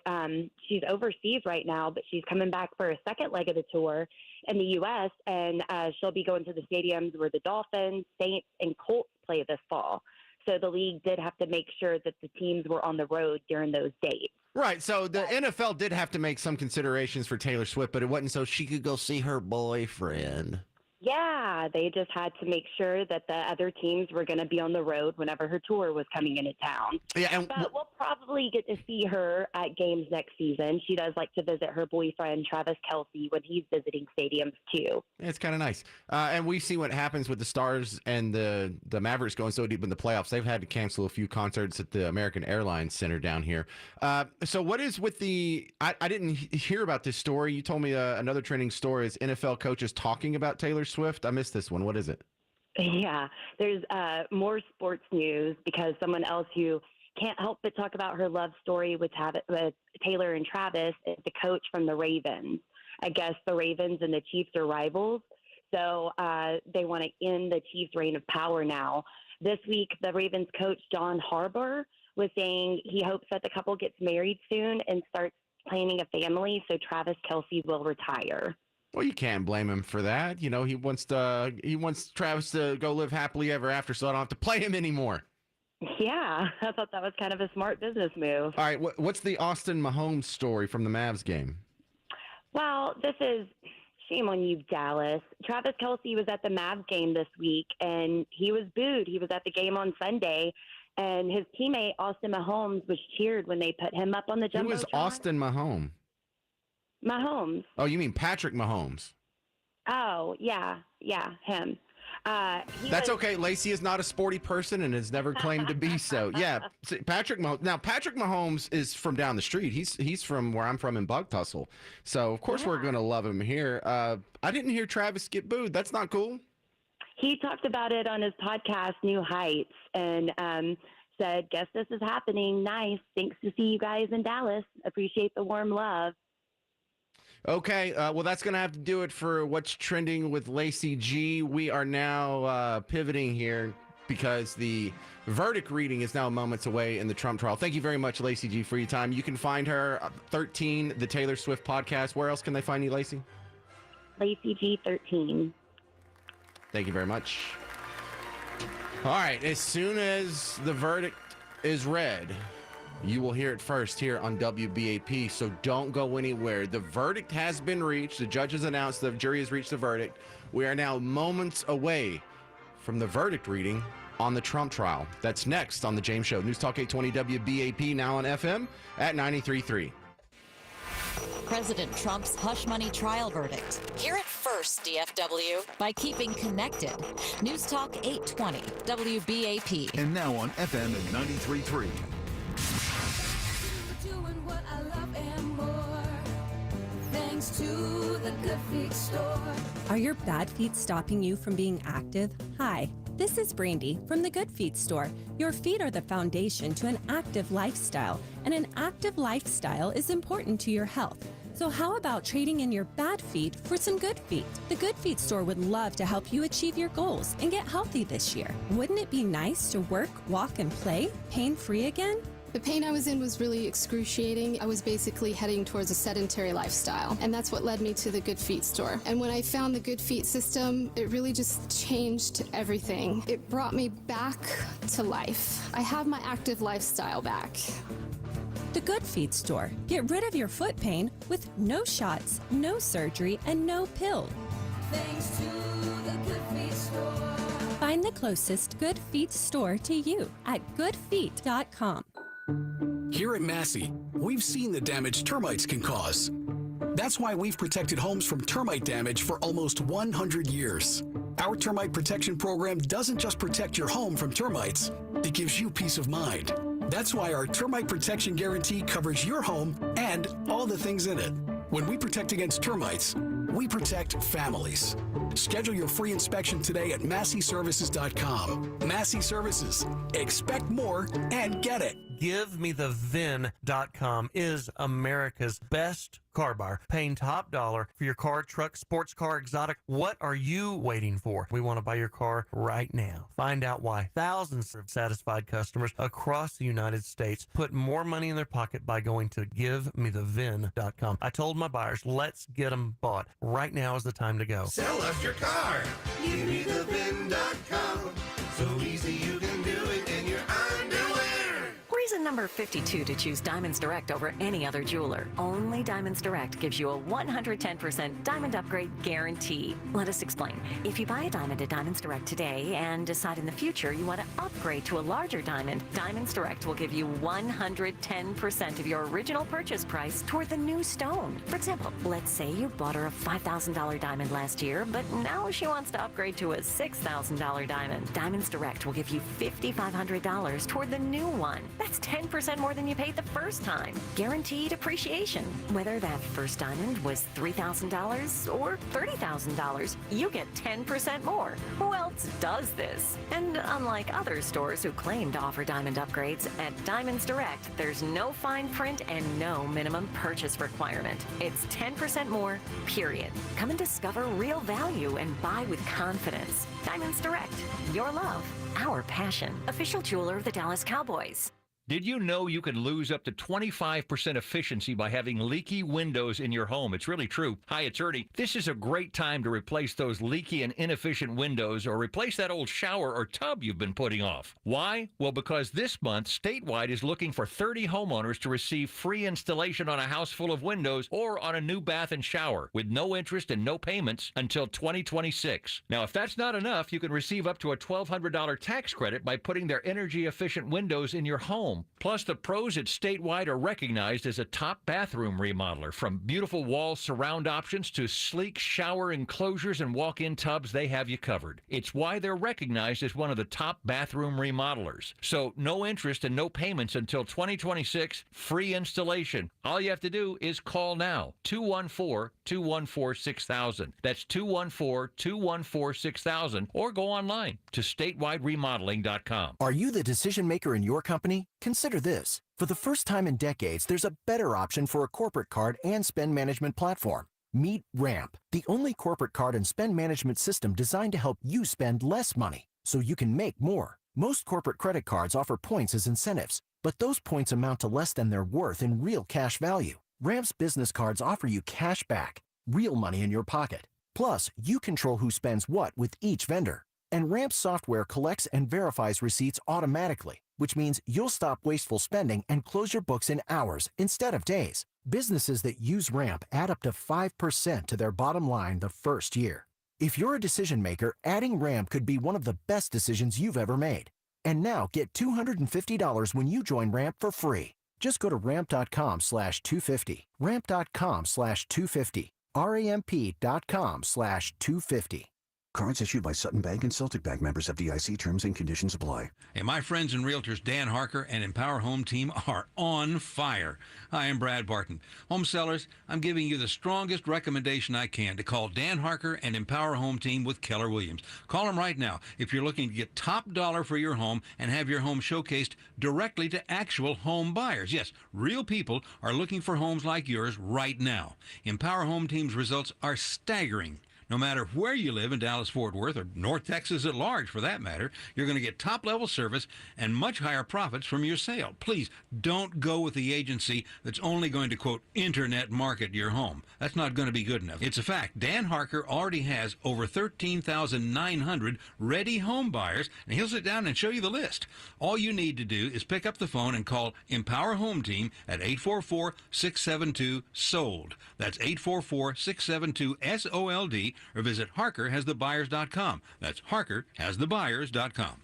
Speaker 2: She's overseas right now, but she's coming back for a second leg of the tour in the U.S., and she'll be going to the stadiums where the Dolphins, Saints, and Colts play this fall. So the league did have to make sure that the teams were on the road during those dates.
Speaker 4: Right. So the NFL did have to make some considerations for Taylor Swift, but it wasn't so she could go see her boyfriend.
Speaker 2: Yeah, they just had to make sure that the other teams were going to be on the road whenever her tour was coming into town.
Speaker 4: Yeah,
Speaker 2: but we'll probably get to see her at games next season. She does like to visit her boyfriend, Travis Kelce, when he's visiting stadiums too.
Speaker 4: It's kind of nice. And we see what happens with the Stars and the Mavericks going so deep in the playoffs. They've had to cancel a few concerts at the American Airlines Center down here. So what is with the – I didn't hear about this story. You told me another trending story is NFL coaches talking about Taylor Swift. I missed this one. What is it?
Speaker 2: Yeah, there's more sports news because someone else who can't help but talk about her love story with Taylor and Travis is the coach from the Ravens. I guess the Ravens and the Chiefs are rivals, so they want to end the Chiefs' reign of power now. This week, the Ravens coach, John Harbaugh, was saying he hopes that the couple gets married soon and starts planning a family so Travis Kelce will retire.
Speaker 4: Well, you can't blame him for that. You know, he wants Travis to go live happily ever after, so I don't have to play him anymore.
Speaker 2: Yeah, I thought that was kind of a smart business move.
Speaker 4: All right, what's the Austin Mahomes story from the Mavs game?
Speaker 2: Well, this is shame on you, Dallas. Travis Kelce was at the Mavs game this week, and he was booed. He was at the game on Sunday, and his teammate, Austin Mahomes, was cheered when they put him up on the jumbotron.
Speaker 4: Who is Austin Mahomes?
Speaker 2: Mahomes.
Speaker 4: Oh, you mean Patrick Mahomes?
Speaker 2: Oh, yeah, him.
Speaker 4: That's okay. Lacey is not a sporty person and has never claimed to be so. Yeah, Patrick Mahomes. Now, Patrick Mahomes is from down the street. He's from where I'm from in Bugtussle. So, of course, we're going to love him here. I didn't hear Travis get booed. That's not cool.
Speaker 2: He talked about it on his podcast, New Heights, and said, guess this is happening. Nice. Thanks to see you guys in Dallas. Appreciate the warm love.
Speaker 4: Okay, well, that's going to have to do it for what's trending with Lacey Gee. We are now pivoting here because the verdict reading is now moments away in the Trump trial. Thank you very much, Lacey Gee, for your time. You can find her 13, the Taylor Swift podcast. Where else can they find you, Lacey?
Speaker 2: Lacey Gee 13.
Speaker 4: Thank you very much. All right, as soon as the verdict is read, you will hear it first here on WBAP, so don't go anywhere. The verdict has been reached. The judge has announced the jury has reached the verdict. We are now moments away from the verdict reading on the Trump trial. That's next on The James Show. News Talk 820 WBAP, now on FM at 93.3.
Speaker 3: President Trump's hush money trial verdict. Hear it first, DFW, by keeping connected. News Talk 820 WBAP.
Speaker 27: And now on FM at 93.3.
Speaker 21: Thanks to the Good Feet store. Are your bad feet stopping you from being active? Hi, this is Brandy from the Good Feet store. Your feet are the foundation to an active lifestyle, and an active lifestyle is important to your health. So how about trading in your bad feet for some good feet? The Good Feet store would love to help you achieve your goals and get healthy this year. Wouldn't it be nice to work, walk, and play pain-free again?
Speaker 22: The pain I was in was really excruciating. I was basically heading towards a sedentary lifestyle, and that's what led me to the Good Feet store. And when I found the Good Feet system, it really just changed everything. It brought me back to life. I have my active lifestyle back.
Speaker 21: The Good Feet store. Get rid of your foot pain with no shots, no surgery, and no pill. Thanks to the Good Feet store. Find the closest Good Feet store to you at goodfeet.com.
Speaker 23: Here at Massey, we've seen the damage termites can cause.
Speaker 5: That's why we've protected homes from termite damage for almost 100 years. Our termite protection program doesn't just protect your home from termites, it gives you peace of mind. That's why our termite protection guarantee covers your home and all the things in it. When we protect against termites, we protect families. Schedule your free inspection today at MasseyServices.com. Massey Services. Expect more and get it.
Speaker 6: GiveMeTheVIN.com is America's best car buyer, paying top dollar for your car, truck, sports car, exotic. What are you waiting for? We want to buy your car right now. Find out why thousands of satisfied customers across the United States put more money in their pocket by going to GiveMeTheVIN.com. I told my buyers, let's get them bought. Right now is the time to go.
Speaker 8: Sell us your car. GiveMeTheVIN.com. So easy you can do it in your underwear.
Speaker 23: Reason number 52 to choose Diamonds Direct over any other jeweler. Only Diamonds Direct gives you a 110% diamond upgrade guarantee. Let us explain. If you buy a diamond at Diamonds Direct today and decide in the future you want to upgrade to a larger diamond, Diamonds Direct will give you 110% of your original purchase price toward the new stone. For example, let's say you bought her a $5,000 diamond last year, but now she wants to upgrade to a $6,000 diamond. Diamonds Direct will give you $5,500 toward the new one. That's 10% more than you paid the first time. Guaranteed appreciation. Whether that first diamond was $3,000 or $30,000, you get 10% more. Who else does this? And unlike other stores who claim to offer diamond upgrades, at Diamonds Direct, there's no fine print and no minimum purchase requirement. It's 10% more, period. Come and discover real value and buy with confidence. Diamonds Direct. Your love, our passion. Official jeweler of the Dallas Cowboys.
Speaker 24: Did you know you could lose up to 25% efficiency by having leaky windows in your home? It's really true. Hi, it's Ernie. This is a great time to replace those leaky and inefficient windows or replace that old shower or tub you've been putting off. Why? Well, because this month, Statewide is looking for 30 homeowners to receive free installation on a house full of windows or on a new bath and shower with no interest and no payments until 2026. Now, if that's not enough, you can receive up to a $1,200 tax credit by putting their energy-efficient windows in your home. Plus, the pros at Statewide are recognized as a top bathroom remodeler. From beautiful wall surround options to sleek shower enclosures and walk-in tubs, they have you covered. It's why they're recognized as one of the top bathroom remodelers. So, no interest and no payments until 2026, free installation. All you have to do is call now, 214-214-6000. That's 214-214-6000, or go online to statewideremodeling.com.
Speaker 25: Are you the decision maker in your company? Consider this. For the first time in decades, there's a better option for a corporate card and spend management platform. Meet Ramp, the only corporate card and spend management system designed to help you spend less money so you can make more. Most corporate credit cards offer points as incentives, but those points amount to less than their worth in real cash value. Ramp's business cards offer you cash back, real money in your pocket. Plus, you control who spends what with each vendor. And Ramp's software collects and verifies receipts automatically, which means you'll stop wasteful spending and close your books in hours instead of days. Businesses that use Ramp add up to 5% to their bottom line the first year. If you're a decision maker, adding Ramp could be one of the best decisions you've ever made. And now get $250 when you join Ramp for free. Just go to ramp.com/250. Ramp.com/250. ramp.com/250.
Speaker 26: Cards issued by Sutton Bank and Celtic Bank, members FDIC. Terms and conditions apply.
Speaker 28: Hey, my friends and realtors Dan Harker and Empower Home Team are on fire. Hi, I'm Brad Barton. Home sellers, I'm giving you the strongest recommendation I can to call Dan Harker and Empower Home Team with Keller Williams. Call them right now if you're looking to get top dollar for your home and have your home showcased directly to actual home buyers. Yes, real people are looking for homes like yours right now. Empower Home Team's results are staggering. No matter where you live in Dallas-Fort Worth or North Texas at large, for that matter, you're going to get top-level service and much higher profits from your sale. Please don't go with the agency that's only going to, quote, internet market your home. That's not going to be good enough. It's a fact. Dan Harker already has over 13,900 ready home buyers, and he'll sit down and show you the list. All you need to do is pick up the phone and call Empower Home Team at 844-672-SOLD. That's 844-672-SOLD. Or visit HarkerHasTheBuyers.com. That's HarkerHasTheBuyers.com.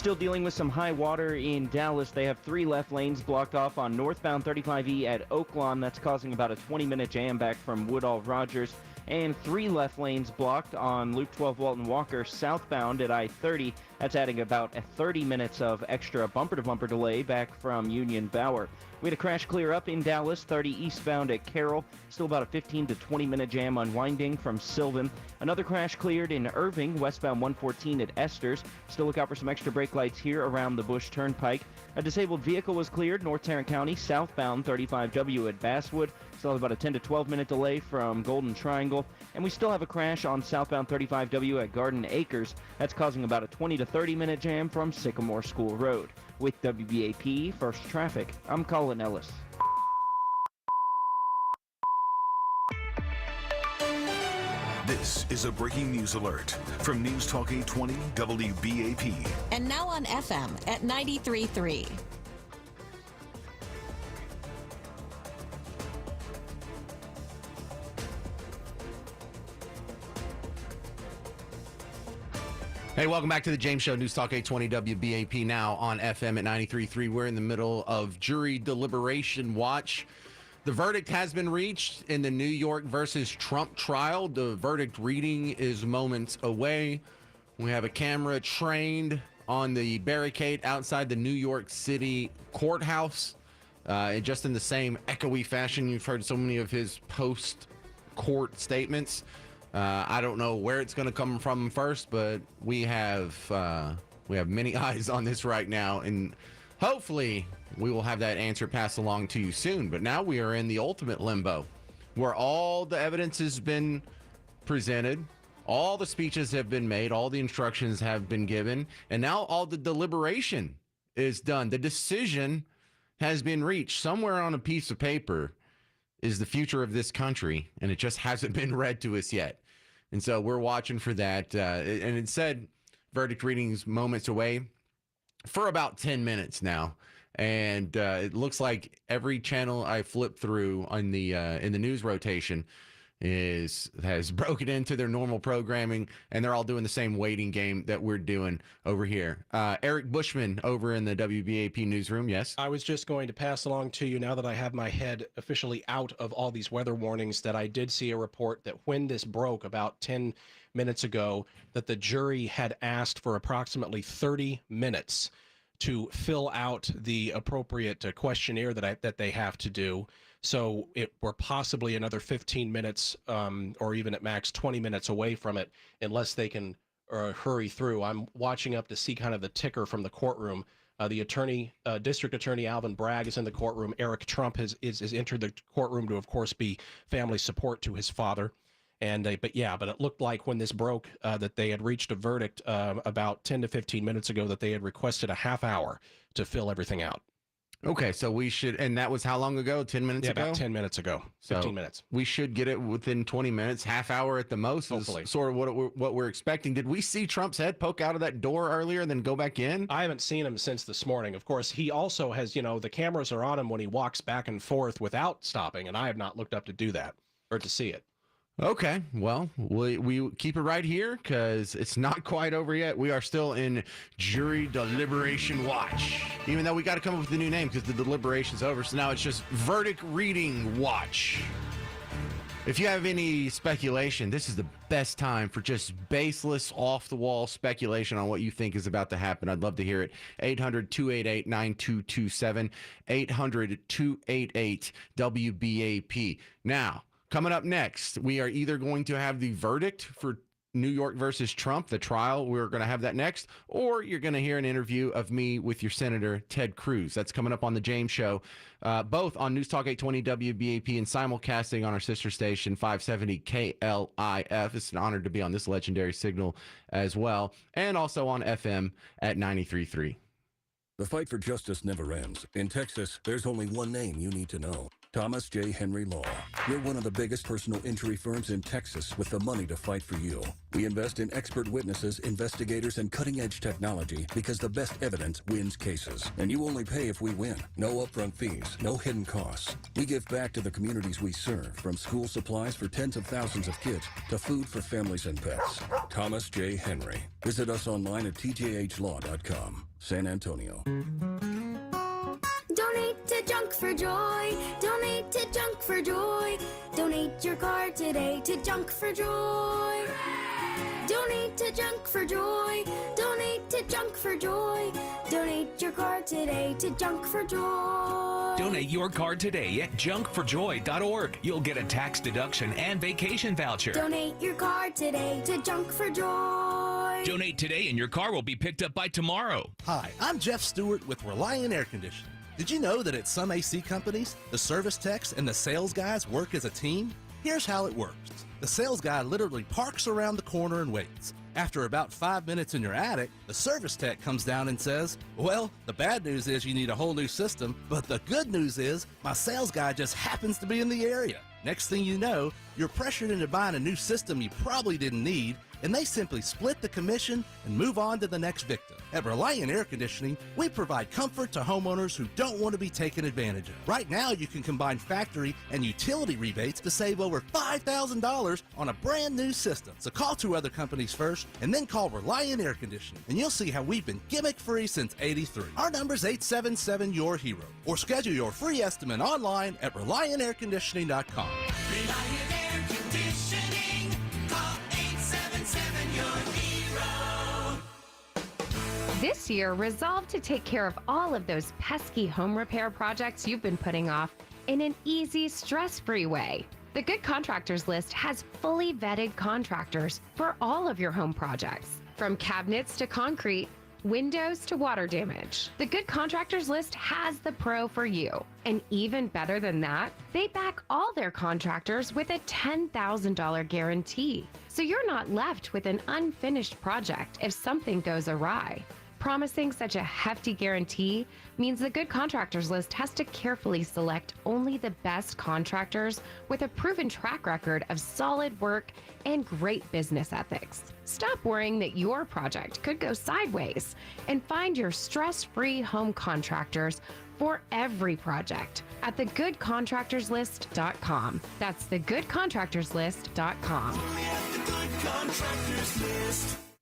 Speaker 1: Still dealing with some high water in Dallas. They have 3 left lanes blocked off on northbound 35E at Oaklawn. That's causing about a 20-minute jam back from Woodall Rogers. And 3 left lanes blocked on Loop 12 Walton Walker southbound at I-30. That's adding about 30 minutes of extra bumper-to-bumper delay back from Union Bower. We had a crash clear up in Dallas, 30 eastbound at Carroll. Still about a 15 to 20-minute jam unwinding from Sylvan. Another crash cleared in Irving, westbound 114 at Esters. Still look out for some extra brake lights here around the Bush Turnpike. A disabled vehicle was cleared, North Tarrant County, southbound 35W at Basswood. Still have about a 10 to 12-minute delay from Golden Triangle. And we still have a crash on southbound 35W at Garden Acres. That's causing about a 20 to 30-minute jam from Sycamore School Road. With WBAP First Traffic, I'm Colin Ellis.
Speaker 27: This is a breaking news alert from News Talk 820 WBAP.
Speaker 3: And now on FM at 93.3.
Speaker 4: Hey, welcome back to the James Show, News Talk 820 WBAP, now on FM at 93.3. We're in the middle of jury deliberation watch. The verdict has been reached in the New York versus Trump trial. The verdict reading is moments away. We have a camera trained on the barricade outside the New York City courthouse. Just in the same echoey fashion you've heard so many of his post-court statements. I don't know where it's going to come from first, but we have many eyes on this right now, and hopefully we will have that answer passed along to you soon. But now we are in the ultimate limbo, where all the evidence has been presented, all the speeches have been made, all the instructions have been given, and now all the deliberation is done. The decision has been reached. Somewhere on a piece of paper is the future of this country, and it just hasn't been read to us yet. And so we're watching for that. And it said verdict readings moments away for about 10 minutes now. And it looks like every channel I flip through on the in the news rotation has broken into their normal programming, and they're all doing the same waiting game that we're doing over here. Eric Bushman over in the WBAP newsroom. Yes,
Speaker 14: I was just going to pass along to you, now that I have my head officially out of all these weather warnings, that I did see a report that when this broke about 10 minutes ago, that the jury had asked for approximately 30 minutes to fill out the appropriate questionnaire that they have to do. So it were possibly another 15 minutes or even at max 20 minutes away from it, unless they can hurry through. I'm watching up to see kind of the ticker from the courtroom. The district attorney Alvin Bragg is in the courtroom. Eric Trump has entered the courtroom to, of course, be family support to his father. And but it looked like when this broke that they had reached a verdict about 10 to 15 minutes ago, that they had requested a half hour to fill everything out.
Speaker 4: Okay, so we should, and that was how long ago? 10 minutes ago?
Speaker 14: About 10 minutes ago, 15 minutes.
Speaker 4: We should get it within 20 minutes, half hour at the most. Hopefully. Is sort of what we're expecting. Did we see Trump's head poke out of that door earlier and then go back in?
Speaker 14: I haven't seen him since this morning. Of course, he also has, the cameras are on him when he walks back and forth without stopping, and I have not looked up to do that or to see it.
Speaker 4: Okay, well, we keep it right here because it's not quite over yet. We are still in jury deliberation watch, even though we got to come up with a new name because the deliberation's over. So now it's just verdict reading watch. If you have any speculation, this is the best time for just baseless, off-the-wall speculation on what you think is about to happen. I'd love to hear it. 800-288-9227, 800-288-WBAP. Now, coming up next, we are either going to have the verdict for New York versus Trump, the trial. We're going to have that next, or you're going to hear an interview of me with your Senator Ted Cruz. That's coming up on the James Show, both on News Talk 820 WBAP and simulcasting on our sister station 570 KLIF. It's an honor to be on this legendary signal as well, and also on FM at 93.3.
Speaker 7: The fight for justice never ends. In Texas, there's only one name you need to know. Thomas J. Henry Law. We're one of the biggest personal injury firms in Texas with the money to fight for you. We invest in expert witnesses, investigators, and cutting-edge technology because the best evidence wins cases. And you only pay if we win. No upfront fees, no hidden costs. We give back to the communities we serve, from school supplies for tens of thousands of kids to food for families and pets. Thomas J. Henry. Visit us online at tjhlaw.com. San Antonio.
Speaker 9: Donate to Junk for Joy. Donate to Junk for Joy. Donate your car today to Junk for Joy. Donate to Junk for Joy. Donate to Junk for Joy. Donate your car today to Junk for Joy.
Speaker 17: Donate your car today at junkforjoy.org. You'll get a tax deduction and vacation voucher.
Speaker 9: Donate your car today to Junk for Joy.
Speaker 17: Donate today and your car will be picked up by tomorrow.
Speaker 10: Hi, I'm Jeff Stewart with Reliant Air Conditioning. Did you know that at some AC companies, the service techs and the sales guys work as a team? Here's how it works. The sales guy literally parks around the corner and waits. After about 5 minutes in your attic, the service tech comes down and says, well, the bad news is you need a whole new system, but the good news is my sales guy just happens to be in the area. Next thing you know, you're pressured into buying a new system you probably didn't need, and they simply split the commission and move on to the next victim. At Reliant Air Conditioning, we provide comfort to homeowners who don't want to be taken advantage of. Right now, you can combine factory and utility rebates to save over $5,000 on a brand new system. So call 2 other companies first, and then call Reliant Air Conditioning, and you'll see how we've been gimmick-free since '83. Our number's 877-YOUR-HERO, or schedule your free estimate online at ReliantAirConditioning.com.
Speaker 8: Reliant Air Conditioning. Call 877-YOUR-HERO.
Speaker 11: This year, resolve to take care of all of those pesky home repair projects you've been putting off in an easy, stress-free way. The Good Contractors List has fully vetted contractors for all of your home projects, from cabinets to concrete, windows to water damage. The Good Contractors List has the pro for you. And even better than that, they back all their contractors with a $10,000 guarantee. So you're not left with an unfinished project if something goes awry. Promising such a hefty guarantee means the Good Contractors List has to carefully select only the best contractors with a proven track record of solid work and great business ethics. Stop worrying that your project could go sideways and find your stress-free home contractors for every project at thegoodcontractorslist.com. That's thegoodcontractorslist.com.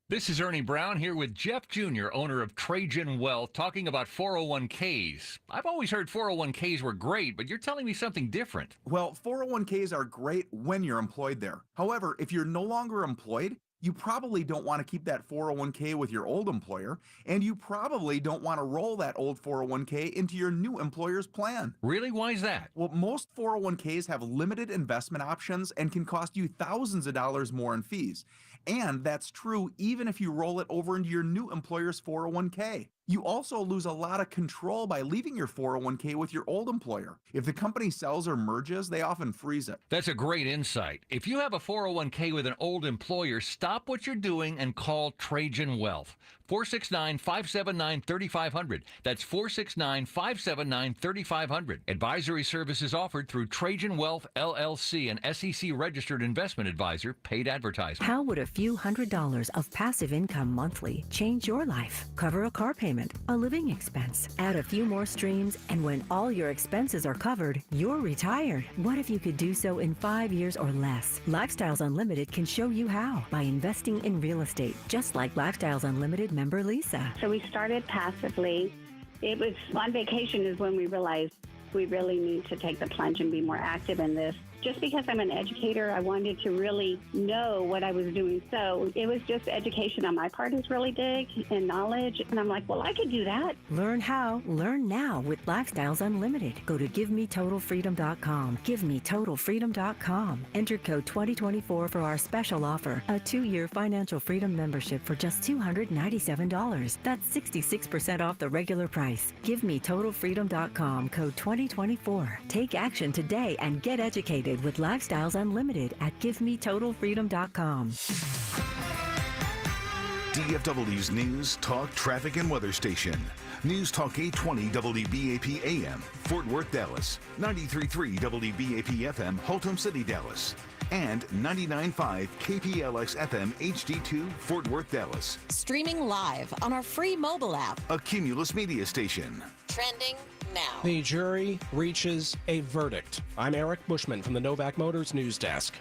Speaker 24: This is Ernie Brown here with Jeff Jr., owner of Trajan Wealth, talking about 401ks. I've always heard 401ks were great, but you're telling me something different.
Speaker 12: Well, 401ks are great when you're employed there. However, if you're no longer employed, you probably don't want to keep that 401k with your old employer, and you probably don't want to roll that old 401k into your new employer's plan.
Speaker 24: Really? Why is that?
Speaker 12: Well, most 401ks have limited investment options and can cost you thousands of dollars more in fees. And that's true even if you roll it over into your new employer's 401k. You also lose a lot of control by leaving your 401k with your old employer. If the company sells or merges, they often freeze it.
Speaker 24: That's a great insight. If you have a 401k with an old employer, stop what you're doing and call Trajan Wealth. 469-579-3500. That's 469-579-3500. Advisory services offered through Trajan Wealth, LLC, an SEC-registered investment advisor, paid advertisement.
Speaker 13: How would a few $100s of passive income monthly change your life? Cover a car payment, a living expense, add a few more streams, and when all your expenses are covered, you're retired. What if you could do so in 5 years or less? Lifestyles Unlimited can show you how by investing in real estate, just like Lifestyles Unlimited member Lisa.
Speaker 15: So we started passively. It was on vacation is when we realized we really need to take the plunge and be more active in this. Just because I'm an educator, I wanted to really know what I was doing. So it was just education on my part is really big and knowledge. And I'm like, well, I could do that.
Speaker 13: Learn how, learn now with Lifestyles Unlimited. Go to GiveMeTotalFreedom.com. GiveMeTotalFreedom.com. Enter code 2024 for our special offer, a 2-year financial freedom membership for just $297. That's 66% off the regular price. GiveMeTotalFreedom.com, code 2024. Take action today and get educated with Lifestyles Unlimited at GiveMeTotalFreedom.com.
Speaker 27: DFW's News, Talk, Traffic, and Weather Station. News Talk 820 WBAP AM, Fort Worth, Dallas. 93.3 WBAP FM, Haltom City, Dallas. And 99.5 KPLX FM HD2, Fort Worth, Dallas.
Speaker 3: Streaming live on our free mobile app.
Speaker 27: A Cumulus media station.
Speaker 3: Trending now.
Speaker 14: The jury reaches a verdict. I'm Eric Bushman from the Novak Motors News Desk.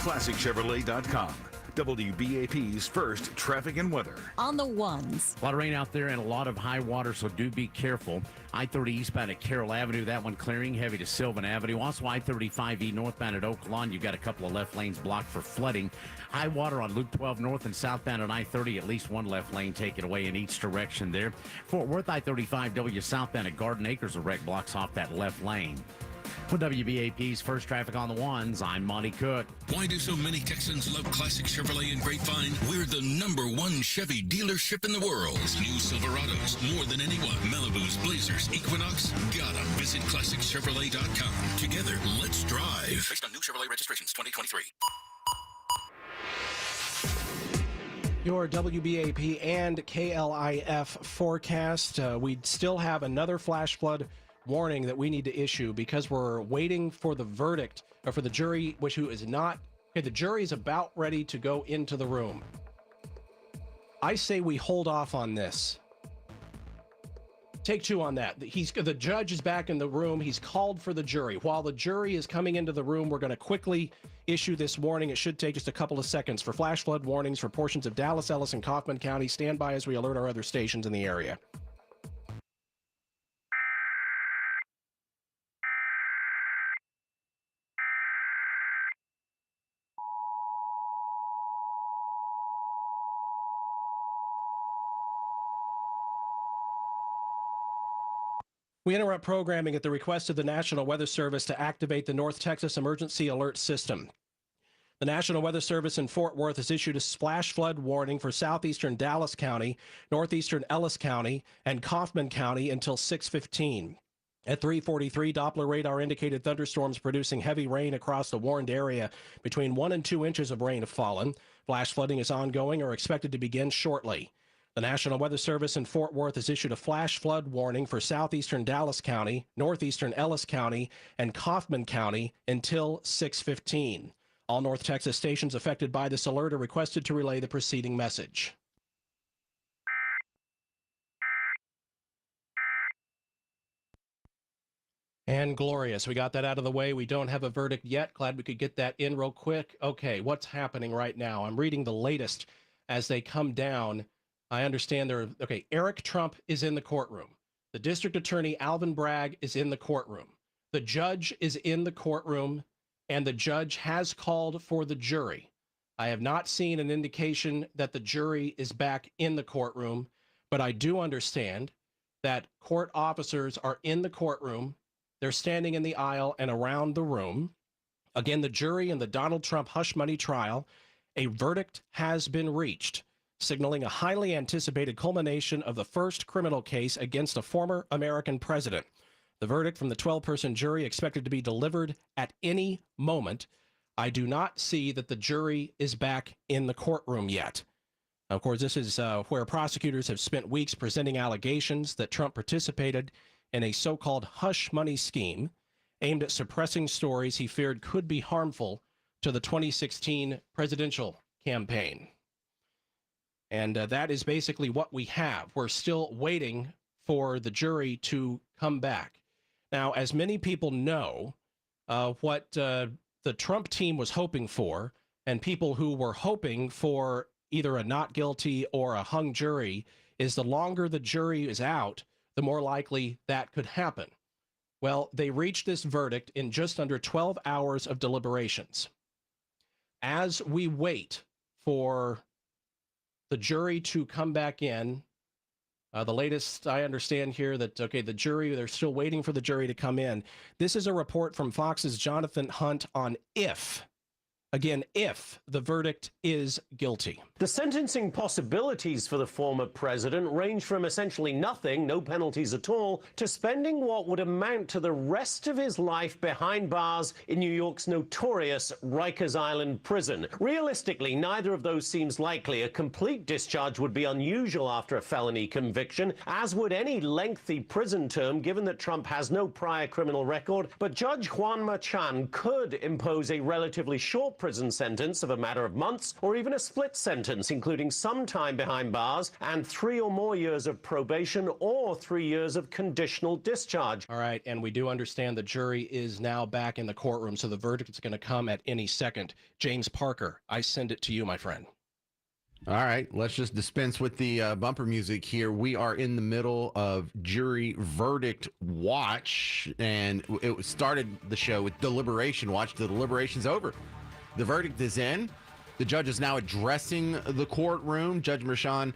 Speaker 27: ClassicChevrolet.com. WBAP's first traffic and weather.
Speaker 3: On the ones.
Speaker 2: A lot of rain out there and a lot of high water, so do be careful. I-30 eastbound at Carroll Avenue, that one clearing, heavy to Sylvan Avenue. Also I-35E northbound at Oak Lawn, you've got a couple of left lanes blocked for flooding. High water on Loop 12 north and southbound on I-30, at least one left lane taken away in each direction there. Fort Worth I-35W southbound at Garden Acres, a wreck blocks off that left lane. For WBAP's first traffic on the ones, I'm Monty Cook.
Speaker 5: Why do so many Texans love Classic Chevrolet and Grapevine? We're the #1 Chevy dealership in the world. New Silverados, more than anyone. Malibus, Blazers, Equinox. Gotta visit ClassicChevrolet.com. Together, let's drive. Based on new Chevrolet registrations 2023.
Speaker 14: Your WBAP and KLIF forecast. We still have another flash flood warning that we need to issue because we're waiting for the verdict, or for the jury, who is not. Okay, the jury is about ready to go into the room. I say we hold off on this. Take two on that. The judge is back in the room. He's called for the jury. While the jury is coming into the room, we're going to quickly issue this warning. It should take just a couple of seconds. For flash flood warnings for portions of Dallas, Ellis, and Kaufman County, stand by as we alert our other stations in the area. We interrupt programming at the request of the National Weather Service to activate the North Texas Emergency Alert System. The National Weather Service in Fort Worth has issued a flash flood warning for southeastern Dallas County, northeastern Ellis County, and Kaufman County until 6:15. At 3:43, Doppler radar indicated thunderstorms producing heavy rain across the warned area. Between 1 and 2 inches of rain have fallen. Flash flooding is ongoing or expected to begin shortly. The National Weather Service in Fort Worth has issued a flash flood warning for southeastern Dallas County, northeastern Ellis County, and Kaufman County until 6:15. All North Texas stations affected by this alert are requested to relay the preceding message. And glorious. We got that out of the way. We don't have a verdict yet. Glad we could get that in real quick. Okay, what's happening right now? I'm reading the latest as they come down. I understand Eric Trump is in the courtroom. The district attorney, Alvin Bragg, is in the courtroom. The judge is in the courtroom, and the judge has called for the jury. I have not seen an indication that the jury is back in the courtroom, but I do understand that court officers are in the courtroom. They're standing in the aisle and around the room. Again, the jury in the Donald Trump hush money trial, a verdict has been reached, signaling a highly anticipated culmination of the first criminal case against a former American president. The verdict from the 12-person jury expected to be delivered at any moment. I do not see that the jury is back in the courtroom yet. Of course, this is where prosecutors have spent weeks presenting allegations that Trump participated in a so-called hush money scheme aimed at suppressing stories he feared could be harmful to the 2016 presidential campaign. And that is basically what we have. We're still waiting for the jury to come back. Now, as many people know, what the Trump team was hoping for, and people who were hoping for either a not guilty or a hung jury, is the longer the jury is out, the more likely that could happen. Well, they reached this verdict in just under 12 hours of deliberations. As we wait for the jury to come back in, the latest I understand here that, the jury, they're still waiting for the jury to come in. This is a report from Fox's Jonathan Hunt on if Again, if the verdict is guilty.
Speaker 6: The sentencing possibilities for the former president range from essentially nothing, no penalties at all, to spending what would amount to the rest of his life behind bars in New York's notorious Rikers Island prison. Realistically, neither of those seems likely. A complete discharge would be unusual after a felony conviction, as would any lengthy prison term, given that Trump has no prior criminal record. But Judge Juan Machan could impose a relatively short prison sentence of a matter of months, or even a split sentence, including some time behind bars and 3 or more years of probation or 3 years of conditional discharge.
Speaker 14: All right, and we do understand the jury is now back in the courtroom, so the verdict is going to come at any second. James Parker, I send it to you, my friend.
Speaker 4: All right, let's just dispense with the bumper music here. We are in the middle of jury verdict watch, and it started the show with deliberation watch. The deliberation's over. The verdict is in. The judge is now addressing the courtroom. Judge Mershon,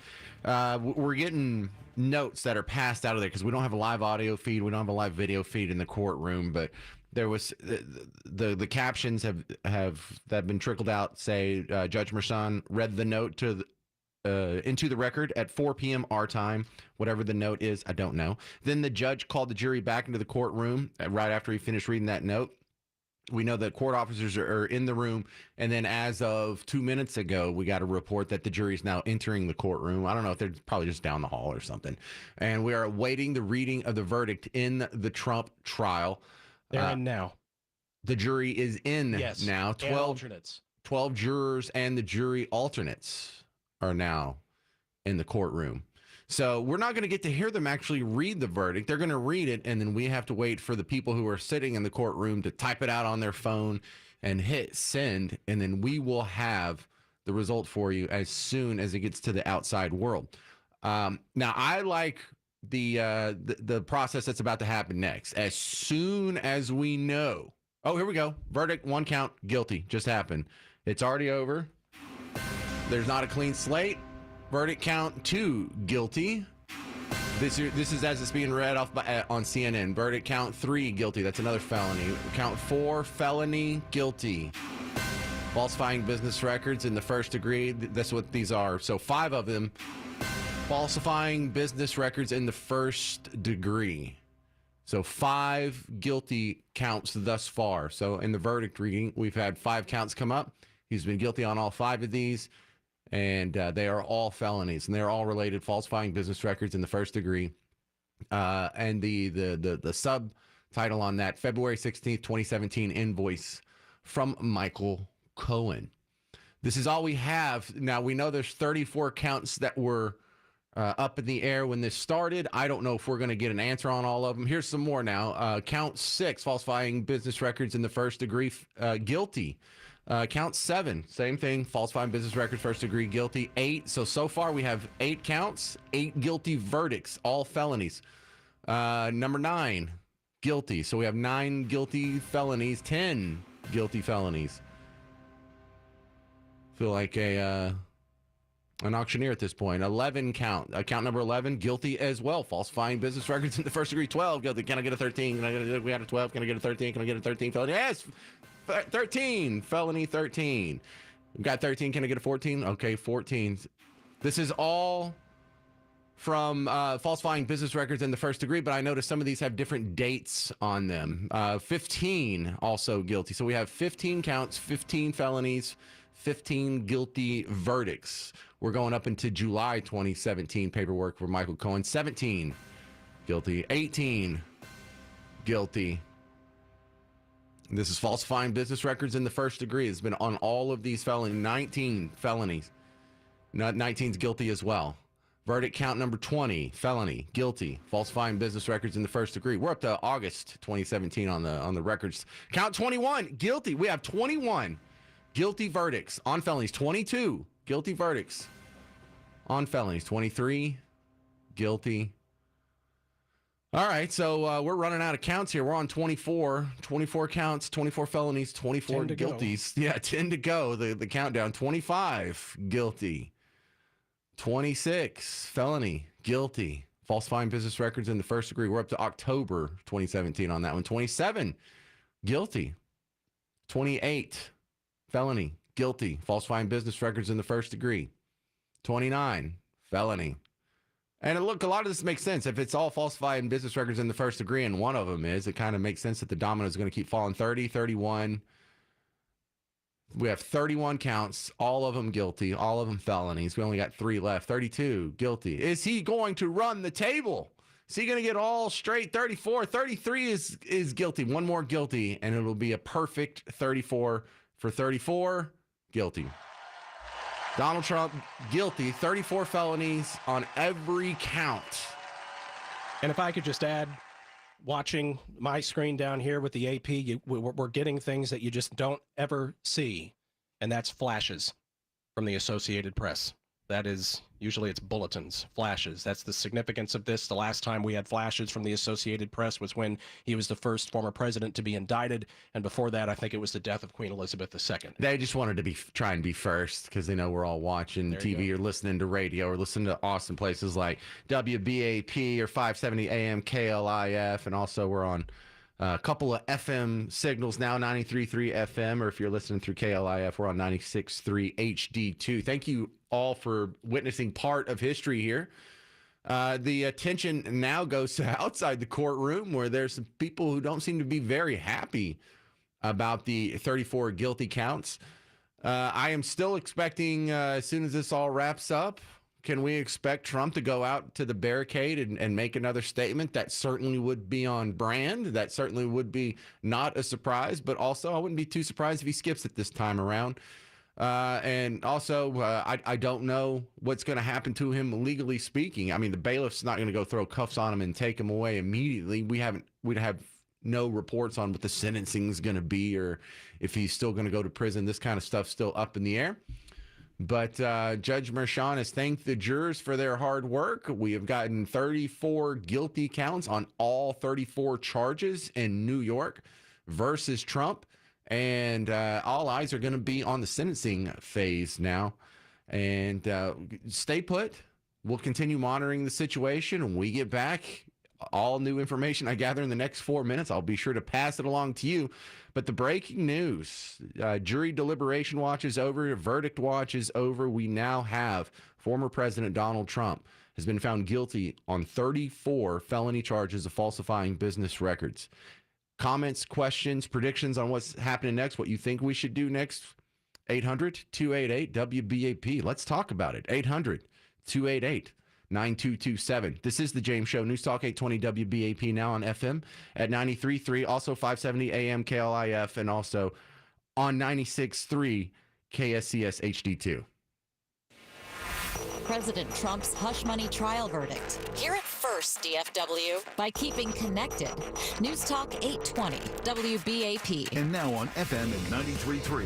Speaker 4: we're getting notes that are passed out of there because we don't have a live audio feed. We don't have a live video feed in the courtroom, but there was the captions have been trickled out. Say Judge Mershon read the note to into the record at 4 p.m. our time, whatever the note is, I don't know. Then the judge called the jury back into the courtroom right after he finished reading that note. We know that court officers are in the room, and then as of 2 minutes ago, we got a report that the jury is now entering the courtroom. I don't know if they're probably just down the hall or something. And we are awaiting the reading of the verdict in the Trump trial.
Speaker 14: They're in now.
Speaker 4: The jury is in now. 12
Speaker 14: alternates.
Speaker 4: 12 jurors and the jury alternates are now in the courtroom. So we're not going to get to hear them actually read the verdict. They're going to read it, and then we have to wait for the people who are sitting in the courtroom to type it out on their phone and hit send, and then we will have the result for you as soon as it gets to the outside world. Now, I like the process that's about to happen next. As soon as we know, oh, here we go. Verdict, 1 count, guilty, just happened. It's already over. There's not a clean slate. Verdict count 2, guilty. This is as it's being read off on CNN. Verdict count 3, guilty. That's another felony. Count 4, felony, guilty. Falsifying business records in the first degree. That's what these are. So 5 of them. Falsifying business records in the first degree. So 5 guilty counts thus far. So in the verdict reading, we've had 5 counts come up. He's been guilty on all 5 of these. And they are all felonies, and they're all related, falsifying business records in the first degree. And the subtitle on that, February 16th, 2017 invoice from Michael Cohen. This is all we have. Now, we know there's 34 counts that were up in the air when this started. I don't know if we're going to get an answer on all of them. Here's some more now. Count 6, falsifying business records in the first degree, guilty. Count 7, same thing, falsifying business records, first degree, guilty. 8, so far we have 8 counts, 8 guilty verdicts, all felonies. Number 9, guilty. So we have 9 guilty felonies, 10 guilty felonies. Feel like an auctioneer at this point. 11 count number 11, guilty as well, falsifying business records in the first degree. 12, guilty. Can I get a 13? We got a 12. Can I get a 13? Can I get a 13 felony? Yes. 13, felony 13. We've got 13. Can I get a 14? Okay, 14. This is all from falsifying business records in the first degree, but I noticed some of these have different dates on them. 15 also guilty. So we have 15 counts, 15 felonies, 15 guilty verdicts. We're going up into July 2017 paperwork for Michael Cohen. 17 guilty, 18 guilty. This is falsifying business records in the first degree. It's been on all of these felonies, 19 felonies. 19's guilty as well. Verdict count number 20, felony, guilty, falsifying business records in the first degree. We're up to August 2017 on the records. Count 21, guilty. We have 21 guilty verdicts on felonies. 22 guilty verdicts on felonies. 23 guilty. All right, so we're running out of counts here. We're on 24 counts, 24 felonies, 24 guilties. Yeah, 10 to go, the countdown. 25, guilty. 26, felony, guilty. Falsifying business records in the first degree. We're up to October 2017 on that one. 27, guilty. 28, felony, guilty, falsifying business records in the first degree. 29, felony. And look, a lot of this makes sense. If it's all falsifying business records in the first degree and one of them is, it kind of makes sense that the domino is going to keep falling. 30, 31. We have 31 counts, all of them guilty, all of them felonies. We only got 3 left. 32, guilty. Is he going to run the table? Is he going to get all straight? 34, 33 is guilty. One more guilty, and it'll be a perfect 34 for 34, guilty. Donald Trump, guilty, 34 felonies on every count.
Speaker 14: And if I could just add, watching my screen down here with the AP, we're getting things that you just don't ever see, and that's flashes from the Associated Press. That is, usually it's bulletins, flashes. That's the significance of this. The last time we had flashes from the Associated Press was when he was the first former president to be indicted, and before that, I think it was the death of Queen Elizabeth II.
Speaker 4: They just wanted to try and be first because they know we're all watching TV or listening to radio or listening to awesome places like WBAP or 570 AM KLIF, and also we're on a couple of FM signals now, 93.3 FM, or if you're listening through KLIF, we're on 96.3 HD2. Thank you all for witnessing part of history here. The attention now goes to outside the courtroom, where there's some people who don't seem to be very happy about the 34 guilty counts. I am still expecting, as soon as this all wraps up, can we expect Trump to go out to the barricade and make another statement? That certainly would be on brand. That certainly would be not a surprise, but also I wouldn't be too surprised if he skips it this time around. And also, I don't know what's going to happen to him legally speaking. I mean, the bailiff's not going to go throw cuffs on him and take him away immediately. We'd have no reports on what the sentencing is going to be or if he's still going to go to prison. This kind of stuff's still up in the air. But Judge Merchan has thanked the jurors for their hard work. We have gotten 34 guilty counts on all 34 charges in New York versus Trump. And all eyes are going to be on the sentencing phase now. And stay put. We'll continue monitoring the situation. When we get back, all new information I gather in the next 4 minutes, I'll be sure to pass it along to you. But the breaking news, jury deliberation watch is over. Verdict watch is over. We now have former President Donald Trump has been found guilty on 34 felony charges of falsifying business records. Comments, questions, predictions on what's happening next, what you think we should do next, 800-288-WBAP. Let's talk about it. 800-288-9227. This is The James Show, News Talk 820 WBAP, now on FM at 93.3, also 570 AM KLIF, and also on 96.3 KSCS HD2.
Speaker 3: President Trump's hush money trial verdict. Hear it first, DFW, by keeping connected. News Talk 820 WBAP.
Speaker 27: And now on FM at 93.3.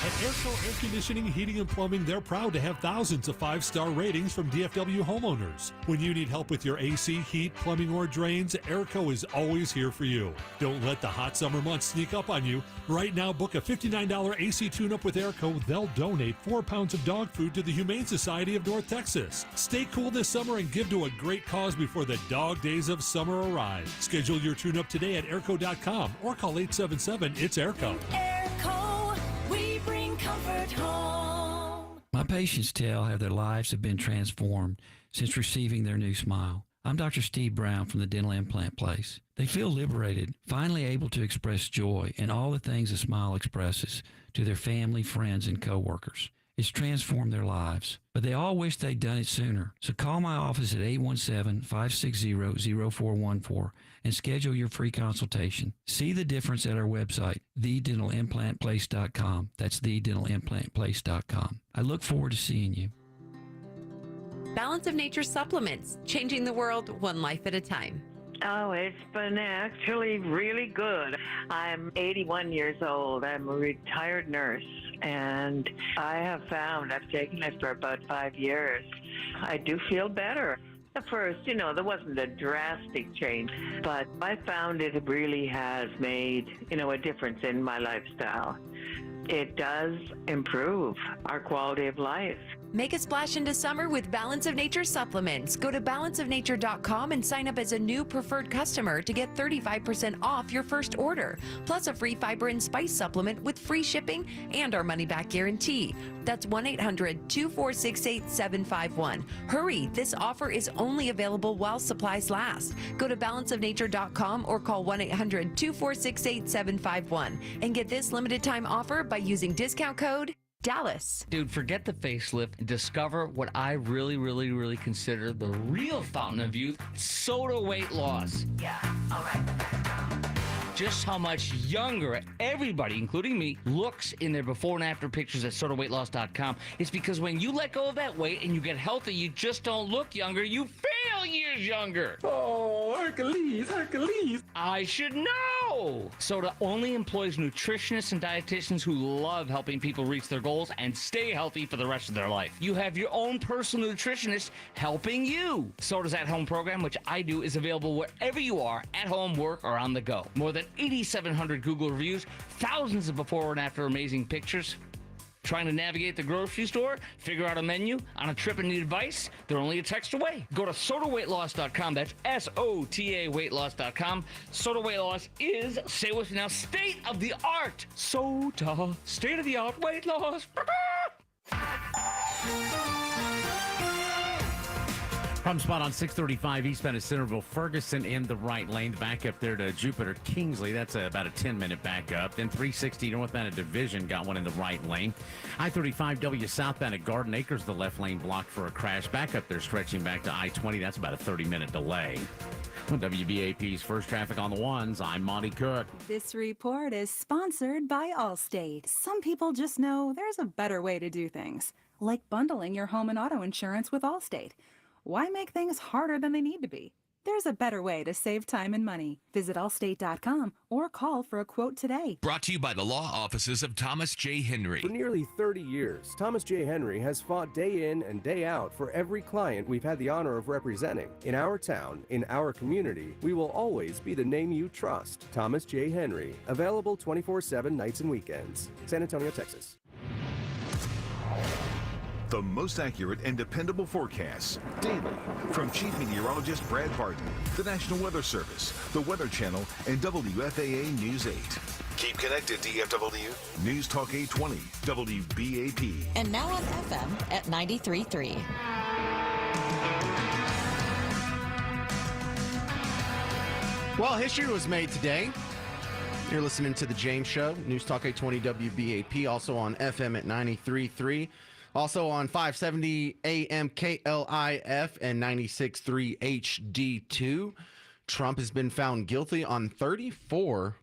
Speaker 16: At Airco Air Conditioning, Heating, and Plumbing, they're proud to have thousands of 5-star ratings from DFW homeowners. When you need help with your AC, heat, plumbing, or drains, Airco is always here for you. Don't let the hot summer months sneak up on you. Right now, book a $59 AC tune-up with Airco. They'll donate 4 pounds of dog food to the Humane Society of North Texas. Stay cool this summer and give to a great cause before the dog days of summer arrive. Schedule your tune-up today at airco.com or call 877-ITS-AIRCO.
Speaker 9: Airco, we bring comfort home.
Speaker 18: My patients tell how their lives have been transformed since receiving their new smile. I'm Dr. Steve Brown from the Dental Implant Place. They feel liberated, finally able to express joy and all the things a smile expresses to their family, friends, and coworkers. It's transformed their lives, but they all wish they'd done it sooner. So call my office at 817-560-0414 and schedule your free consultation. See the difference at our website, thedentalimplantplace.com. That's thedentalimplantplace.com. I look forward to seeing you.
Speaker 19: Balance of Nature supplements, changing the world one life at a time.
Speaker 20: Oh, it's been actually really good. I'm 81 years old. I'm a retired nurse, and I have found, I've taken it for about 5 years, I do feel better. At first, there wasn't a drastic change, but I found it really has made, a difference in my lifestyle. It does improve our quality of life.
Speaker 19: Make a splash into summer with Balance of Nature supplements. Go to balanceofnature.com and sign up as a new preferred customer to get 35% off your first order, plus a free fiber and spice supplement with free shipping and our money-back guarantee. That's 1-800-246-8751. Hurry, this offer is only available while supplies last. Go to balanceofnature.com or call 1-800-246-8751 and get this limited time offer by using discount code Dallas.
Speaker 1: Dude, forget the facelift and discover what I really consider the real fountain of youth, soda weight loss.
Speaker 19: Yeah, all right.
Speaker 1: Just how much younger everybody, including me, looks in their before and after pictures at sodaweightloss.com. It's because when you let go of that weight and you get healthy, you just don't look younger, you feel years younger.
Speaker 8: Oh, Hercules.
Speaker 1: I should know. Soda only employs nutritionists and dietitians who love helping people reach their goals and stay healthy for the rest of their life. You have your own personal nutritionist helping you. Soda's at-home program, which I do, is available wherever you are, at home, work, or on the go. More than 8,700 Google reviews, thousands of before and after amazing pictures. Trying to navigate the grocery store, figure out a menu, on a trip and need advice? They're only a text away. Go to sodaweightloss.com. That's SOTA weightloss.com. Soda Weight Loss is, say with me now, state of the art. Soda, state of the art weight loss.
Speaker 2: Problem spot on 635 eastbound of Centerville. Ferguson in the right lane. Back up there to Jupiter Kingsley. That's about a 10-minute backup. Then 360 northbound of Division got one in the right lane. I-35W southbound at Garden Acres, the left lane blocked for a crash. Back up there stretching back to I-20. That's about a 30-minute delay. WBAP's First Traffic on the Ones. I'm Monty Cook.
Speaker 7: This report is sponsored by Allstate. Some people just know there's a better way to do things, like bundling your home and auto insurance with Allstate. Why make things harder than they need to be? There's a better way to save time and money. Visit allstate.com or call for a quote today.
Speaker 17: Brought to you by the law offices of Thomas J. Henry.
Speaker 21: For nearly 30 years, Thomas J. Henry has fought day in and day out for every client we've had the honor of representing. In our town, in our community, we will always be the name you trust. Thomas J. Henry. Available 24/7 nights and weekends. San Antonio, Texas.
Speaker 27: The most accurate and dependable forecasts daily from Chief Meteorologist Brad Barton, the National Weather Service, the Weather Channel, and WFAA News 8. Keep connected, DFW. News Talk 820, WBAP.
Speaker 3: And now on FM at 93.3.
Speaker 4: Well, history was made today. You're listening to The James Show, News Talk 820 WBAP, also on FM at 93.3. Also on 570 AM KLIF and 96.3 HD2. Trump has been found guilty on 34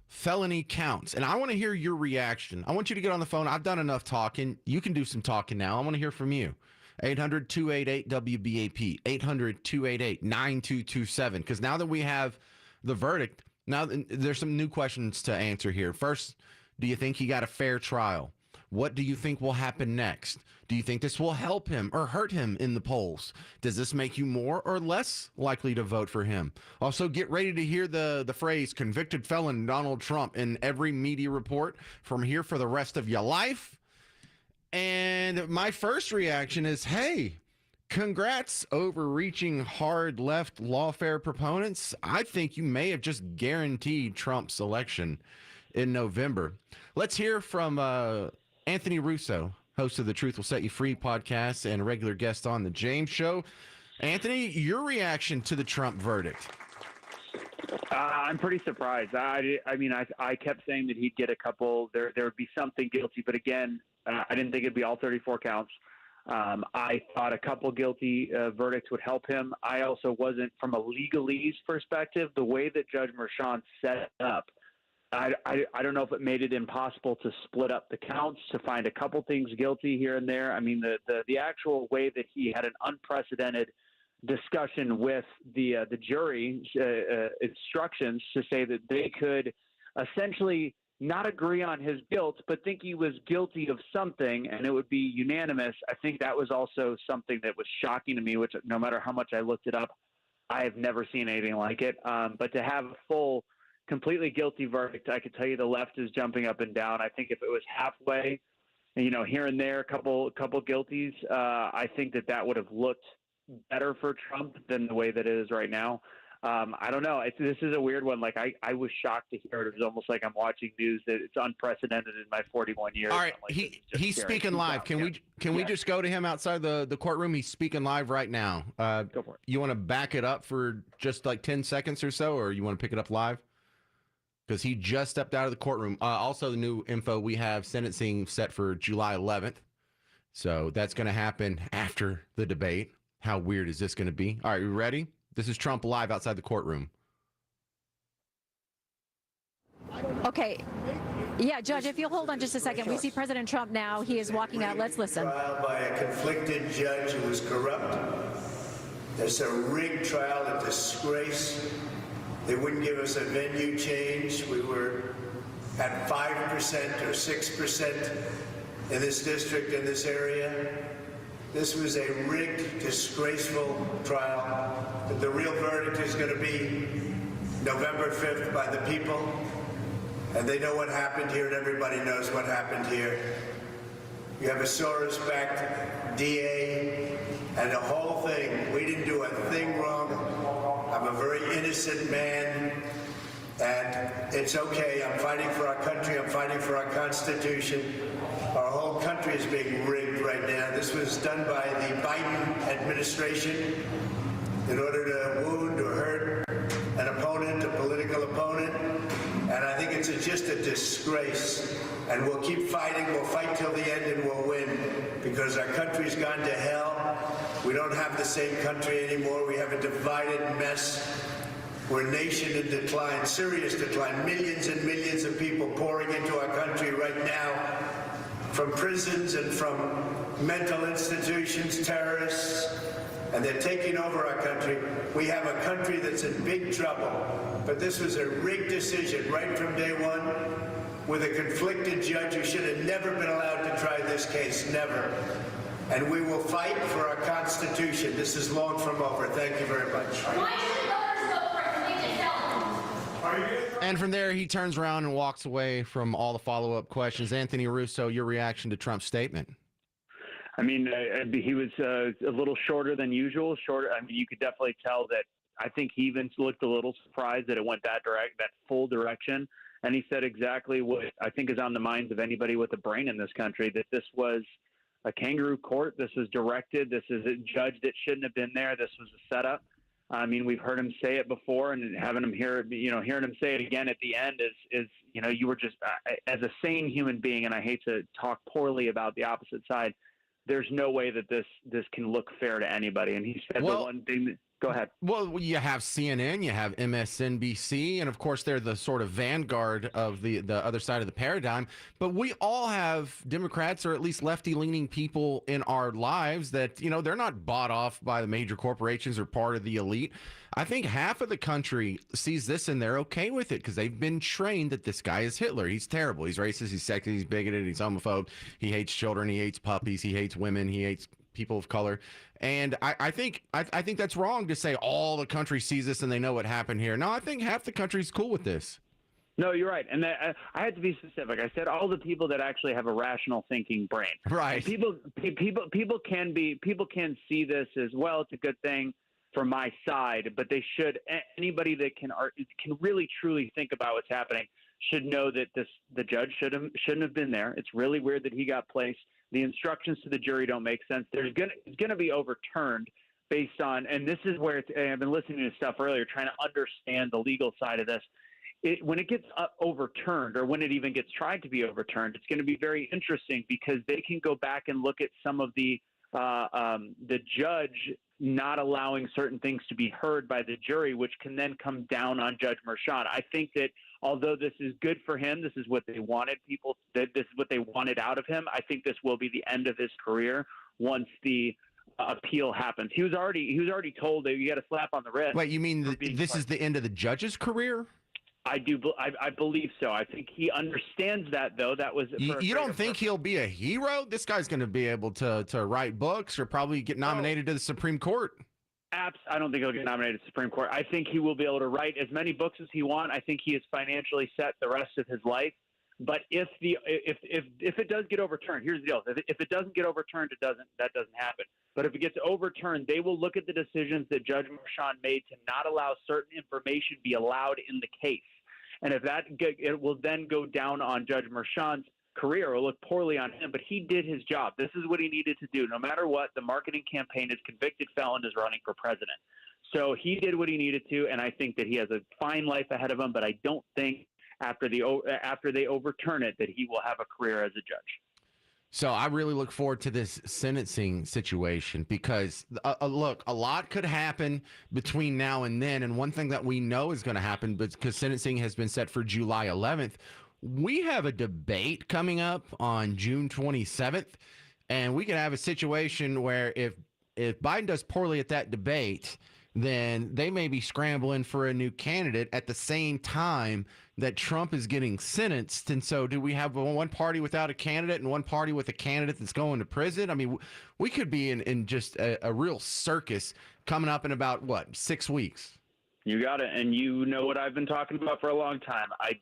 Speaker 4: felony counts. And I want to hear your reaction. I want you to get on the phone. I've done enough talking. You can do some talking now. I want to hear from you. 800-288-WBAP, 800-288-9227. Because now that we have the verdict, now there's some new questions to answer here. First, do you think he got a fair trial? What do you think will happen next? Do you think this will help him or hurt him in the polls? Does this make you more or less likely to vote for him? Also, get ready to hear the phrase convicted felon Donald Trump in every media report from here for the rest of your life. And my first reaction is, hey, congrats, overreaching hard left lawfare proponents. I think you may have just guaranteed Trump's election in November. Let's hear from Anthony Russo, host of the Truth Will Set You Free podcast and a regular guest on The James Show. Anthony, your reaction to the Trump verdict?
Speaker 22: I'm pretty surprised. I kept saying that he'd get a couple. There would be something guilty, but again, I didn't think it'd be all 34 counts. I thought a couple guilty verdicts would help him. I also wasn't, from a legalese perspective, the way that Judge Merchan set it up, I don't know if it made it impossible to split up the counts, to find a couple things guilty here and there. I mean, the actual way that he had an unprecedented discussion with the jury instructions to say that they could essentially not agree on his guilt, but think he was guilty of something and it would be unanimous. I think that was also something that was shocking to me, which no matter how much I looked it up, I have never seen anything like it. But to have a full, completely guilty verdict, I could tell you the left is jumping up and down. I think if it was halfway, here and there, a couple guilties. I think that would have looked better for Trump than the way that it is right now. I don't know. This is a weird one. Like I was shocked to hear it. It was almost like I'm watching news that it's unpressited in my 41 years.
Speaker 4: All right,
Speaker 22: like,
Speaker 4: he's speaking live. Can we just go to him outside the courtroom? He's speaking live right now.
Speaker 22: Go for it.
Speaker 4: You want to back it up for just like 10 seconds or so, or you want to pick it up live? Because he just stepped out of the courtroom. Also, the new info, we have sentencing set for July 11th. So that's going to happen after the debate. How weird is this going to be? All right, you ready? This is Trump live outside the courtroom.
Speaker 10: Okay. Yeah, Judge, if you'll hold on just a second. We see President Trump now. He is walking out. Let's listen.
Speaker 8: Trial by a conflicted judge who was corrupt. There's a rigged trial, a disgrace. They wouldn't give us a venue change. We were at 5% or 6% in this district, in this area. This was a rigged, disgraceful trial. But the real verdict is going to be November 5th by the people. And they know what happened here, and everybody knows what happened here. You have a Soros-backed DA and the whole thing. We didn't do a thing wrong. I'm a very innocent man, and it's okay. I'm fighting for our country. I'm fighting for our Constitution. Our whole country is being rigged right now. This was done by the Biden administration in order to wound or hurt an opponent, a political opponent. And I think it's just a disgrace. And we'll keep fighting. We'll fight till the end and we'll win, because our country's gone to hell. We don't have the same country anymore. We have a divided mess. We're a nation in decline, serious decline. Millions and millions of people pouring into our country right now from prisons and from mental institutions, terrorists, and they're taking over our country. We have a country that's in big trouble. But this was a rigged decision right from day one, with a conflicted judge who should have never been allowed to try this case, never. And we will fight for our Constitution. This is long from over. Thank you very much.
Speaker 4: And from there, he turns around and walks away from all the follow-up questions. Anthony Russo, your reaction to Trump's statement?
Speaker 22: I mean, he was a little shorter than usual. I mean, you could definitely tell that. I think he even looked a little surprised that it went that full direction. And he said exactly what I think is on the minds of anybody with a brain in this country, that this was a kangaroo court. This was directed. This is a judge that shouldn't have been there. This was a setup. I mean, we've heard him say it before, and having him hearing him say it again at the end is you were just, as a sane human being, and I hate to talk poorly about the opposite side, there's no way that this can look fair to anybody. And he said the one thing that, go ahead.
Speaker 4: Well, you have CNN, you have MSNBC, and of course they're the sort of vanguard of the other side of the paradigm. But we all have Democrats or at least lefty-leaning people in our lives that, they're not bought off by the major corporations or part of the elite. I think half of the country sees this and they're okay with it because they've been trained that this guy is Hitler. He's terrible. He's racist. He's sexist. He's bigoted. He's homophobe. He hates children. He hates puppies. He hates women. He hates people of color. And I think that's wrong to say all the country sees this and they know what happened here. No, I think half the country's cool with this.
Speaker 22: No, you're right. And I had to be specific. I said all the people that actually have a rational thinking brain.
Speaker 4: Right.
Speaker 22: And people can see this as, well, it's a good thing for my side, but they should, anybody that can really truly think about what's happening should know that the judge shouldn't have been there. It's really weird that he got placed. The instructions to the jury don't make sense. It's going to be overturned based on, and this is where I've been listening to stuff earlier, trying to understand the legal side of this. When it gets overturned, or when it even gets tried to be overturned, it's going to be very interesting because they can go back and look at some of the judge not allowing certain things to be heard by the jury, which can then come down on Judge Merchan. I think that although this is good for him, this is what they wanted this is what they wanted out of him. I think this will be the end of his career once the appeal happens. He was already told that you got a slap on the wrist.
Speaker 4: Wait, you mean this is the end of the judge's career?
Speaker 22: I believe so. I think he understands that, though. That was
Speaker 4: you don't think he'll be a hero? This guy's going to be able to write books or probably get nominated to the Supreme Court.
Speaker 22: I don't think he'll get nominated to the Supreme Court. I think he will be able to write as many books as he wants. I think he is financially set the rest of his life. But if it does get overturned, here's the deal: if it doesn't get overturned, that doesn't happen. But if it gets overturned, they will look at the decisions that Judge Marchand made to not allow certain information be allowed in the case. And if it will then go down on Judge Marchand's career, or look poorly on him. But he did his job. This is what he needed to do. No matter what, the marketing campaign is convicted felon is running for president. So he did what he needed to, and I think that he has a fine life ahead of him. But I don't think after they overturn it that he will have a career as a judge.
Speaker 4: So I really look forward to this sentencing situation because, look, a lot could happen between now and then. And one thing that we know is going to happen, because sentencing has been set for July 11th, we have a debate coming up on June 27th. And we could have a situation where if Biden does poorly at that debate, then they may be scrambling for a new candidate at the same time that Trump is getting sentenced. And so do we have one party without a candidate and one party with a candidate that's going to prison? I mean, we could be in just a real circus coming up in about, 6 weeks?
Speaker 22: You got it. And you know what I've been talking about for a long time. I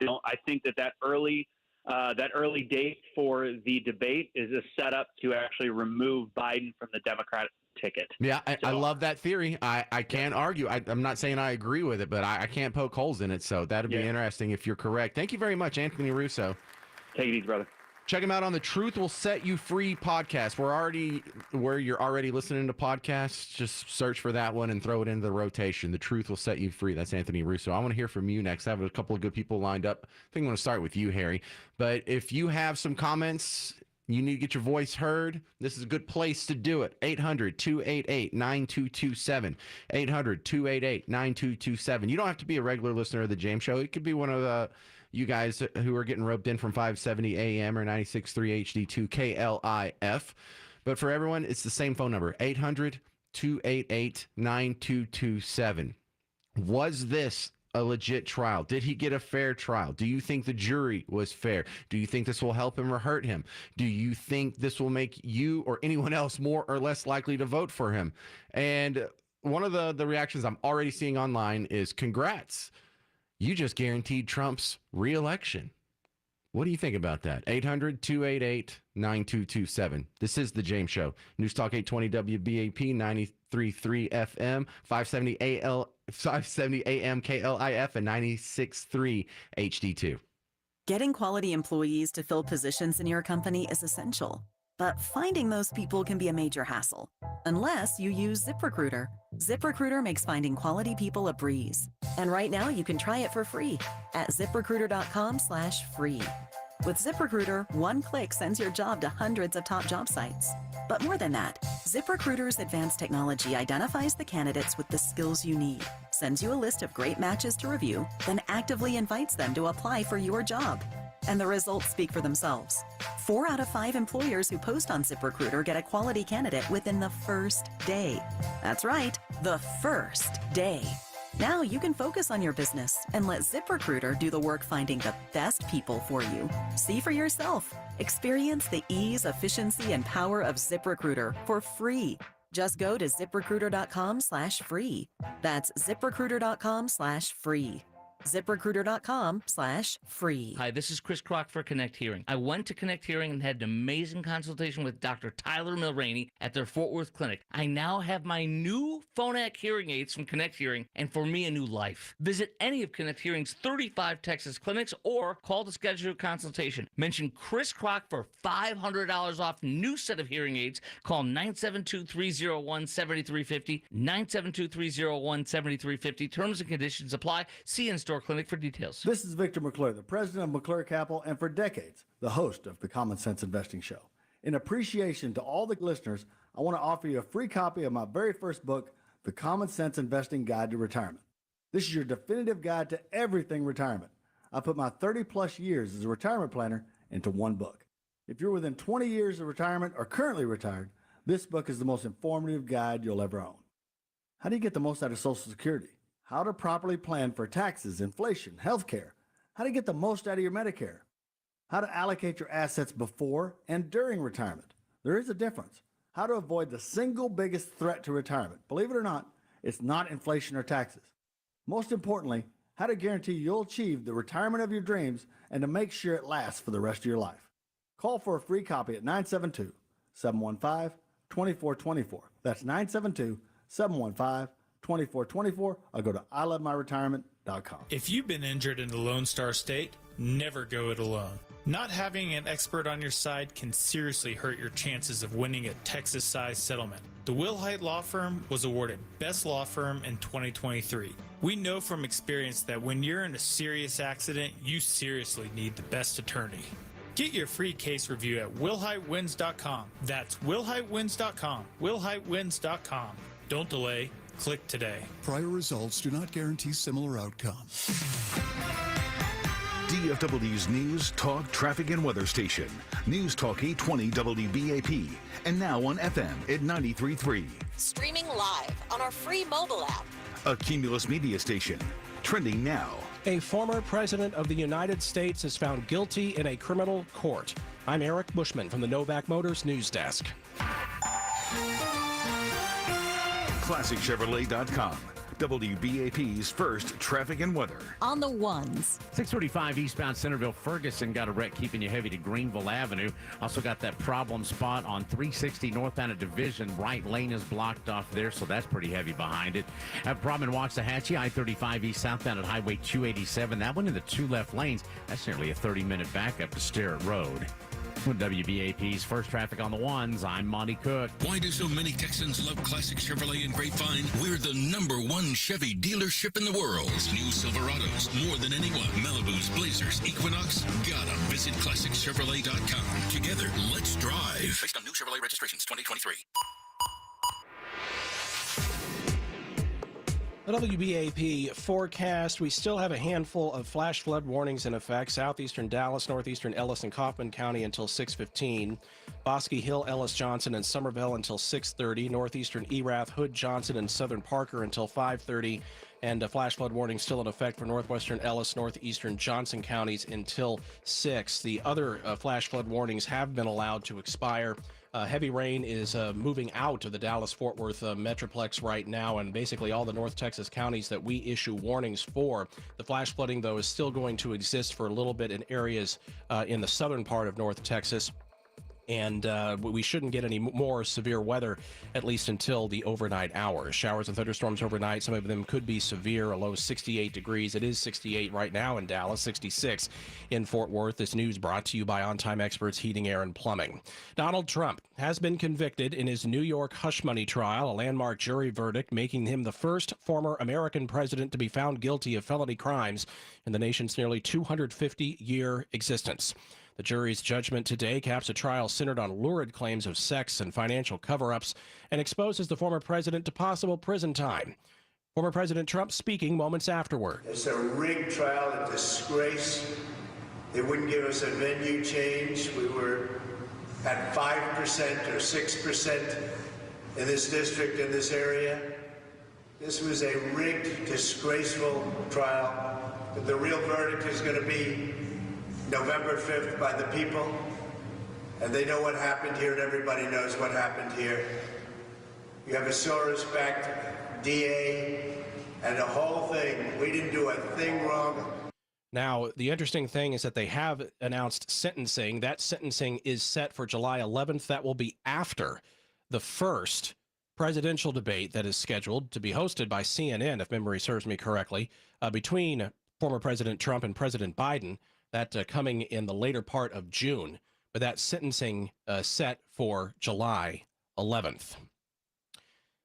Speaker 22: think that early date for the debate is a setup to actually remove Biden from the Democratic ticket.
Speaker 4: Yeah, I love that theory. I can't argue. I'm not saying I agree with it, but I can't poke holes in it. So that'd be interesting if you're correct. Thank you very much, Anthony Russo.
Speaker 22: Take it easy, brother.
Speaker 4: Check him out on the Truth Will Set You Free podcast. Where you're already listening to podcasts, just search for that one and throw it into the rotation. The Truth Will Set You Free. That's Anthony Russo. I want to hear from you next. I have a couple of good people lined up. I think I'm going to start with you, Harry. But if you have some comments, you need to get your voice heard, this is a good place to do it. 800-288-9227. 800-288-9227. You don't have to be a regular listener of the James Show. It could be one of you guys who are getting roped in from 570 AM or 96.3 HD2 KLIF. But for everyone, it's the same phone number, 800-288-9227. Was this a legit trial? Did he get a fair trial? Do you think the jury was fair? Do you think this will help him or hurt him? Do you think this will make you or anyone else more or less likely to vote for him? And one of the reactions I'm already seeing online is, congrats, you just guaranteed Trump's re-election. What do you think about that? 800-288-9227. This is The James Show. News Talk 820 WBAP 93.3 FM, 570 AM KLIF, and 96.3 HD2.
Speaker 11: Getting quality employees to fill positions in your company is essential. But finding those people can be a major hassle, unless you use ZipRecruiter. ZipRecruiter makes finding quality people a breeze. And right now you can try it for free at ZipRecruiter.com/free. With ZipRecruiter, one click sends your job to hundreds of top job sites. But more than that, ZipRecruiter's advanced technology identifies the candidates with the skills you need, sends you a list of great matches to review, then actively invites them to apply for your job. And the results speak for themselves. 4 out of 5 employers who post on ZipRecruiter get a quality candidate within the first day. That's right, the first day. Now you can focus on your business and let ZipRecruiter do the work finding the best people for you. See for yourself. Experience the ease, efficiency, and power of ZipRecruiter for free. Just go to ZipRecruiter.com/free. That's ZipRecruiter.com/free. ZipRecruiter.com/free.
Speaker 1: Hi, this is Chris Kroc for Connect Hearing. I went to Connect Hearing and had an amazing consultation with Dr. Tyler Mulroney at their Fort Worth clinic. I now have my new Phonak hearing aids from Connect Hearing, and for me, a new life. Visit any of Connect Hearing's 35 Texas clinics or call to schedule a consultation. Mention Chris Kroc for $500 off new set of hearing aids. Call 972-301-7350, 972-301-7350. Terms and conditions apply. See in store clinic for details.
Speaker 12: This is Victor McClure, the president of McClure Capital, and for decades, the host of the Common Sense Investing Show. In appreciation to all the listeners, I want to offer you a free copy of my very first book, The Common Sense Investing Guide to Retirement. This is your definitive guide to everything retirement. I put my 30-plus years as a retirement planner into one book. If you're within 20 years of retirement or currently retired, this book is the most informative guide you'll ever own. How do you get the most out of Social Security? How to properly plan for taxes, inflation, healthcare. How to get the most out of your Medicare. How to allocate your assets before and during retirement. There is a difference. How to avoid the single biggest threat to retirement. Believe it or not, it's not inflation or taxes. Most importantly, how to guarantee you'll achieve the retirement of your dreams and to make sure it lasts for the rest of your life. Call for a free copy at 972-715-2424. That's 972-715-2424, or go to ilovemyretirement.com.
Speaker 5: If you've been injured in the Lone Star State, never go it alone. Not having an expert on your side can seriously hurt your chances of winning a Texas-sized settlement. The Wilhite Law Firm was awarded Best Law Firm in 2023. We know from experience that when you're in a serious accident, you seriously need the best attorney. Get your free case review at wilhitewins.com. That's wilhitewins.com. wilhitewins.com. Don't delay. Click today.
Speaker 13: Prior results do not guarantee similar outcomes.
Speaker 27: DFW's News, Talk, Traffic, and Weather Station. News Talk 820 WBAP. And now on FM at 93.3.
Speaker 3: Streaming live on our free mobile app.
Speaker 27: A Cumulus Media Station. Trending now.
Speaker 14: A former president of the United States is found guilty in a criminal court. I'm Eric Bushman from the Novak Motors News Desk.
Speaker 27: ClassicChevrolet.com. WBAP's first traffic and weather.
Speaker 3: On the ones.
Speaker 2: 635 eastbound Centerville. Ferguson got a wreck keeping you heavy to Greenville Avenue. Also got that problem spot on 360 northbound at Division. Right lane is blocked off there, so that's pretty heavy behind it. Have problem in Waxahachie. I-35 east southbound at Highway 287. That one in the two left lanes. That's nearly a 30-minute backup to Sterrett Road. With WBAP's first traffic on the ones, I'm Monty Cook.
Speaker 15: Why do so many Texans love Classic Chevrolet and Grapevine? We're the #1 Chevy dealership in the world. New Silverados, more than anyone. Malibus, Blazers, Equinox. Gotta visit ClassicChevrolet.com. Together, let's drive. Based on new Chevrolet registrations 2023.
Speaker 14: The WBAP forecast, we still have a handful of flash flood warnings in effect. Southeastern Dallas, northeastern Ellis and Kaufman County until 6:15. Bosque Hill, Ellis Johnson, and Somerville until 6:30. Northeastern Erath, Hood Johnson, and southern Parker until 5:30. And a flash flood warning still in effect for northwestern Ellis, northeastern Johnson counties until 6. The other flash flood warnings have been allowed to expire. Heavy rain is moving out of the Dallas-Fort Worth metroplex right now, and basically all the North Texas counties that we issue warnings for. The flash flooding, though, is still going to exist for a little bit in areas in the southern part of North Texas. And we shouldn't get any more severe weather, at least until the overnight hours. Showers and thunderstorms overnight. Some of them could be severe, a low 68 degrees. It is 68 right now in Dallas, 66 in Fort Worth. This news brought to you by On Time Experts Heating, Air, and Plumbing. Donald Trump has been convicted in his New York hush money trial, a landmark jury verdict making him the first former American president to be found guilty of felony crimes in the nation's nearly 250-year existence. The jury's judgment today caps a trial centered on lurid claims of sex and financial cover-ups and exposes the former president to possible prison time. Former President Trump speaking moments afterward.
Speaker 8: It's a rigged trial, a disgrace. They wouldn't give us a venue change. We were at 5% or 6% in this district, in this area. This was a rigged, disgraceful trial. But the real verdict is going to be November 5th by the people, and they know what happened here, and everybody knows what happened here. You have a so-respect DA and the whole thing. We didn't do a thing wrong.
Speaker 14: Now, the interesting thing is that they have announced sentencing. That sentencing is set for July 11th. That will be after the first presidential debate that is scheduled to be hosted by CNN, if memory serves me correctly, between former President Trump and President Biden. That coming in the later part of June, but that sentencing set for July 11th.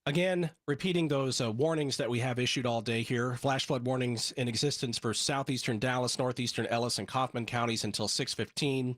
Speaker 14: Again, repeating those warnings that we have issued all day here. Flash flood warnings in existence for southeastern Dallas, northeastern Ellis, and Kaufman counties until 6:15.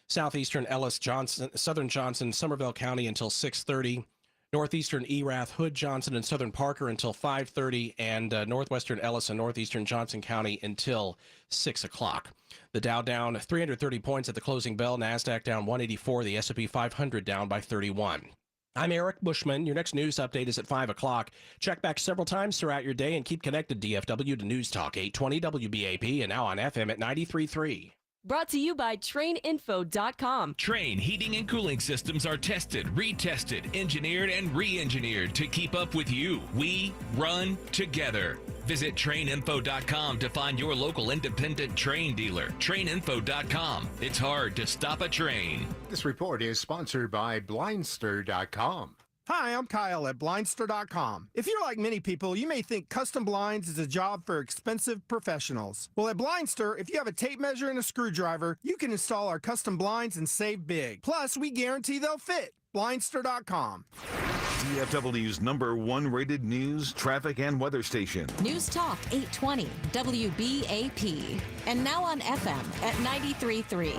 Speaker 14: Southeastern Ellis, Johnson, southern Johnson, Somerville County until 6:30. Northeastern Erath, Hood Johnson, and southern Parker until 5:30, and northwestern Ellis and northeastern Johnson County until 6 o'clock. The Dow down 330 points at the closing bell. NASDAQ down 184. The S&P 500 down by 31. I'm Eric Bushman. Your next news update is at 5 o'clock. Check back several times throughout your day and keep connected, DFW, to News Talk 820 WBAP and now on FM at 93.3.
Speaker 6: Brought to you by TrainInfo.com.
Speaker 17: Train heating and cooling systems are tested, retested, engineered, and re-engineered to keep up with you. We run together. Visit TrainInfo.com to find your local independent Train dealer. TrainInfo.com. It's hard to stop a train.
Speaker 9: This report is sponsored by Blindster.com.
Speaker 16: Hi, I'm Kyle at Blindster.com. If you're like many people, you may think custom blinds is a job for expensive professionals. Well, at Blindster, if you have a tape measure and a screwdriver, you can install our custom blinds and save big. Plus, we guarantee they'll fit. Blindster.com.
Speaker 27: DFW's #1 rated news, traffic, and weather station.
Speaker 3: News Talk 820 WBAP. And now on FM at 93.3.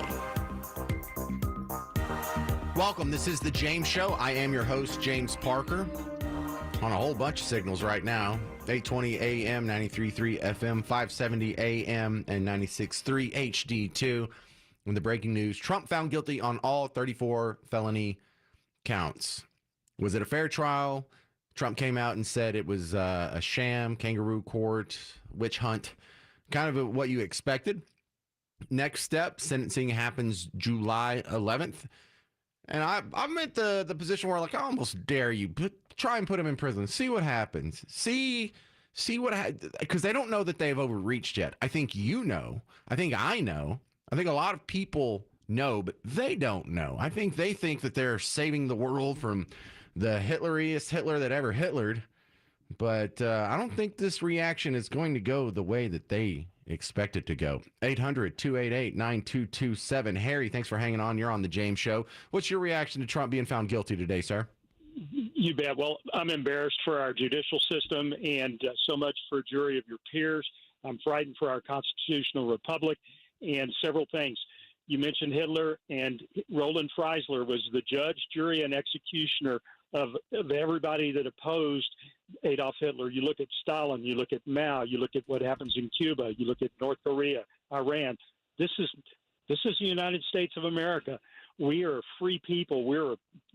Speaker 4: Welcome. This is The James Show. I am your host, James Parker. On a whole bunch of signals right now. 820 AM, 93.3 FM, 570 AM, and 96.3 HD2. In the breaking news, Trump found guilty on all 34 felony counts. Was it a fair trial? Trump came out and said it was a sham, kangaroo court, witch hunt, kind of what you expected. Next step, sentencing happens July 11th. And I'm at the position where, like, I almost dare you, try and put him in prison. See what happens. See what, because they don't know that they've overreached yet. I think you know. I think I know. I think a lot of people know, but they don't know. I think they think that they're saving the world from the Hitleriest Hitler that ever Hitlered. But I don't think this reaction is going to go the way that they expect it to go. 800-288-9227. Harry, thanks for hanging on. You're on The James Show. What's your reaction to Trump being found guilty today, sir?
Speaker 23: You bet. Well, I'm embarrassed for our judicial system and so much for a jury of your peers. I'm frightened for our constitutional republic and several things. You mentioned Hitler, and Roland Freisler was the judge, jury, and executioner of everybody that opposed Adolf Hitler. You look at Stalin, you look at Mao, you look at what happens in Cuba, you look at North Korea, Iran. This is the United States of America. We are free people. We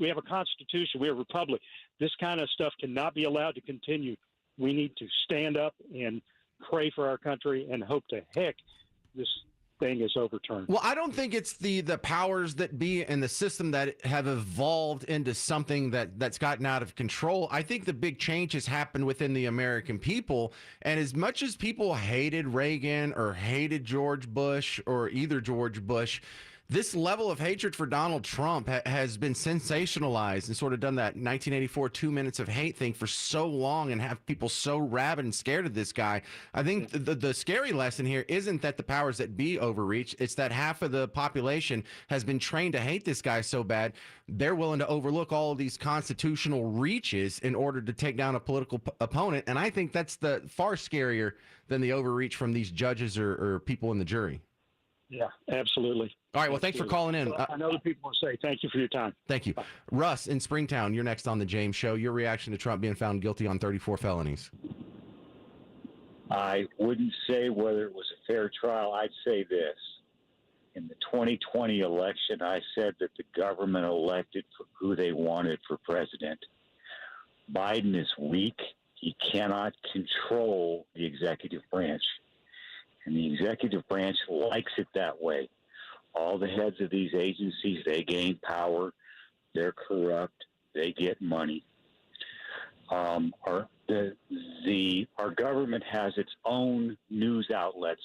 Speaker 23: have a constitution. We have a republic. This kind of stuff cannot be allowed to continue. We need to stand up and pray for our country and hope to heck this thing is overturned.
Speaker 4: Well, I don't think it's the powers that be and the system that have evolved into something that's gotten out of control. I think the big change has happened within the American people. And as much as people hated Reagan or hated George Bush or either George Bush, this level of hatred for Donald Trump has been sensationalized and sort of done that 1984 2 minutes of hate thing for so long and have people so rabid and scared of this guy. I think the scary lesson here isn't that the powers that be overreach. It's that half of the population has been trained to hate this guy so bad, they're willing to overlook all of these constitutional reaches in order to take down a political opponent. And I think that's far scarier than the overreach from these judges or people in the jury.
Speaker 23: Yeah, absolutely.
Speaker 4: All right, well, thanks for calling in.
Speaker 23: I know that people will say thank you for your time.
Speaker 4: Thank you. Russ in Springtown, you're next on The James Show. Your reaction to Trump being found guilty on 34 felonies.
Speaker 24: I wouldn't say whether it was a fair trial. I'd say this. In the 2020 election, I said that the government elected for who they wanted for president. Biden is weak. He cannot control the executive branch. And the executive branch likes it that way. All the heads of these agencies, they gain power. They're corrupt. They get money. Our government has its own news outlets.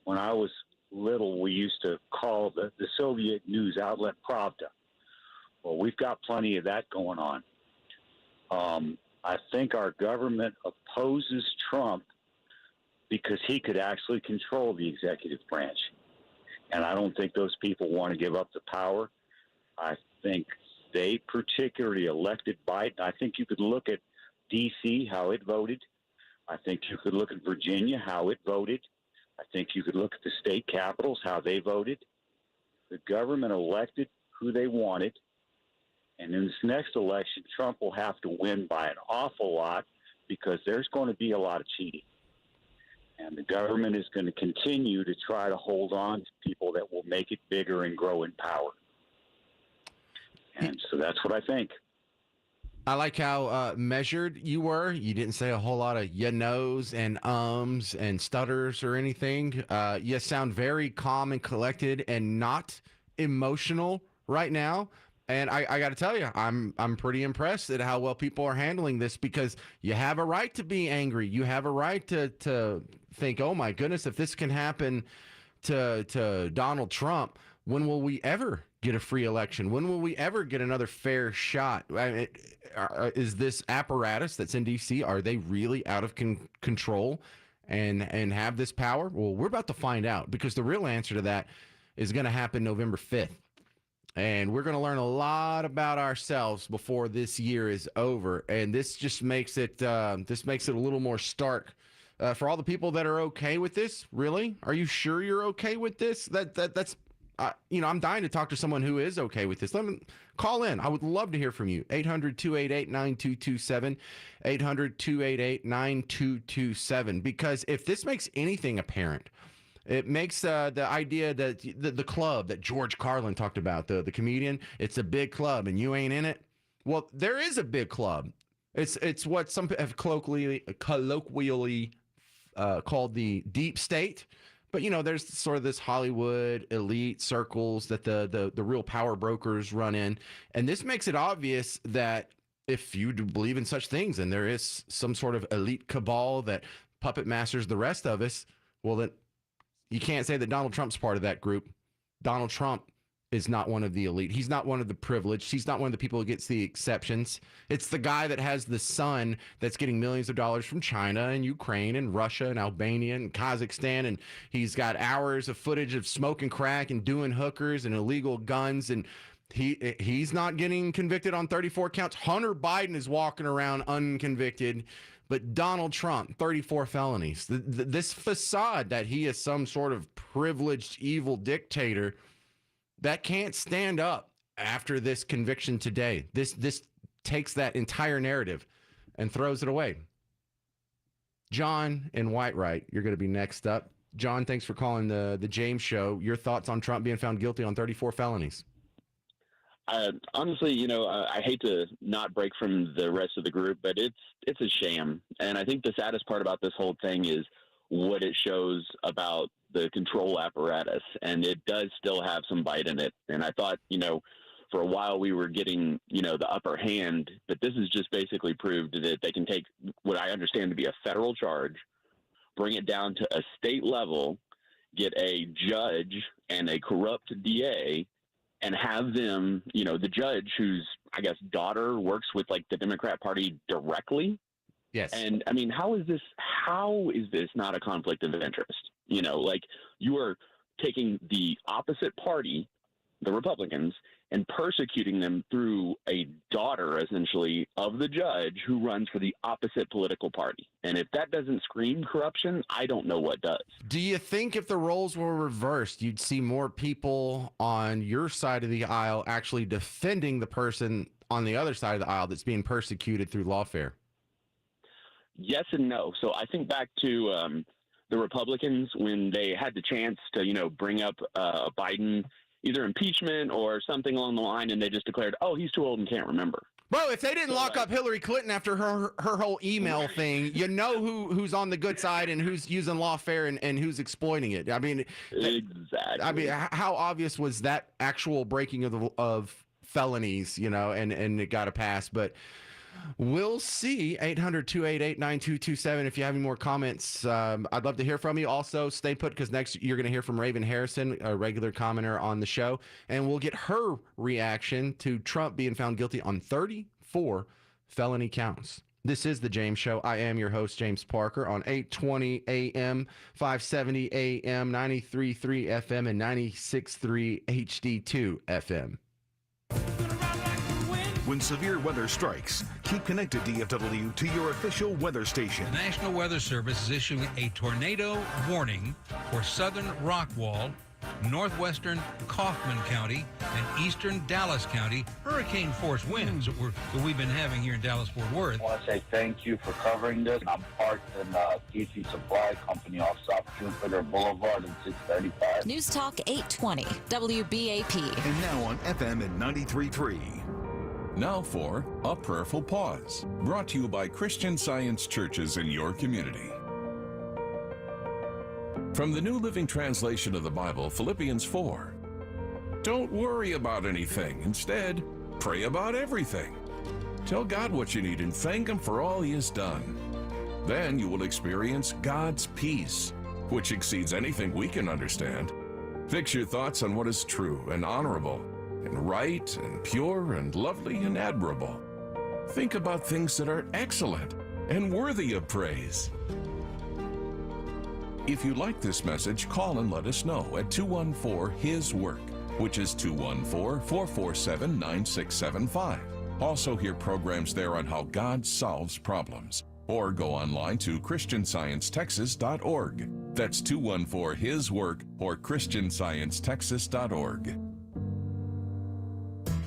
Speaker 24: When I was little, we used to call the Soviet news outlet Pravda. Well, we've got plenty of that going on. I think our government opposes Trump because he could actually control the executive branch. And I don't think those people want to give up the power. I think they particularly elected Biden. I think you could look at D.C., how it voted. I think you could look at Virginia, how it voted. I think you could look at the state capitals, how they voted. The government elected who they wanted. And in this next election, Trump will have to win by an awful lot because there's going to be a lot of cheating. And the government is going to continue to try to hold on to people that will make it bigger and grow in power. And so that's what I think.
Speaker 4: I like how measured you were. You didn't say a whole lot of ya knows and ums and stutters or anything. You sound very calm and collected and not emotional right now. And I got to tell you, I'm pretty impressed at how well people are handling this, because you have a right to be angry. You have a right to think, oh my goodness, if this can happen to Donald Trump, when will we ever get a free election? When will we ever get another fair shot? I mean, is this apparatus that's in D.C., are they really out of control and have this power? Well, we're about to find out, because the real answer to that is going to happen November 5th. And we're going to learn a lot about ourselves before this year is over. And this just makes it a little more stark. For all the people that are okay with this, really? Are you sure you're okay with this? That's I'm dying to talk to someone who is okay with this. Let me call in. I would love to hear from you. 800-288-9227, 800-288-9227. Because if this makes anything apparent, it makes the idea that the club that George Carlin talked about, the comedian, it's a big club and you ain't in it. Well, there is a big club. It's what some have colloquially called the deep state. But, there's sort of this Hollywood elite circles that the real power brokers run in. And this makes it obvious that if you do believe in such things and there is some sort of elite cabal that puppet masters the rest of us, well, then you can't say that Donald Trump's part of that group. Donald Trump is not one of the elite. He's not one of the privileged. He's not one of the people who gets the exceptions. It's the guy that has the son that's getting millions of dollars from China and Ukraine and Russia and Albania and Kazakhstan. And he's got hours of footage of smoking crack and doing hookers and illegal guns. And he's not getting convicted on 34 counts. Hunter Biden is walking around unconvicted. But Donald Trump, 34 felonies. This facade that he is some sort of privileged, evil dictator that can't stand up after this conviction today. This takes that entire narrative and throws it away. John in Whitewright, you're going to be next up. John, thanks for calling the James Show. Your thoughts on Trump being found guilty on 34 felonies?
Speaker 7: Honestly, I hate to not break from the rest of the group, but it's a sham. And I think the saddest part about this whole thing is what it shows about the control apparatus. And it does still have some bite in it. And I thought, for a while we were getting, the upper hand, but this has just basically proved that they can take what I understand to be a federal charge, bring it down to a state level, get a judge and a corrupt DA, and have them, the judge whose, I guess, daughter works with like the Democrat Party directly.
Speaker 4: Yes.
Speaker 7: And I mean, how is this not a conflict of interest? You are taking the opposite party, the Republicans, and persecuting them through a daughter, essentially, of the judge who runs for the opposite political party. And if that doesn't scream corruption, I don't know what does.
Speaker 4: Do you think if the roles were reversed, you'd see more people on your side of the aisle actually defending the person on the other side of the aisle that's being persecuted through lawfare?
Speaker 7: Yes and no. So I think back to the Republicans when they had the chance to, bring up Biden, either impeachment or something along the line, and they just declared, oh, he's too old and can't remember.
Speaker 4: Bro, if they didn't lock up Hillary Clinton after her whole email thing, who's on the good side and who's using lawfare and who's exploiting it. I mean,
Speaker 7: exactly.
Speaker 4: I mean, how obvious was that actual breaking of felonies, and it got a pass? But we'll see. 800-288-9227. If you have any more comments, I'd love to hear from you. Also, stay put, because next you're going to hear from Raven Harrison, a regular commenter on the show, and we'll get her reaction to Trump being found guilty on 34 felony counts. This is The James Show. I am your host, James Parker, on 820 AM, 570 AM, 93.3 FM, and 96.3 HD2 FM.
Speaker 27: When severe weather strikes, keep connected DFW to your official weather station.
Speaker 18: The National Weather Service is issuing a tornado warning for southern Rockwall, northwestern Kaufman County, and eastern Dallas County. Hurricane force winds that we've been having here in Dallas-Fort Worth.
Speaker 19: I want to say thank you for covering this. I'm parked in DC Supply Company off South Jupiter Boulevard in 635.
Speaker 3: News Talk 820 WBAP.
Speaker 27: And now on FM at 93.3.
Speaker 10: Now for A Prayerful Pause, brought to you by Christian Science churches in your community. From the New Living Translation of the Bible, Philippians 4. Don't worry about anything. Instead, pray about everything. Tell God what you need and thank Him for all He has done. Then you will experience God's peace, which exceeds anything we can understand. Fix your thoughts on what is true and honorable, and right and pure and lovely and admirable. Think about things that are excellent and worthy of praise. If you like this message, call and let us know at 214-HIS-WORK, which is 214-447-9675. Also hear programs there on how God solves problems. Or go online to ChristianscienceTexas.org. That's 214-HIS-WORK or ChristianscienceTexas.org.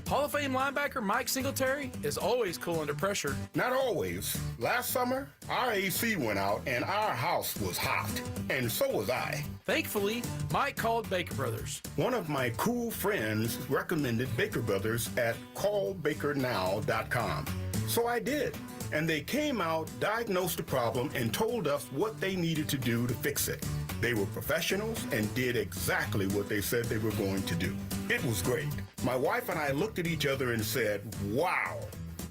Speaker 11: Hall of Fame linebacker Mike Singletary is always cool under pressure.
Speaker 20: Not always. Last summer, our AC went out and our house was hot. And so was I.
Speaker 11: Thankfully, Mike called Baker Brothers.
Speaker 20: One of my cool friends recommended Baker Brothers at callbakernow.com. So I did. And they came out, diagnosed the problem, and told us what they needed to do to fix it. They were professionals and did exactly what they said they were going to do. It was great. My wife and I looked at each other and said, wow,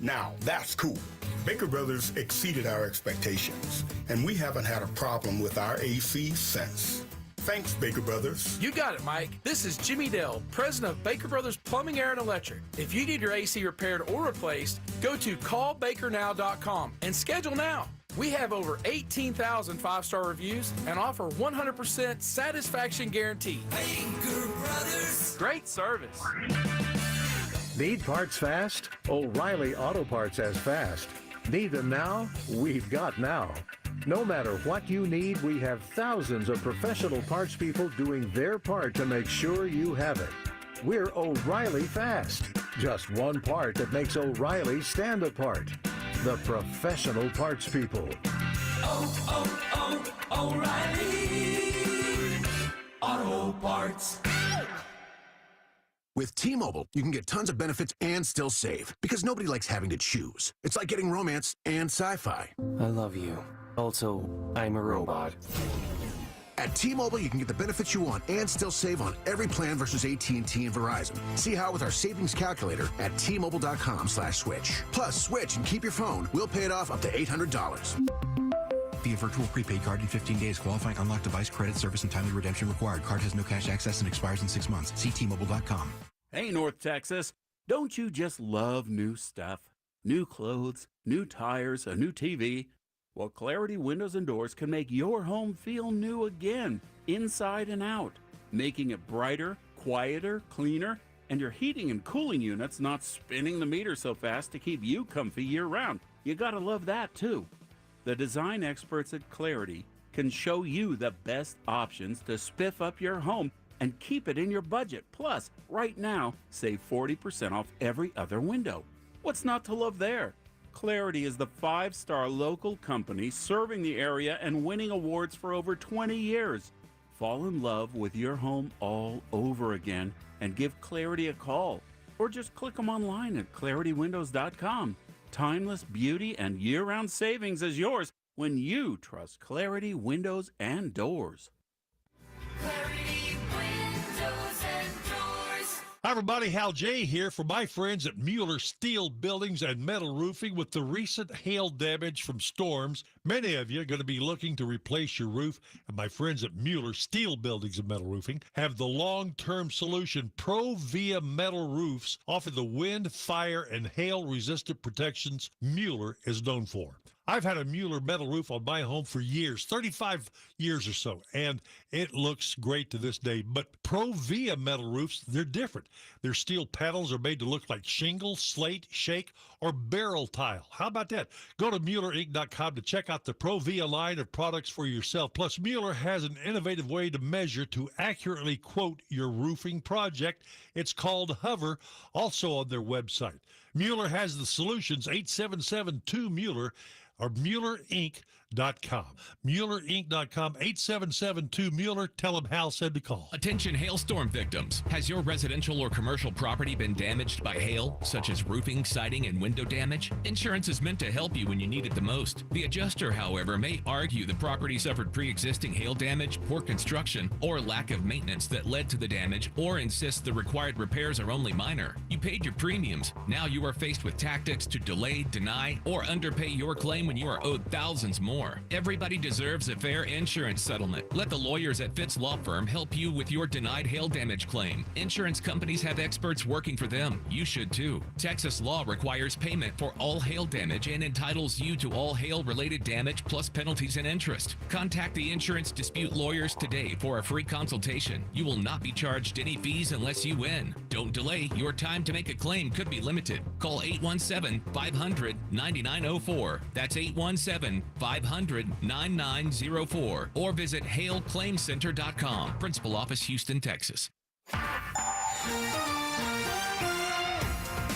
Speaker 20: now that's cool. Baker Brothers exceeded our expectations, and we haven't had a problem with our AC since. Thanks, Baker Brothers.
Speaker 11: You got it, Mike. This is Jimmy Dell, president of Baker Brothers Plumbing, Air, and Electric. If you need your AC repaired or replaced, go to callbakernow.com and schedule now. We have over 18,000 five-star reviews and offer 100% satisfaction guarantee. Baker Brothers. Great service.
Speaker 21: Need parts fast? O'Reilly Auto Parts has fast. Need them now? We've got now. No matter what you need, we have thousands of professional parts people doing their part to make sure you have it. We're O'Reilly Fast. Just one part that makes O'Reilly stand apart. The professional parts people.
Speaker 22: O'Reilly Auto Parts.
Speaker 25: With T-Mobile, you can get tons of benefits and still save, because nobody likes having to choose. It's like getting romance and sci-fi.
Speaker 26: I love you. Also, I'm a robot.
Speaker 25: At T-Mobile, you can get the benefits you want and still save on every plan versus AT&T and Verizon. See how with our savings calculator at T-Mobile.com/switch. Plus, switch and keep your phone. We'll pay it off up to $800.
Speaker 28: Via virtual prepaid card in 15 days. Qualifying unlocked device, credit, service, and timely redemption required. Card has no cash access and expires in 6 months. See T-Mobile.com.
Speaker 29: Hey, North Texas. Don't you just love new stuff? New clothes, new tires, a new TV? Well, Clarity Windows and Doors can make your home feel new again, inside and out, making it brighter, quieter, cleaner, and your heating and cooling units not spinning the meter so fast to keep you comfy year-round. You gotta love that, too. The design experts at Clarity can show you the best options to spiff up your home and keep it in your budget. Plus, right now, save 40% off every other window. What's not to love there? Clarity is the 5-star local company serving the area and winning awards for over 20 years. Fall in love with your home all over again and give Clarity a call. Or just click them online at ClarityWindows.com. Timeless beauty and year-round savings is yours when you trust Clarity Windows and Doors.
Speaker 30: Hi, everybody. Hal J. here for my friends at Mueller Steel Buildings and Metal Roofing. With the recent hail damage from storms, many of you are going to be looking to replace your roof. And my friends at Mueller Steel Buildings and Metal Roofing have the long-term solution. Pro-Via Metal Roofs offer the wind, fire, and hail-resistant protections Mueller is known for. I've had a Mueller metal roof on my home for years, 35 years or so, and it looks great to this day. But Pro-Via metal roofs, they're different. Their steel panels are made to look like shingle, slate, shake, or barrel tile. How about that? Go to MuellerInc.com to check out the Pro-Via line of products for yourself. Plus, Mueller has an innovative way to measure to accurately quote your roofing project. It's called Hover, also on their website. Mueller has the solutions, 8772-MUELLER, or MuellerInc.com. MuellerInc.com, 8772-MUELLER. Tell them Hal said to call.
Speaker 1: Attention hailstorm victims. Has your residential or commercial property been damaged by hail, such as roofing, siding, and window damage? Insurance is meant to help you when you need it the most. The adjuster, however, may argue the property suffered pre-existing hail damage, poor construction, or lack of maintenance that led to the damage, or insists the required repairs are only minor. You paid your premiums. Now you are faced with tactics to delay, deny, or underpay your claim when you are owed thousands more. Everybody deserves a fair insurance settlement. Let the lawyers at Fitz Law Firm help you with your denied hail damage claim. Insurance companies have experts working for them. You should too. Texas law requires payment for all hail damage and entitles you to all hail-related damage plus penalties and interest. Contact the insurance dispute lawyers today for a free consultation. You will not be charged any fees unless you win. Don't delay. Your time to make a claim could be limited. Call 817-500-9904. That's 817-500-9904. Or visit hailclaimcenter.com. Principal Office, Houston, Texas.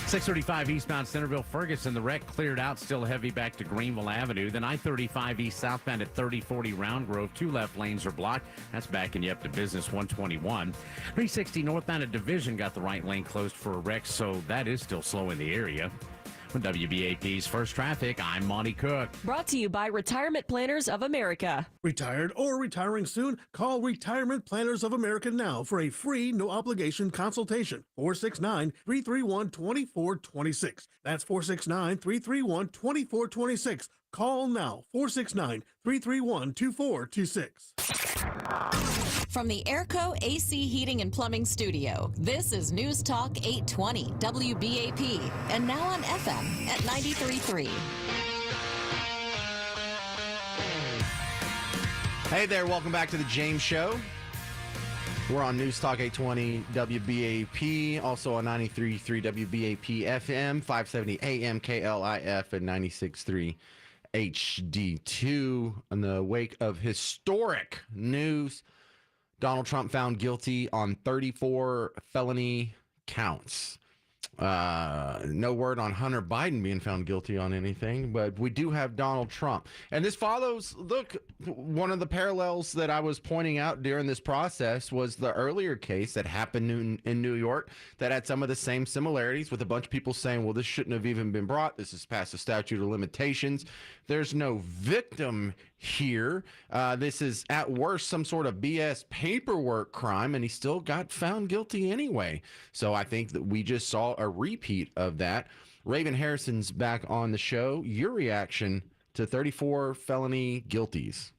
Speaker 2: 635 eastbound Centerville Ferguson. The wreck cleared out, still heavy back to Greenville Avenue. Then I-35 east southbound at 3040 Round Grove. 2 left lanes are blocked. That's backing you up to Business 121. 360 northbound at Division got the right lane closed for a wreck, so that is still slow in the area. With WBAP's First Traffic, I'm Monty Cook.
Speaker 5: Brought to you by Retirement Planners of America.
Speaker 6: Retired or retiring soon? Call Retirement Planners of America now for a free, no-obligation consultation. 469-331-2426. That's 469-331-2426. Call now. 469-331-2426.
Speaker 3: From the Airco AC Heating and Plumbing Studio, this is News Talk 820 WBAP, and now on FM at 93.3.
Speaker 4: Hey there, welcome back to the James Show. We're on News Talk 820 WBAP, also on 93.3 WBAP FM, 570 AM KLIF, and 96.3 HD2. In the wake of historic news, Donald Trump found guilty on 34 felony counts. No word on Hunter Biden being found guilty on anything, but we do have Donald Trump. And this follows, look, one of the parallels that I was pointing out during this process was the earlier case that happened in New York that had some of the same similarities, with a bunch of people saying, well, this shouldn't have even been brought. This is past the statute of limitations. There's no victim here. This is at worst some sort of BS paperwork crime, and he still got found guilty anyway. So I think that we just saw a repeat of that. Raven Harrison's back on the show. Your reaction to 34 felony guilties?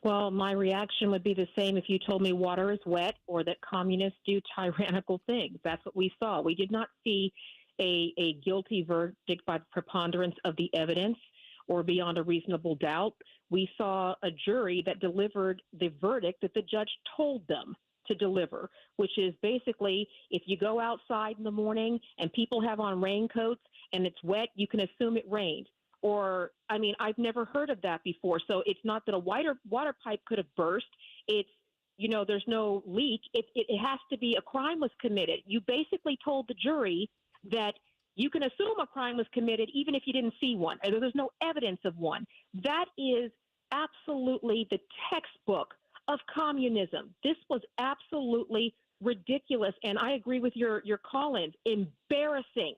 Speaker 8: Well, my reaction would be the same if you told me water is wet or that communists do tyrannical things. That's what we saw. We did not see a guilty verdict by the preponderance of the evidence or beyond a reasonable doubt. We saw a jury that delivered the verdict that the judge told them to deliver, which is basically, if you go outside in the morning and people have on raincoats and it's wet, you can assume it rained. Or, I mean, I've never heard of that before. So it's not that a water pipe could have burst. It's, you know, there's no leak. It has to be a crime was committed. You basically told the jury that you can assume a crime was committed even if you didn't see one, or there's no evidence of one. That is absolutely the textbook of communism. This was absolutely ridiculous. And I agree with your call-in. Embarrassing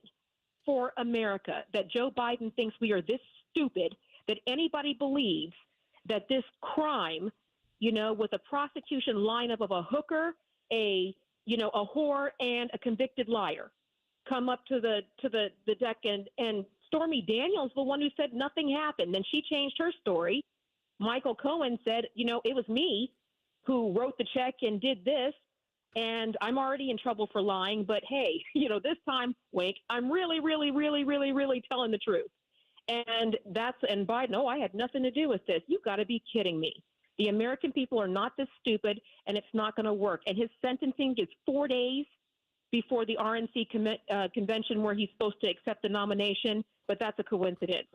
Speaker 8: for America that Joe Biden thinks we are this stupid, that anybody believes that this crime, you know, with a prosecution lineup of a hooker, a whore, and a convicted liar, come up to the deck, and Stormy Daniels, the one who said nothing happened. Then she changed her story. Michael Cohen said, you know, it was me who wrote the check and did this, and I'm already in trouble for lying. But hey, you know, this time, wink, I'm really, really, really, really, really telling the truth. And Biden, I had nothing to do with this. You've got to be kidding me. The American people are not this stupid, and it's not going to work. And his sentencing is 4 days before the RNC convention where he's supposed to accept the nomination, but that's a coincidence.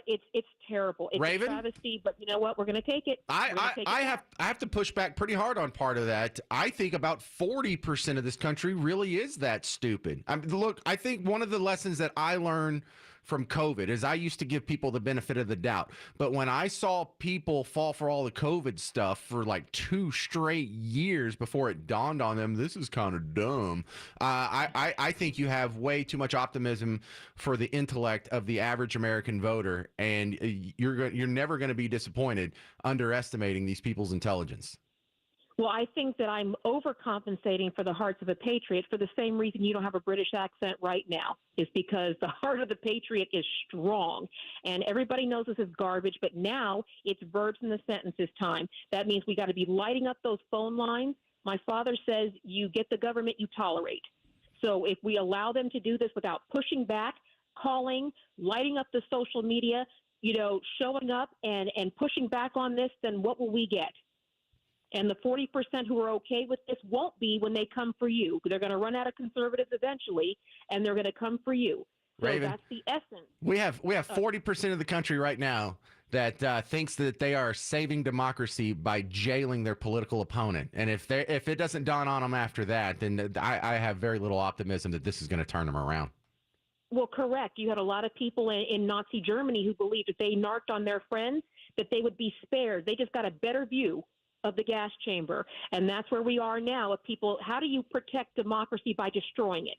Speaker 8: It's terrible. It's
Speaker 4: Raven?
Speaker 8: a travesty, but you know what? We're going to take it.
Speaker 4: I have to push back pretty hard on part of that. I think about 40% of this country really is that stupid. Look, I think one of the lessons that I learned from COVID is I used to give people the benefit of the doubt. But when I saw people fall for all the COVID stuff for like 2 straight years before it dawned on them, this is kind of dumb. I think you have way too much optimism for the intellect of the average American voter, and you're never going to be disappointed underestimating these people's intelligence.
Speaker 8: Well, I think that I'm overcompensating for the hearts of a patriot for the same reason you don't have a British accent right now, is because the heart of the patriot is strong. And everybody knows this is garbage, but now it's verbs in the sentences time. That means we got to be lighting up those phone lines. My father says you get the government you tolerate. So if we allow them to do this without pushing back, calling, lighting up the social media, showing up and pushing back on this, then what will we get? And the 40% who are okay with this won't be when they come for you. They're going to run out of conservatives eventually, and they're going to come for you. So
Speaker 4: Raven,
Speaker 8: that's the essence.
Speaker 4: We have 40% of the country right now that thinks that they are saving democracy by jailing their political opponent. And if it doesn't dawn on them after that, then I have very little optimism that this is going to turn them around.
Speaker 8: Well, correct. You had a lot of people in Nazi Germany who believed if they narked on their friends that they would be spared. They just got a better view of the gas chamber. And that's where we are now. Of people, how do you protect democracy by destroying it?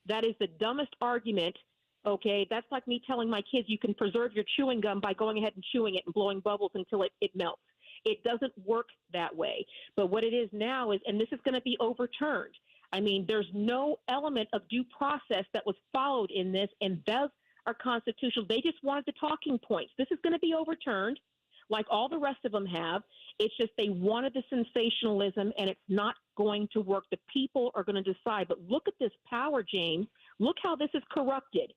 Speaker 8: That is the dumbest argument. Okay, that's like me telling my kids you can preserve your chewing gum by going ahead and chewing it and blowing bubbles until it melts. It doesn't work that way. But what it is now is, and this is going to be overturned. I mean, there's no element of due process that was followed in this, and those are constitutional. They just wanted the talking points. This is going to be overturned, like all the rest of them have. It's just they wanted the sensationalism, and it's not going to work. The people are going to decide. But look at this power, James. Look how this is corrupted.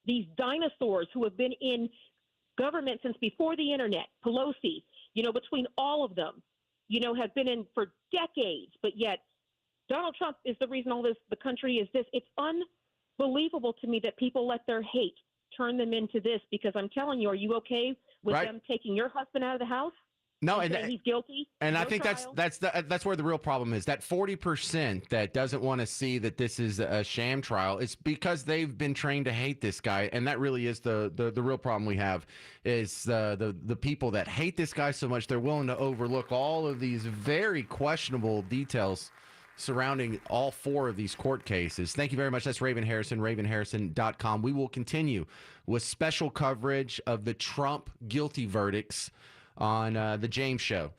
Speaker 8: These dinosaurs who have been in government since before the internet, Pelosi, between all of them, have been in for decades, but yet Donald Trump is the reason all this, the country is this. It's unbelievable to me that people let their hate turn them into this, because I'm telling you, are you okay with them taking your husband out of the house?
Speaker 4: No, and
Speaker 8: he's guilty.
Speaker 4: And I think that's where the real problem is. That 40% that doesn't want to see that this is a sham trial, it's because they've been trained to hate this guy, and that really is the real problem we have. Is the people that hate this guy so much they're willing to overlook all of these very questionable details surrounding all 4 of these court cases. Thank you very much. That's Raven Harrison, ravenharrison.com. We will continue with special coverage of the Trump guilty verdicts on the James Show.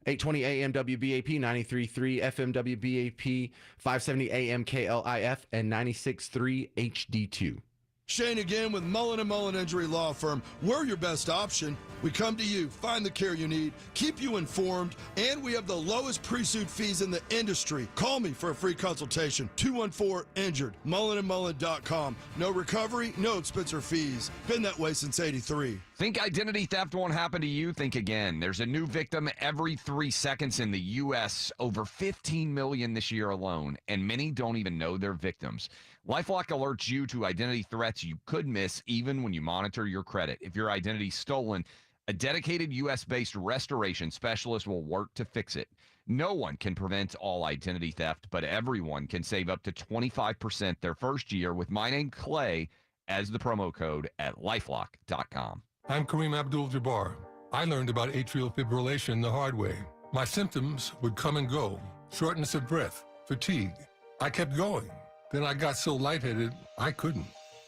Speaker 4: 820 AM WBAP, 93.3 FM WBAP, 570 AM KLIF, and 96.3 HD2.
Speaker 7: Shane again with Mullen & Mullen Injury Law Firm. We're your best option. We come to you, find the care you need, keep you informed, and we have the lowest pre-suit fees in the industry. Call me for a free consultation, 214-INJURED, mullenandmullen.com. No recovery, no expense or fees. Been that way since 83.
Speaker 9: Think identity theft won't happen to you? Think again. There's a new victim every 3 seconds in the U.S., over 15 million this year alone, and many don't even know they're victims. LifeLock alerts you to identity threats you could miss even when you monitor your credit. If your identity's stolen, a dedicated U.S.-based restoration specialist will work to fix it. No one can prevent all identity theft, but everyone can save up to 25% their first year with my name, Clay, as the promo code at LifeLock.com.
Speaker 12: I'm Kareem Abdul-Jabbar. I learned about atrial fibrillation the hard way. My symptoms would come and go, shortness of breath, fatigue. I kept going. Then I got so lightheaded, I couldn't.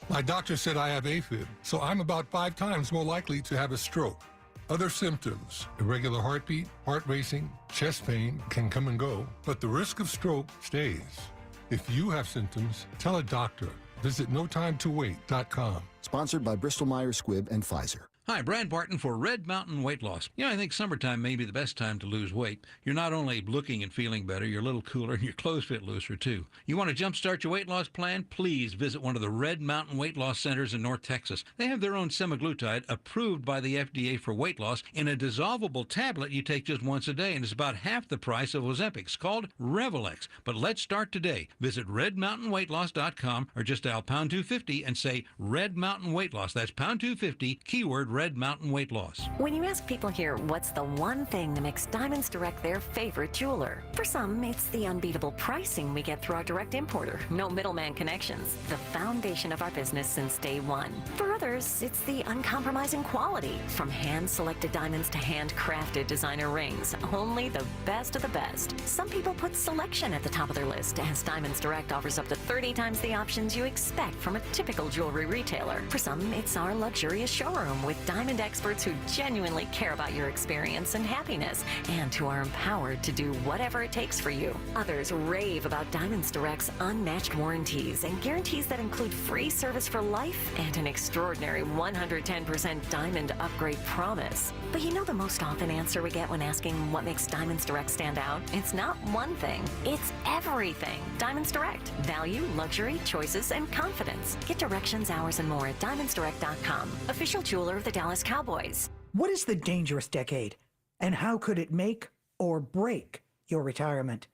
Speaker 12: My doctor said I have AFib, so I'm about 5 times more likely to have a stroke. Other symptoms, irregular heartbeat, heart racing, chest pain can come and go, but the risk of stroke stays. If you have symptoms, tell a doctor. Visit notimetowait.com.
Speaker 13: Sponsored by Bristol-Myers Squibb and Pfizer.
Speaker 18: Hi, Brad Barton for Red Mountain Weight Loss. I think summertime may be the best time to lose weight. You're not only looking and feeling better, you're a little cooler, and your clothes fit looser, too. You want to jumpstart your weight loss plan? Please visit one of the Red Mountain Weight Loss Centers in North Texas. They have their own semaglutide approved by the FDA for weight loss in a dissolvable tablet you take just once a day, and it's about half the price of Ozempic. It's called Revelex. But let's start today. Visit redmountainweightloss.com or just dial pound 250 and say Red Mountain Weight Loss. That's pound 250, keyword Red Mountain Weight Loss.
Speaker 10: When you ask people here what's the one thing that makes Diamonds Direct their favorite jeweler, for some, it's the unbeatable pricing we get through our direct importer. No middleman connections. The foundation of our business since day one. For others, it's the uncompromising quality. From hand-selected diamonds to handcrafted designer rings. Only the best of the best. Some people put selection at the top of their list, as Diamonds Direct offers up to 30 times the options you expect from a typical jewelry retailer. For some, it's our luxurious showroom with diamond experts who genuinely care about your experience and happiness, and who are empowered to do whatever it takes for you. Others rave about Diamonds Direct's unmatched warranties and guarantees that include free service for life and an extraordinary 110% diamond upgrade promise. But you know the most often answer we get when asking what makes Diamonds Direct stand out? It's not one thing, it's everything. Diamonds Direct. Value, luxury, choices, and confidence. Get directions, hours, and more at diamondsdirect.com. Official jeweler of the Dallas Cowboys.
Speaker 14: What is the dangerous decade, and how could it make or break your retirement?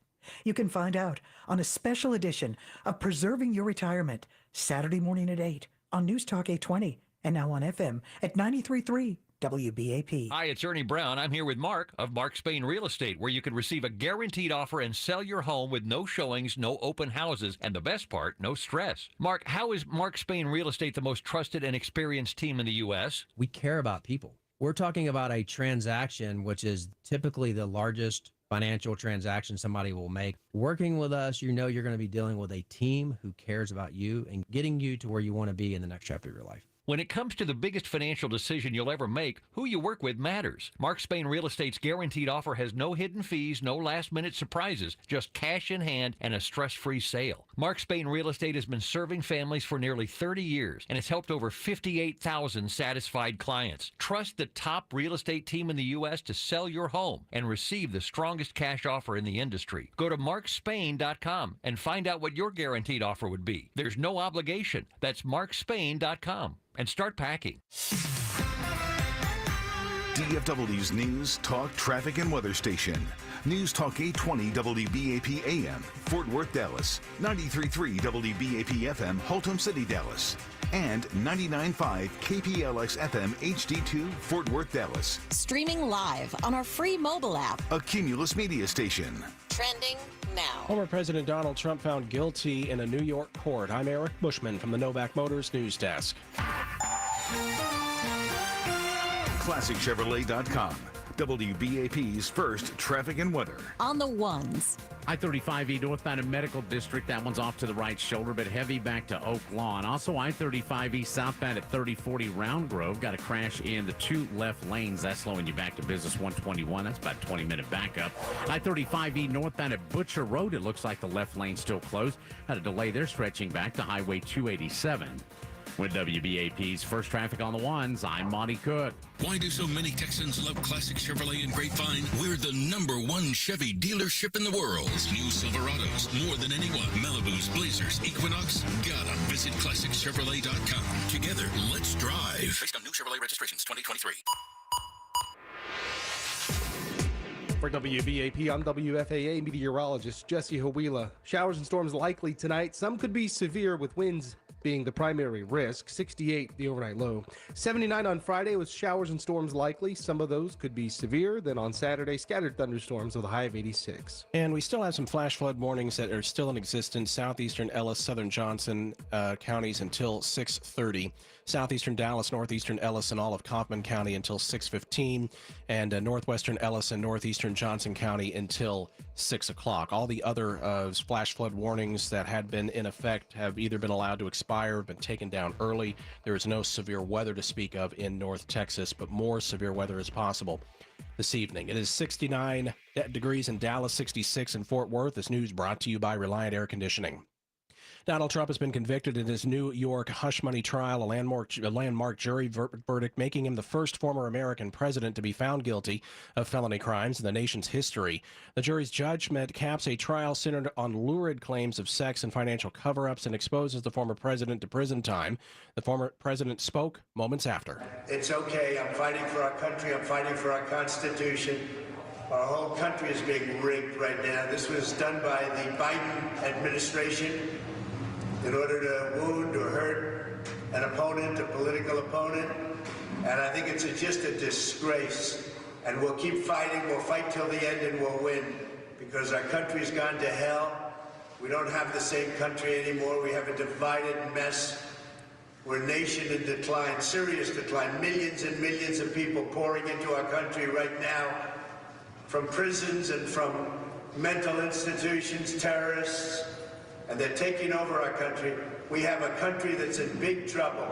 Speaker 14: You can find out on a special edition of Preserving Your Retirement, Saturday morning at 8 on News Talk 820 and now on FM at 93.3 WBAP.
Speaker 15: Hi, it's Ernie Brown. I'm here with Mark of Mark Spain Real Estate, where you can receive a guaranteed offer and sell your home with no showings, no open houses, and the best part, no stress. Mark, how is Mark Spain Real Estate the most trusted and experienced team in the U.S.?
Speaker 16: We care about people. We're talking about a transaction which is typically the largest financial transaction somebody will make. Working with us, you know you're going to be dealing with a team who cares about you and getting you to where you want to be in the next chapter of your life.
Speaker 15: When it comes to the biggest financial decision you'll ever make, who you work with matters. Mark Spain Real Estate's guaranteed offer has no hidden fees, no last-minute surprises, just cash in hand and a stress-free sale. Mark Spain Real Estate has been serving families for nearly 30 years and has helped over 58,000 satisfied clients. Trust the top real estate team in the U.S. to sell your home and receive the strongest cash offer in the industry. Go to markspain.com and find out what your guaranteed offer would be. There's no obligation. That's markspain.com. And start packing.
Speaker 17: DFW's News, Talk, Traffic, and Weather Station. News Talk 820 WBAP AM, Fort Worth, Dallas. 93.3 WBAP FM, Haltom City, Dallas. And 99.5 KPLX FM HD2, Fort Worth, Dallas.
Speaker 3: Streaming live on our free mobile app.
Speaker 17: A Cumulus media station.
Speaker 3: Trending now.
Speaker 19: Former President Donald Trump found guilty in a New York court. I'm Eric Bushman from the Novak Motors News Desk.
Speaker 17: ClassicChevrolet.com. WBAP's first traffic and weather.
Speaker 3: On the ones.
Speaker 2: I-35E northbound in Medical District. That one's off to the right shoulder, but heavy back to Oak Lawn. Also, I-35E southbound at 3040 Round Grove. Got a crash in the two left lanes. That's slowing you back to Business 121. That's about a 20-minute backup. I-35E northbound at Butcher Road. It looks like the left lane's still closed. Had a delay there stretching back to Highway 287. With WBAP's first traffic on the ones, I'm Monty Cook.
Speaker 20: Why do so many Texans love Classic Chevrolet and Grapevine? We're the #1 Chevy dealership in the world. New Silverados, more than anyone. Malibus, Blazers, Equinox. Gotta visit ClassicChevrolet.com. Together, let's drive. Based on new Chevrolet registrations 2023.
Speaker 23: For WBAP, I'm WFAA meteorologist Jesse Hawila. Showers and storms likely tonight. Some could be severe with winds being the primary risk. 68 the overnight low. 79 on Friday with showers and storms likely. Some of those could be severe. Then on Saturday, scattered thunderstorms with a high of 86.
Speaker 19: And we still have some flash flood warnings that are still in existence. Southeastern Ellis, Southern Johnson counties until 6:30. Southeastern Dallas, Northeastern Ellis, and all of Kaufman County until 6:15. And Northwestern Ellis and Northeastern Johnson County until 6 o'clock. All the other flash flood warnings that had been in effect have either been allowed to expire, been taken down early. There is no severe weather to speak of in North Texas, but more severe weather is possible this evening. It is 69 degrees in Dallas, 66 in Fort Worth. This news brought to you by Reliant Air Conditioning. Donald Trump has been convicted in his New York hush money trial, a landmark jury verdict, making him the first former American president to be found guilty of felony crimes in the nation's history. The jury's judgment caps a trial centered on lurid claims of sex and financial cover-ups and exposes the former president to prison time. The former president spoke moments after.
Speaker 24: It's okay. I'm fighting for our country. I'm fighting for our Constitution. Our whole country is being rigged right now. This was done by the Biden administration. in order to wound or hurt an opponent, a political opponent. And I think it's just a disgrace. And we'll keep fighting. We'll fight till the end and we'll win, because our country's gone to hell. We don't have the same country anymore. We have a divided mess. We're a nation in decline, serious decline. Millions and millions of people pouring into our country right now from prisons and from mental institutions, terrorists, and they're taking over our country. We have a country that's in big trouble,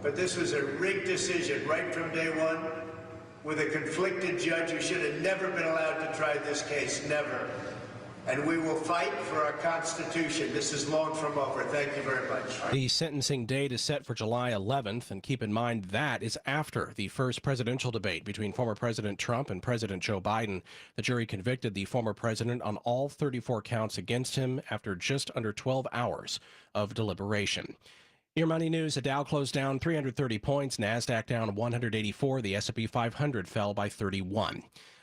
Speaker 24: but this was a rigged decision right from day one with a conflicted judge who should have never been allowed to try this case, never. And we will fight for our Constitution. This is long from over. Thank you very much.
Speaker 19: The sentencing date is set for July 11th, and keep in mind that is after the first presidential debate between former President Trump and President Joe Biden. The jury convicted the former president on all 34 counts against him after just under 12 hours of deliberation. Your money news: the Dow closed down 330 points, NASDAQ down 184, the S&P 500 fell by 31.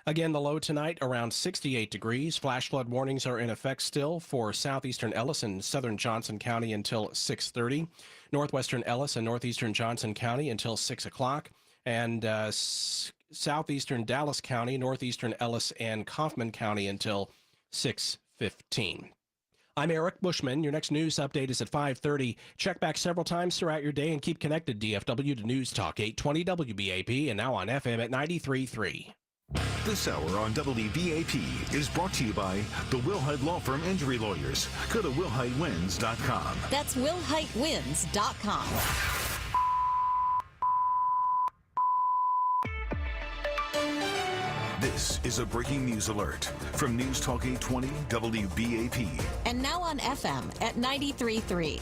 Speaker 19: Again, the low tonight around 68 degrees. Flash flood warnings are in effect still for southeastern Ellis and southern Johnson County until 6:30, northwestern Ellis and northeastern Johnson County until 6 o'clock, and southeastern Dallas County, northeastern Ellis and Kaufman County until 6:15. I'm Eric Bushman. Your next news update is at 5:30. Check back several times throughout your day and keep connected, DFW, to News Talk 820 WBAP and now on FM at 93.3.
Speaker 17: This hour on WBAP is brought to you by the Wilhite Law Firm Injury Lawyers. Go to WilhiteWins.com.
Speaker 3: That's WilhiteWins.com.
Speaker 17: This is a breaking news alert from News Talk 820 WBAP.
Speaker 3: And now on FM at 93.3.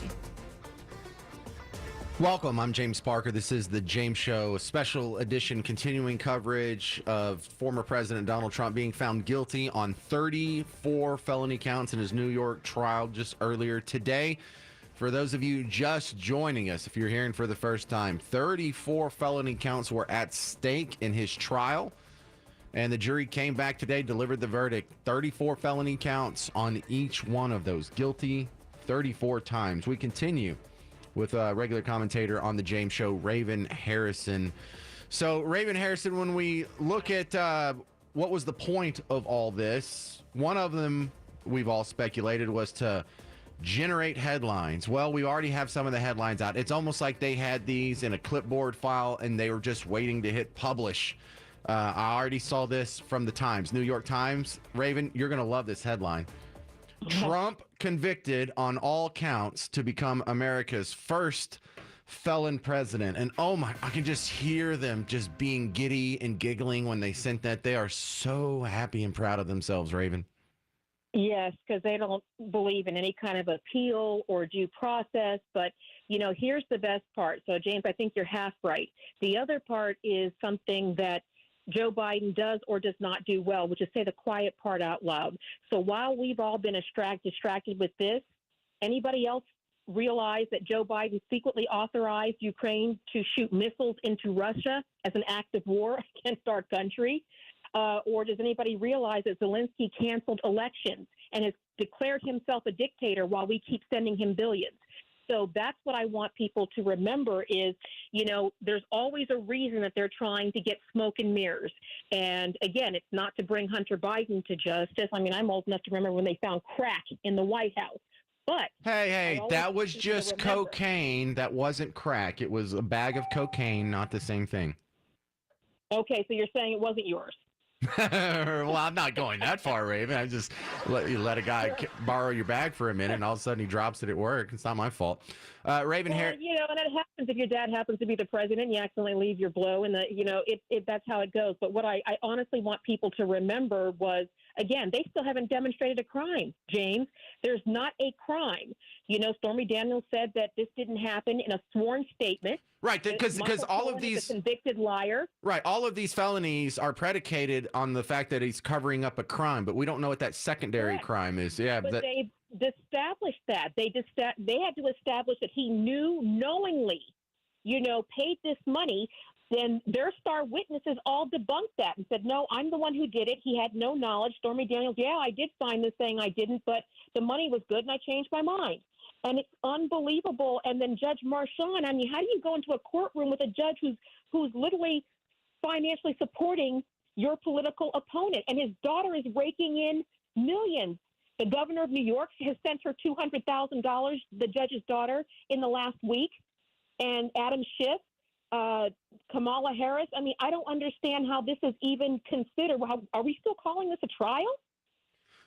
Speaker 4: Welcome. I'm James Parker. This is the James Show, a special edition continuing coverage of former President Donald Trump being found guilty on 34 felony counts in his New York trial just earlier today. For those of you just joining us, if you're hearing for the first time, 34 felony counts were at stake in his trial. And the jury came back today, delivered the verdict. 34 felony counts on each one of those. Guilty 34 times. We continue with a regular commentator on the James Show, Raven Harrison. So, Raven Harrison, when we look at what was the point of all this, one of them we've all speculated was to generate headlines. Well, we already have some of the headlines out. It's almost like they had these in a clipboard file and they were just waiting to hit publish. I already saw this from the Times, New York Times. Raven, you're going to love this headline. Trump convicted on all counts to become America's first felon president. And oh my, I can just hear them just being giddy and giggling when they sent that. They are so happy and proud of themselves, Raven.
Speaker 8: Yes, because they don't believe in any kind of appeal or due process. But, you know, here's the best part. So, James, I think you're half right. The other part is something that Joe Biden does or does not do well, which is say the quiet part out loud. So while we've all been distracted with this, anybody else realize that Joe Biden secretly authorized Ukraine to shoot missiles into Russia as an act of war against our country? Or does anybody realize that Zelensky canceled elections and has declared himself a dictator while we keep sending him billions? So that's what I want people to remember is, you know, there's always a reason that they're trying to get smoke and mirrors. And again, it's not to bring Hunter Biden to justice. I mean, I'm old enough to remember when they found crack in the White House. But
Speaker 4: hey, that was just cocaine. That wasn't crack. It was a bag of cocaine, not the same thing.
Speaker 8: Okay, so you're saying it wasn't yours.
Speaker 4: Well, I'm not going that far, Raven. I just let a guy borrow your bag for a minute, and all of a sudden he drops it at work. It's not my fault. Raven,
Speaker 8: well, you know, and it happens if your dad happens to be the president. You accidentally leave your blow, and that's how it goes. But what I honestly want people to remember was, again, they still haven't demonstrated a crime, James. There's not a crime. You know, Stormy Daniels said that this didn't happen in a sworn statement.
Speaker 4: Right, because all of these
Speaker 8: convicted liar.
Speaker 4: Right, all of these felonies are predicated on the fact that he's covering up a crime, but we don't know what that secondary crime is. Yeah,
Speaker 8: but they established that they had to establish that he knowingly, you know, paid this money. Then their star witnesses all debunked that and said, no, I'm the one who did it. He had no knowledge. Stormy Daniels, yeah, I did sign this saying I didn't, but the money was good and I changed my mind. And it's unbelievable. And then Judge Marchand, I mean, how do you go into a courtroom with a judge who's literally financially supporting your political opponent? And his daughter is raking in millions. The governor of New York has sent her $200,000, the judge's daughter, in the last week. And Adam Schiff, Kamala Harris. I mean, I don't understand how this is even considered. Are we still calling this a trial?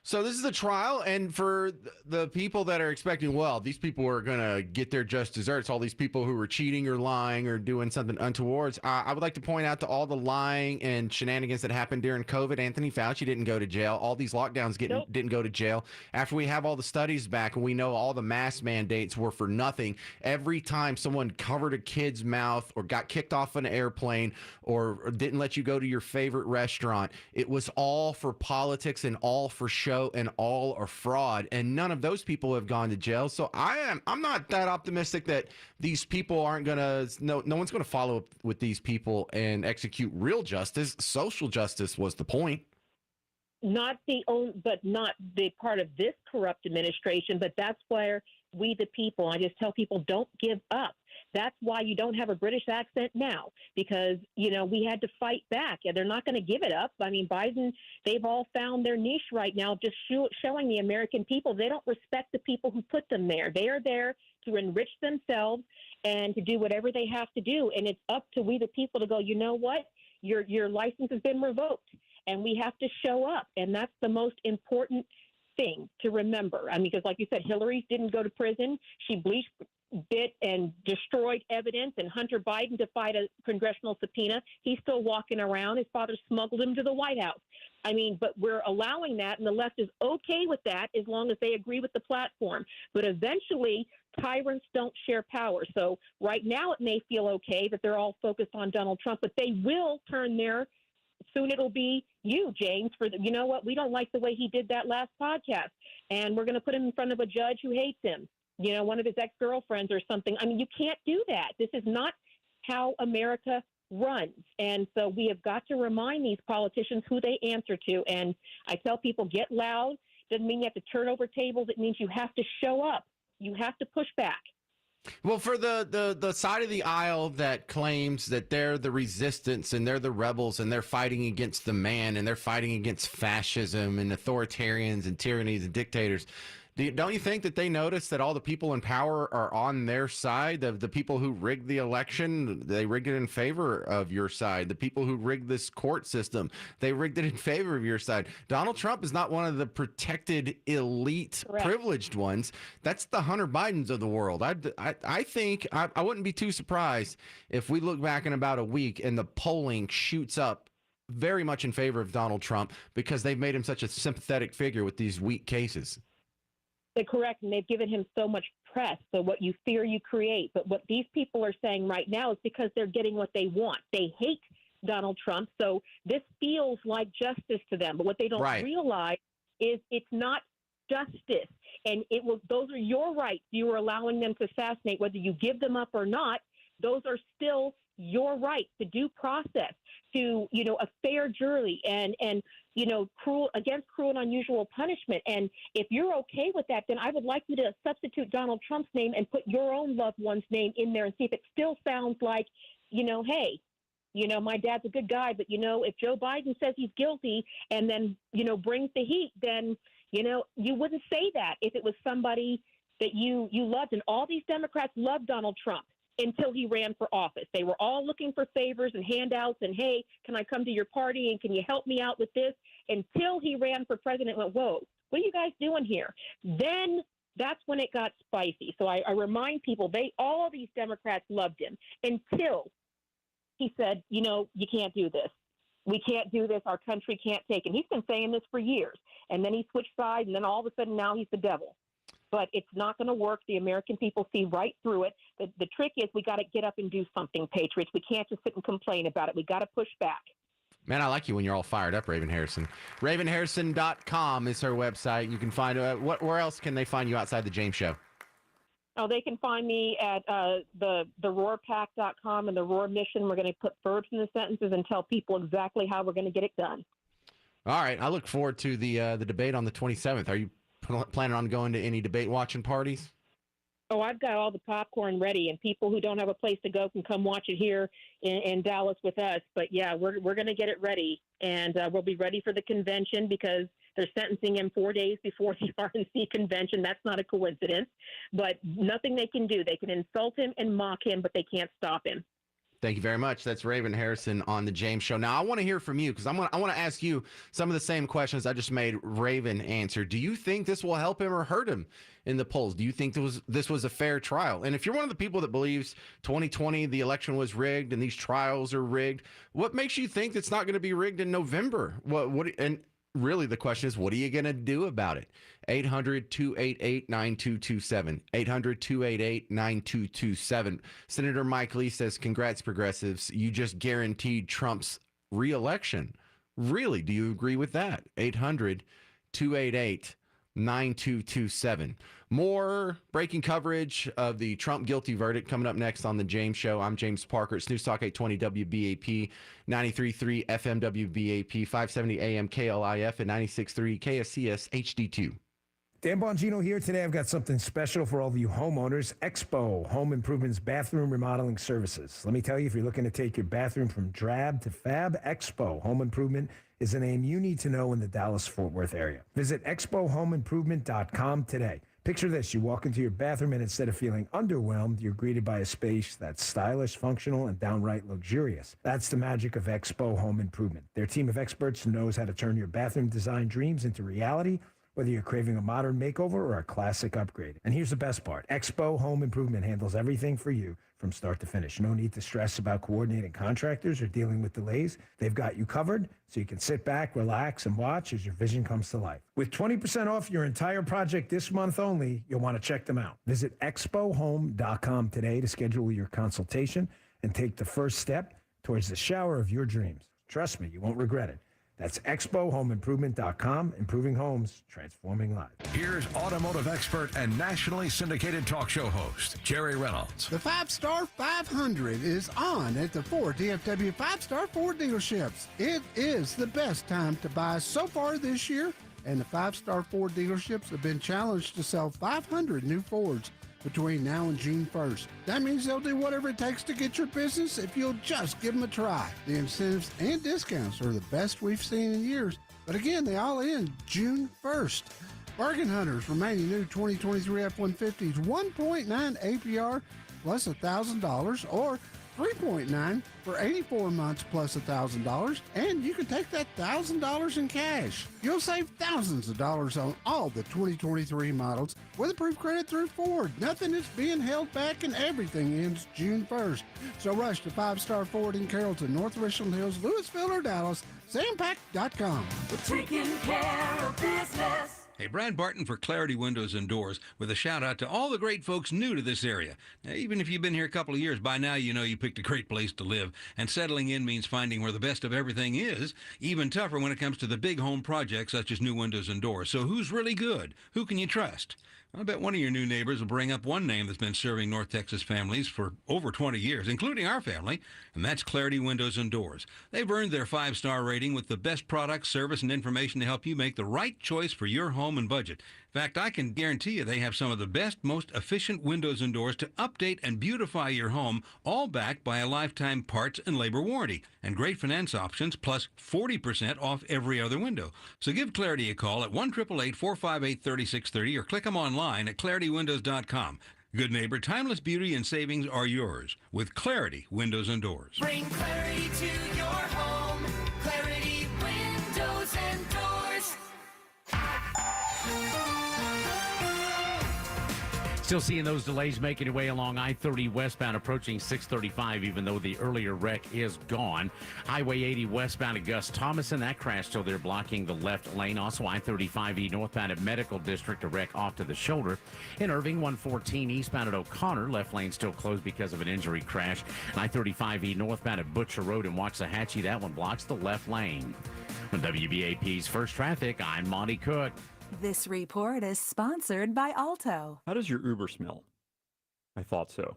Speaker 4: So this is a trial, and for the people that are expecting, well, these people are going to get their just desserts, all these people who were cheating or lying or doing something untowards, I would like to point out to all the lying and shenanigans that happened during COVID. Anthony Fauci didn't go to jail. All these lockdowns didn't go to jail. After we have all the studies back and we know all the mask mandates were for nothing, every time someone covered a kid's mouth or got kicked off an airplane or didn't let you go to your favorite restaurant, it was all for politics and all for show. And all are fraud, and none of those people have gone to jail. So I'm not that optimistic that these people aren't gonna no one's gonna follow up with these people and execute real justice. Social justice was the point.
Speaker 8: Not the part of this corrupt administration, but that's where we the people, I just tell people, don't give up. That's why you don't have a British accent now, because, we had to fight back, and they're not going to give it up. I mean, Biden, they've all found their niche right now, just showing the American people they don't respect the people who put them there. They are there to enrich themselves and to do whatever they have to do. And it's up to we the people to go, you know what? Your license has been revoked, and we have to show up. And that's the most important thing to remember. I mean, because like you said, Hillary didn't go to prison. She bleached, bit, and destroyed evidence, and Hunter Biden defied a congressional subpoena. He's still walking around. His father smuggled him to the White House. I mean, but we're allowing that, and the left is okay with that as long as they agree with the platform. But eventually, tyrants don't share power. So right now it may feel okay that they're all focused on Donald Trump, but they will turn their soon it'll be you, James, you know what? We don't like the way he did that last podcast, and we're going to put him in front of a judge who hates him, one of his ex-girlfriends or something. I mean, you can't do that. This is not how America runs. And so we have got to remind these politicians who they answer to. And I tell people, get loud. Doesn't mean you have to turn over tables. It means you have to show up. You have to push back.
Speaker 4: Well, for the side of the aisle that claims that they're the resistance and they're the rebels and they're fighting against the man and they're fighting against fascism and authoritarians and tyrannies and dictators, don't you think that they notice that all the people in power are on their side? The people who rigged the election, they rigged it in favor of your side. The people who rigged this court system, they rigged it in favor of your side. Donald Trump is not one of the protected elite privileged ones. That's the Hunter Bidens of the world. I think I wouldn't be too surprised if we look back in about a week and the polling shoots up very much in favor of Donald Trump because they've made him such a sympathetic figure with these weak cases.
Speaker 8: They're correct, and they've given him so much press. So what you fear, you create. But what these people are saying right now is because they're getting what they want. They hate Donald Trump, so this feels like justice to them. But what they don't realize is it's not justice, and those are your rights. You are allowing them to assassinate, whether you give them up or not. Those are still your rights, to due process, to a fair jury, and cruel and unusual punishment. And if you're okay with that, then I would like you to substitute Donald Trump's name and put your own loved one's name in there and see if it still sounds like, hey, my dad's a good guy, but if Joe Biden says he's guilty and then brings the heat, then you wouldn't say that if it was somebody that you loved. And all these Democrats loved Donald Trump until he ran for office. They were all looking for favors and handouts and, hey, can I come to your party and can you help me out with this? Until he ran for president, went, whoa, what are you guys doing here? Then that's when it got spicy. So I remind people, all these Democrats loved him until he said, you can't do this. We can't do this. Our country can't take it. And he's been saying this for years. And then he switched sides, and then all of a sudden now he's the devil. But it's not going to work. The American people see right through it. The trick is we got to get up and do something, Patriots. We can't just sit and complain about it. We got to push back.
Speaker 4: Man, I like you when you're all fired up, Raven Harrison. RavenHarrison.com is her website. You can find where else can they find you outside the James Show?
Speaker 8: Oh, they can find me at the roarpack.com and the Roar Mission. We're going to put verbs in the sentences and tell people exactly how we're going to get it done.
Speaker 4: All right. I look forward to the debate on the 27th. Are you planning on going to any debate watching parties?
Speaker 8: Oh, I've got all the popcorn ready, and people who don't have a place to go can come watch it here in Dallas with us. But yeah, we're going to get it ready, and we'll be ready for the convention because they're sentencing him 4 days before the RNC convention. That's not a coincidence, but nothing they can do. They can insult him and mock him, but they can't stop him.
Speaker 4: Thank you very much. That's Raven Harrison on the James Show. Now, I want to hear from you because I want to ask you some of the same questions I just made Raven answer. Do you think this will help him or hurt him in the polls? Do you think this was a fair trial? And if you're one of the people that believes 2020 the election was rigged and these trials are rigged, what makes you think it's not going to be rigged in November? And really the question is, what are you going to do about it? 800-288-9227. 800-288-9227. Senator Mike Lee says, congrats, progressives. You just guaranteed Trump's re-election. Really? Do you agree with that? 800-288-9227. More breaking coverage of the Trump guilty verdict coming up next on The James Show. I'm James Parker. It's News Talk 820 WBAP, 93.3 FM WBAP, 570 AM KLIF, and 96.3 KSCS HD2.
Speaker 1: Dan Bongino here. Today I've got something special for all of you homeowners. Expo Home Improvement's bathroom remodeling services. Let me tell you, if you're looking to take your bathroom from drab to fab, Expo Home Improvement is a name you need to know in the Dallas-Fort Worth area. Visit expohomeimprovement.com today. Picture this, you walk into your bathroom and instead of feeling underwhelmed, you're greeted by a space that's stylish, functional, and downright luxurious. That's the magic of Expo Home Improvement. Their team of experts knows how to turn your bathroom design dreams into reality, whether you're craving a modern makeover or a classic upgrade. And here's the best part. Expo Home Improvement handles everything for you from start to finish. No need to stress about coordinating contractors or dealing with delays. They've got you covered, so you can sit back, relax, and watch as your vision comes to life. With 20% off your entire project this month only, you'll want to check them out. Visit expohome.com today to schedule your consultation and take the first step towards the shower of your dreams. Trust me, you won't regret it. That's expohomeimprovement.com. Improving homes, transforming lives.
Speaker 11: Here's automotive expert and nationally syndicated talk show host, Jerry Reynolds.
Speaker 21: The 5-Star 500 is on at the 4 DFW 5-Star Ford dealerships. It is the best time to buy so far this year, and the 5-Star Ford dealerships have been challenged to sell 500 new Fords between now and June 1st. That means they'll do whatever it takes to get your business if you'll just give them a try. The incentives and discounts are the best we've seen in years, but again, they all end June 1st. Bargain Hunters remaining new 2023 F-150s 1.9 APR plus $1,000 or 3.9 for 84 months plus $1,000, and you can take that $1,000 in cash. You'll save thousands of dollars on all the 2023 models with approved credit through Ford. Nothing is being held back, and everything ends June 1st. So rush to 5-Star Ford in Carrollton, North Richland Hills, Louisville, or Dallas. Sampac.com.
Speaker 22: We're taking care of business.
Speaker 18: Hey, Brad Barton for Clarity Windows and Doors with a shout out to all the great folks new to this area. Now, even if you've been here a couple of years, by now you know you picked a great place to live, and settling in means finding where the best of everything is. Even tougher when it comes to the big home projects such as new windows and doors. So who's really good? Who can you trust? I bet one of your new neighbors will bring up one name that's been serving North Texas families for over 20 years, including our family, and that's Clarity Windows and Doors. They've earned their 5-star rating with the best products, service, and information to help you make the right choice for your home and budget. In fact, I can guarantee you they have some of the best, most efficient windows and doors to update and beautify your home, all backed by a lifetime parts and labor warranty, and great finance options, plus 40% off every other window. So give Clarity a call at 1-888-458-3630 or click them online at ClarityWindows.com. Good neighbor, timeless beauty and savings are yours with Clarity Windows and Doors.
Speaker 22: Bring clarity to your home. Clarity Windows and Doors.
Speaker 2: Still seeing those delays making their way along I-30 westbound approaching 635, even though the earlier wreck is gone. Highway 80 westbound at Gus Thomason, that crash still there blocking the left lane. Also I-35E northbound at Medical District, a wreck off to the shoulder. In Irving, 114 eastbound at O'Connor, left lane still closed because of an injury crash. And I-35E northbound at Butcher Road in Waxahachie, that one blocks the left lane. On WBAP's First Traffic, I'm Monty Cook.
Speaker 25: This report is sponsored by Alto.
Speaker 26: How does your Uber smell? I thought so.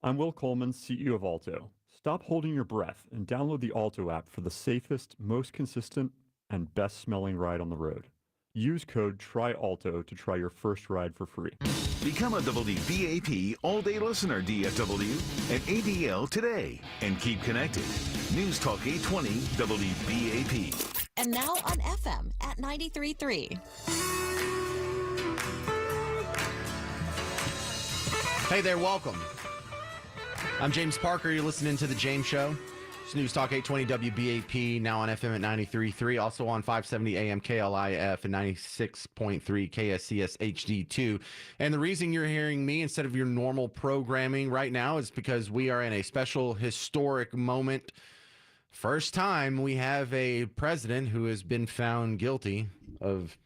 Speaker 26: I'm Will Coleman, CEO of Alto. Stop holding your breath and download the Alto app for the safest, most consistent, and best-smelling ride on the road. Use code TRYALTO to try your first ride for free.
Speaker 17: Become a WBAP all-day listener, DFW, and ADL today. And keep connected. News Talk 820 WBAP.
Speaker 3: And now on FM at 93.3.
Speaker 4: Hey there, welcome. I'm James Parker. You're listening to The James Show. It's News Talk 820 WBAP, now on FM at 93.3, also on 570 AM KLIF and 96.3 KSCS HD2. And the reason you're hearing me instead of your normal programming right now is because we are in a special historic moment. First time we have a president who has been found guilty of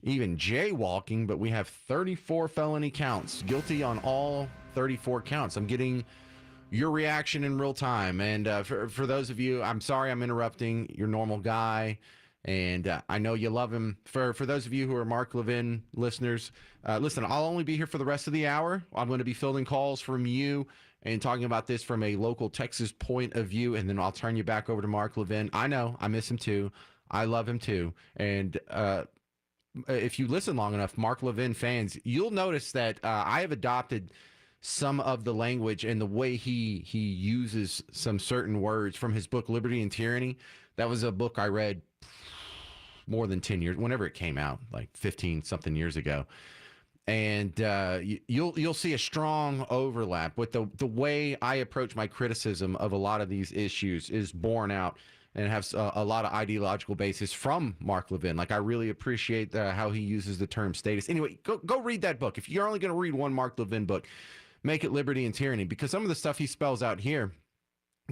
Speaker 4: even jaywalking, but we have 34 felony counts, guilty on all 34 counts. I'm getting your reaction in real time. And for those of you, I'm sorry I'm interrupting your normal guy, and I know you love him. For those of you who are Mark Levin listeners, listen, I'll only be here for the rest of the hour. I'm going to be fielding calls from you and talking about this from a local Texas point of view, and then I'll turn you back over to Mark Levin. I know, I miss him too. I love him too. And if you listen long enough, Mark Levin fans, you'll notice that I have adopted some of the language and the way he uses some certain words from his book, Liberty and Tyranny. That was a book I read more than 10 years, whenever it came out, like 15 something years ago. And you'll see a strong overlap with the way I approach my criticism of a lot of these issues is borne out and has a lot of ideological basis from Mark Levin. Like, I really appreciate how he uses the term status. Anyway, go read that book. If you're only going to read one Mark Levin book, make it Liberty and Tyranny, because some of the stuff he spells out here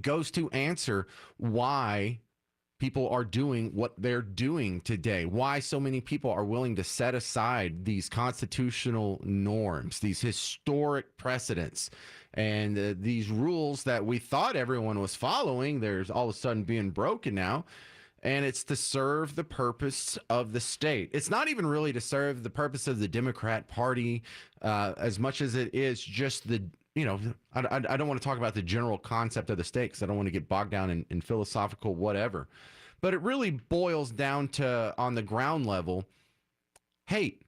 Speaker 4: goes to answer why people are doing what they're doing today, why so many people are willing to set aside these constitutional norms, these historic precedents, and these rules that we thought everyone was following. There's all of a sudden being broken now. And it's to serve the purpose of the state. It's not even really to serve the purpose of the Democrat Party as much as it is just the, I don't want to talk about the general concept of the state because I don't want to get bogged down in philosophical whatever. But it really boils down to, on the ground level, hate.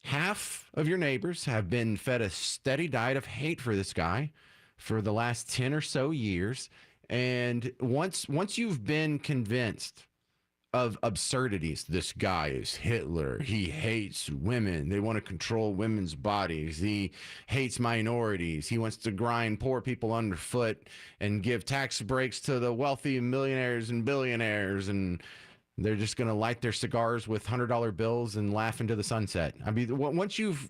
Speaker 4: Half of your neighbors have been fed a steady diet of hate for this guy for the last 10 or so years. And once you've been convinced of absurdities, this guy is Hitler, he hates women, they want to control women's bodies, he hates minorities, he wants to grind poor people underfoot and give tax breaks to the wealthy millionaires and billionaires, and they're just going to light their cigars with $100 bills and laugh into the sunset. I mean, once you've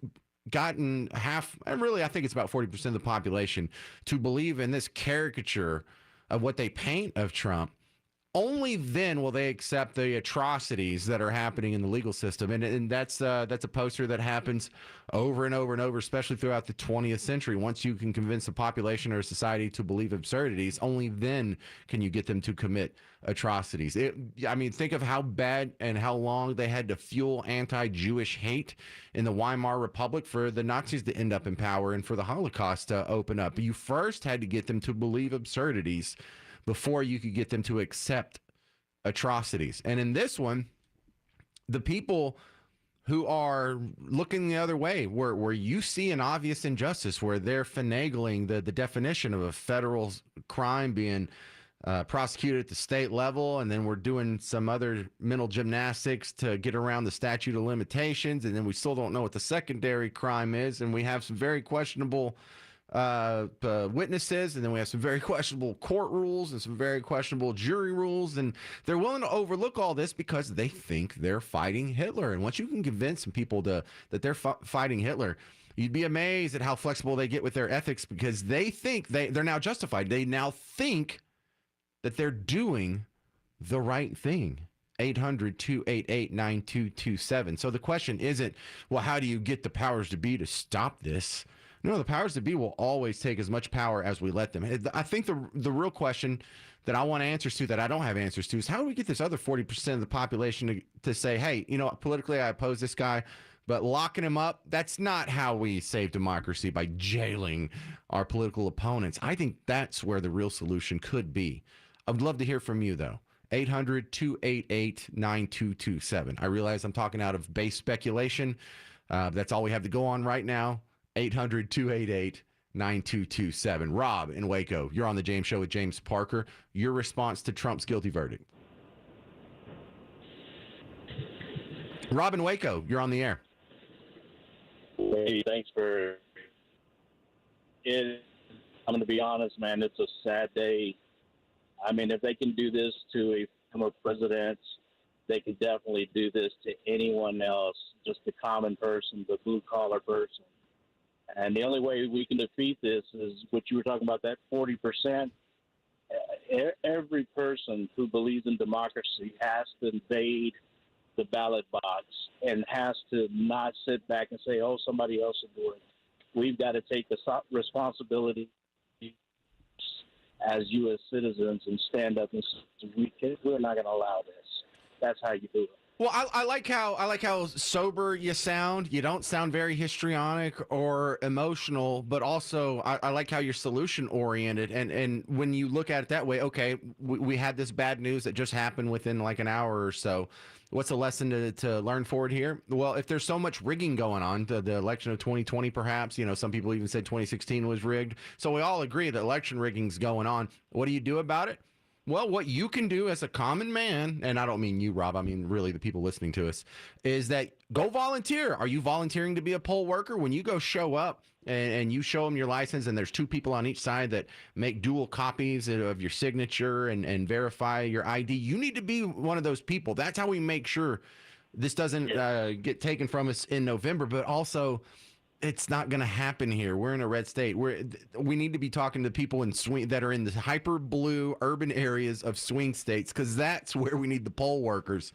Speaker 4: gotten half, and really I think it's about 40% of the population, to believe in this caricature of what they paint of Trump, only then will they accept the atrocities that are happening in the legal system. And that's a poster that happens over and over and over, especially throughout the 20th century. Once you can convince a population or a society to believe absurdities, only then can you get them to commit atrocities. Think of how bad and how long they had to fuel anti-Jewish hate in the Weimar Republic for the Nazis to end up in power and for the Holocaust to open up. You first had to get them to believe absurdities before you could get them to accept atrocities. And in this one, the people who are looking the other way, where you see an obvious injustice, where they're finagling the definition of a federal crime being prosecuted at the state level, and then we're doing some other mental gymnastics to get around the statute of limitations, and then we still don't know what the secondary crime is, and we have some very questionable witnesses, and then we have some very questionable court rules and some very questionable jury rules, and they're willing to overlook all this because they think they're fighting Hitler. And once you can convince some people that they're fighting Hitler, you'd be amazed at how flexible they get with their ethics, because they think they're now justified. They now think that they're doing the right thing. 800-288-9227. So the question isn't, well, how do you get the powers to be to stop this? No, the powers that be will always take as much power as we let them. I think the real question that I want answers to, that I don't have answers to, is how do we get this other 40% of the population to say, hey, politically I oppose this guy, but locking him up, that's not how we save democracy, by jailing our political opponents. I think that's where the real solution could be. I would love to hear from you, though. 800-288-9227. I realize I'm talking out of base speculation. That's all we have to go on right now. 800-288-9227. Rob in Waco, you're on the James Show with James Parker. Your response to Trump's guilty verdict. Rob in Waco, you're on the air.
Speaker 5: Hey, thanks for it. I'm going to be honest, man. It's a sad day. I mean, if they can do this to a former president, they could definitely do this to anyone else, just the common person, the blue-collar person. And the only way we can defeat this is what you were talking about, that 40%. Every person who believes in democracy has to invade the ballot box and has to not sit back and say, oh, somebody else will do it. We've got to take the responsibility as U.S. citizens and stand up and say, we're not going to allow this. That's how you do it.
Speaker 4: Well, I like how sober you sound. You don't sound very histrionic or emotional, but also I like how you're solution oriented. And when you look at it that way, okay, we had this bad news that just happened within like an hour or so. What's the lesson to learn forward here? Well, if there's so much rigging going on, the election of 2020, perhaps, some people even said 2016 was rigged. So we all agree that election rigging's going on. What do you do about it? Well, what you can do as a common man, and I don't mean you, Rob, I mean really the people listening to us, is that go volunteer. Are you volunteering to be a poll worker? When you go show up and you show them your license and there's two people on each side that make dual copies of your signature and verify your ID, you need to be one of those people. That's how we make sure this doesn't get taken from us in November, but also it's not going to happen here. We're in a red state. We need to be talking to people in swing that are in the hyper blue urban areas of swing states, because that's where we need the poll workers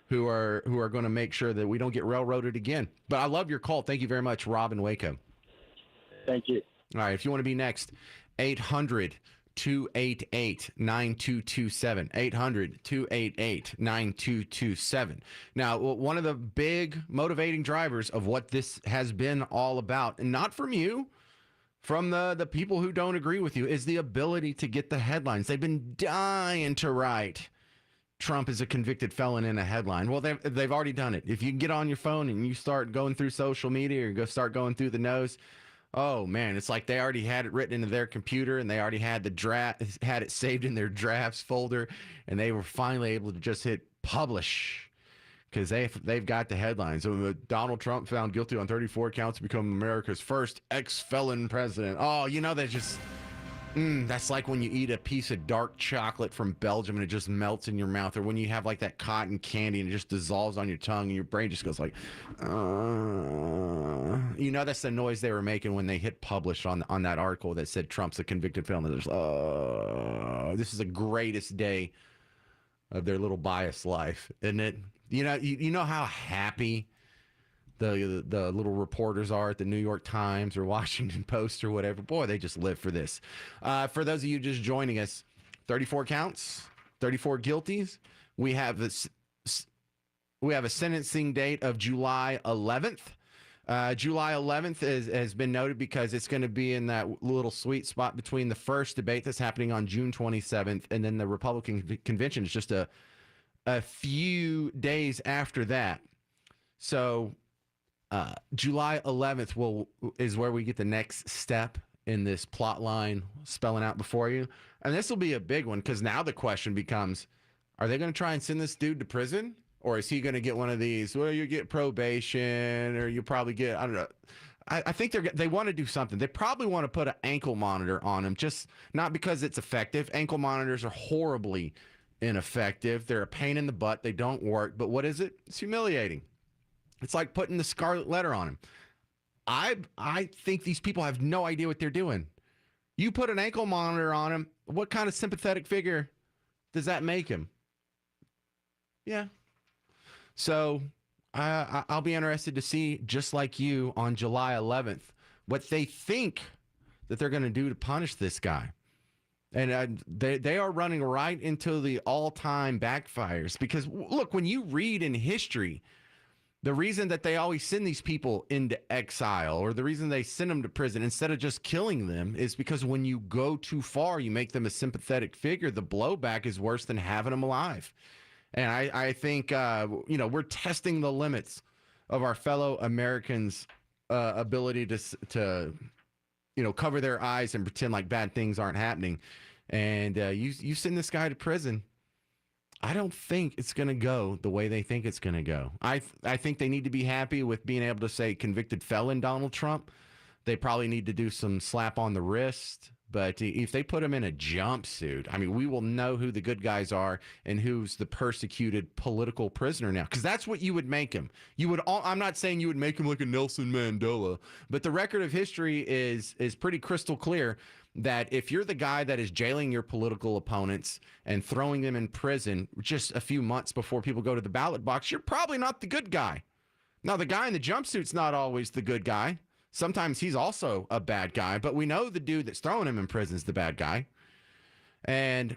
Speaker 4: who are going to make sure that we don't get railroaded again. But I love your call. Thank you very much, Rob in Waco.
Speaker 5: Thank you.
Speaker 4: All right, if you want to be next, 800-288-9227. 800-288-9227. Now, one of the big motivating drivers of what this has been all about, and not from you, from the people who don't agree with you, is the ability to get the headlines. They've been dying to write Trump is a convicted felon in a headline. Well, they've already done it. If you get on your phone and you start going through social media or start going through the nose, oh man, it's like they already had it written into their computer and they already had had it saved in their drafts folder, and they were finally able to just hit publish because they've got the headlines. So Donald Trump found guilty on 34 counts to become America's first ex-felon president. Oh, that just that's like when you eat a piece of dark chocolate from Belgium and it just melts in your mouth, or when you have like that cotton candy and it just dissolves on your tongue and your brain just goes like, that's the noise they were making when they hit publish on that article that said Trump's a convicted felon. There's, this is the greatest day of their little biased life, isn't it? You know how happy the little reporters are at the New York Times or Washington Post or whatever. Boy, they just live for this. For those of you just joining us, 34 counts, 34 guilties. We have a sentencing date of July 11th. July 11th has been noted because it's going to be in that little sweet spot between the first debate that's happening on June 27th and then the Republican convention is just a few days after that. So July 11th is where we get the next step in this plot line spelling out before you. And this will be a big one because now the question becomes, are they going to try and send this dude to prison? Or is he going to get one of these, well, you get probation, or you probably get, I don't know. I think they want to do something. They probably want to put an ankle monitor on him, just not because it's effective. Ankle monitors are horribly ineffective. They're a pain in the butt. They don't work. But what is it? It's humiliating. It's like putting the scarlet letter on him. I think these people have no idea what they're doing. You put an ankle monitor on him, what kind of sympathetic figure does that make him? Yeah. So I'll be interested to see, just like you, on July 11th, what they think that they're going to do to punish this guy. And they are running right into the all-time backfires. Because, look, when you read in history, The reason that they always send these people into exile, or the reason they send them to prison instead of just killing them, is because when you go too far, you make them a sympathetic figure. The blowback is worse than having them alive. And I think, we're testing the limits of our fellow Americans' ability to cover their eyes and pretend like bad things aren't happening. And you send this guy to prison. I don't think it's going to go the way they think it's going to go. I think they need to be happy with being able to say convicted felon Donald Trump. They probably need to do some slap on the wrist. But if they put him in a jumpsuit, I mean, we will know who the good guys are and who's the persecuted political prisoner now. Because that's what you would make him. I'm not saying you would make him like a Nelson Mandela, but the record of history is pretty crystal clear that if you're the guy that is jailing your political opponents and throwing them in prison just a few months before people go to the ballot box, you're probably not the good guy. Now, the guy in the jumpsuit's not always the good guy. Sometimes he's also a bad guy, but we know the dude that's throwing him in prison is the bad guy. And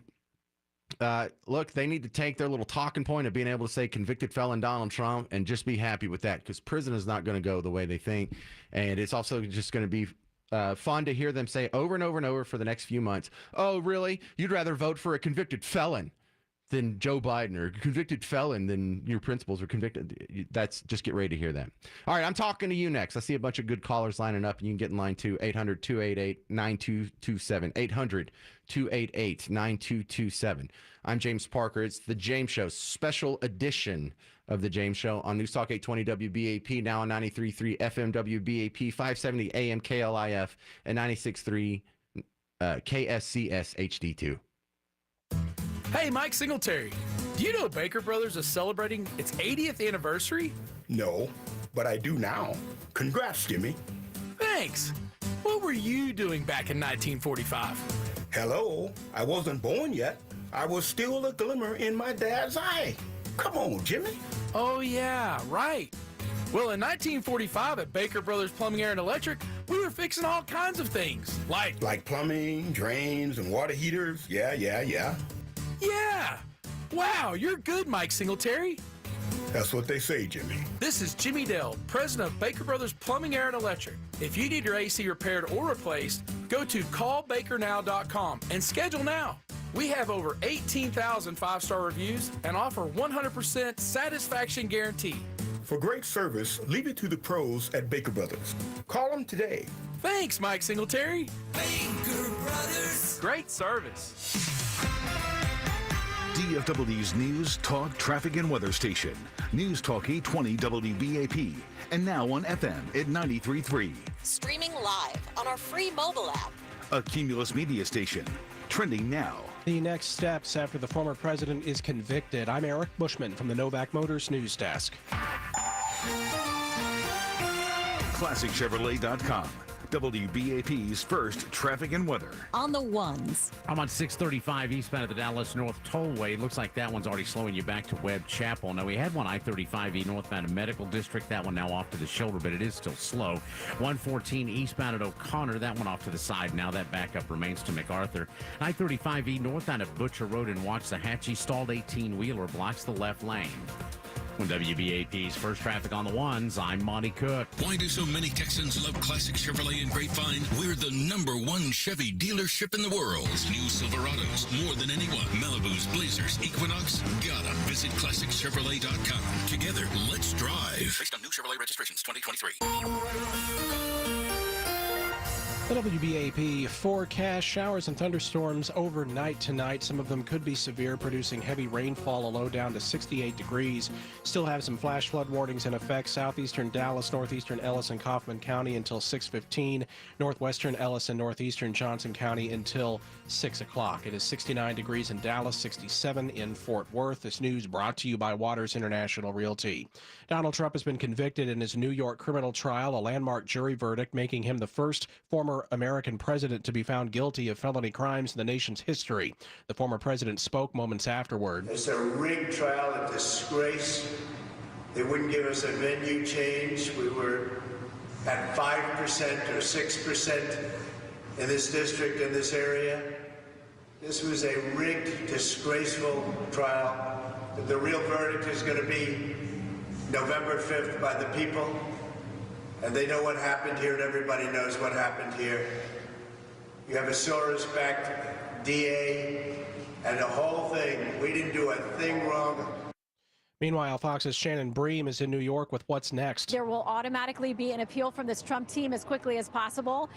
Speaker 4: look, they need to take their little talking point of being able to say convicted felon Donald Trump and just be happy with that, because prison is not going to go the way they think. And it's also just going to be fun to hear them say over and over and over for the next few months, oh, really? You'd rather vote for a convicted felon than Joe Biden, or convicted felon than your principals are convicted. That's just get ready to hear that. All right, I'm talking to you next. I see a bunch of good callers lining up, and you can get in line too. 800-288-9227. 800-288-9227. I'm James Parker. It's the James Show, special edition of the James Show on News Talk 820 WBAP, now on 93.3 FM WBAP, 570 AM KLIF, and 96.3 KSCS HD2.
Speaker 6: Hey, Mike Singletary, do you know Baker Brothers is celebrating its 80th anniversary?
Speaker 7: No, but I do now. Congrats, Jimmy.
Speaker 6: Thanks. What were you doing back in 1945?
Speaker 7: Hello, I wasn't born yet. I was still a glimmer in my dad's eye. Come on, Jimmy.
Speaker 6: Oh, yeah, right. Well, in 1945 at Baker Brothers Plumbing, Air, and Electric, we were fixing all kinds of things, like
Speaker 7: plumbing, drains, and water heaters. Yeah.
Speaker 6: Yeah. Wow, you're good, Mike Singletary.
Speaker 7: That's what they say, Jimmy.
Speaker 6: This is Jimmy Dell, president of Baker Brothers Plumbing, Air, and Electric. If you need your AC repaired or replaced, go to callbakernow.com and schedule now. We have over 18,000 five-star reviews and offer 100% satisfaction guarantee.
Speaker 7: For great service, leave it to the pros at Baker Brothers. Call them today.
Speaker 6: Thanks, Mike Singletary.
Speaker 22: Baker Brothers.
Speaker 6: Great service.
Speaker 17: DFW's News, Talk, Traffic, and Weather Station. News Talk 820 WBAP. And now on FM at 93.3.
Speaker 3: Streaming live on our free mobile app.
Speaker 17: A Cumulus Media Station. Trending now.
Speaker 19: The next steps after the former president is convicted. I'm Eric Bushman from the Novak Motors News Desk.
Speaker 17: ClassicChevrolet.com. WBAP's first traffic and weather.
Speaker 3: On the ones.
Speaker 2: I'm on 635 eastbound of the Dallas North Tollway. Looks like that one's already slowing you back to Webb Chapel. Now, we had one I-35E northbound of Medical District. That one now off to the shoulder, but it is still slow. 114 eastbound at O'Connor. That one off to the side now. That backup remains to MacArthur. I-35E northbound of Butcher Road in Waxahachie. Stalled 18-wheeler blocks the left lane. When WBAP's first traffic on the ones, I'm Monty Cook.
Speaker 20: Why do so many Texans love classic Chevrolet and Grapevine? We're the #1 Chevy dealership in the world. New Silverados, more than anyone. Malibus, Blazers, Equinox. Gotta visit ClassicChevrolet.com. Together, let's drive. Based on new Chevrolet registrations 2023.
Speaker 19: The WBAP forecast: showers and thunderstorms overnight tonight. Some of them could be severe, producing heavy rainfall, a low down to 68 degrees. Still have some flash flood warnings in effect. Southeastern Dallas, northeastern Ellis and Kaufman County until 6:15. Northwestern Ellis and northeastern Johnson County until 6 o'clock. It is 69 degrees in Dallas, 67 in Fort Worth. This news brought to you by Waters International Realty. Donald Trump has been convicted in his New York criminal trial, a landmark jury verdict making him the first former American president to be found guilty of felony crimes in the nation's history. The former president spoke moments afterward.
Speaker 24: It's a rigged trial, a disgrace. They wouldn't give us a venue change. We were at 5% or 6% in this district, in this area. This was a rigged, disgraceful trial. The real verdict is going to be November 5th by the people, and they know what happened here, and everybody knows what happened here. You have a sore respect, DA, and the whole thing. We didn't do a thing wrong.
Speaker 19: Meanwhile, Fox's Shannon Bream is in New York with what's next.
Speaker 9: There will automatically be an appeal from this Trump team as quickly as possible.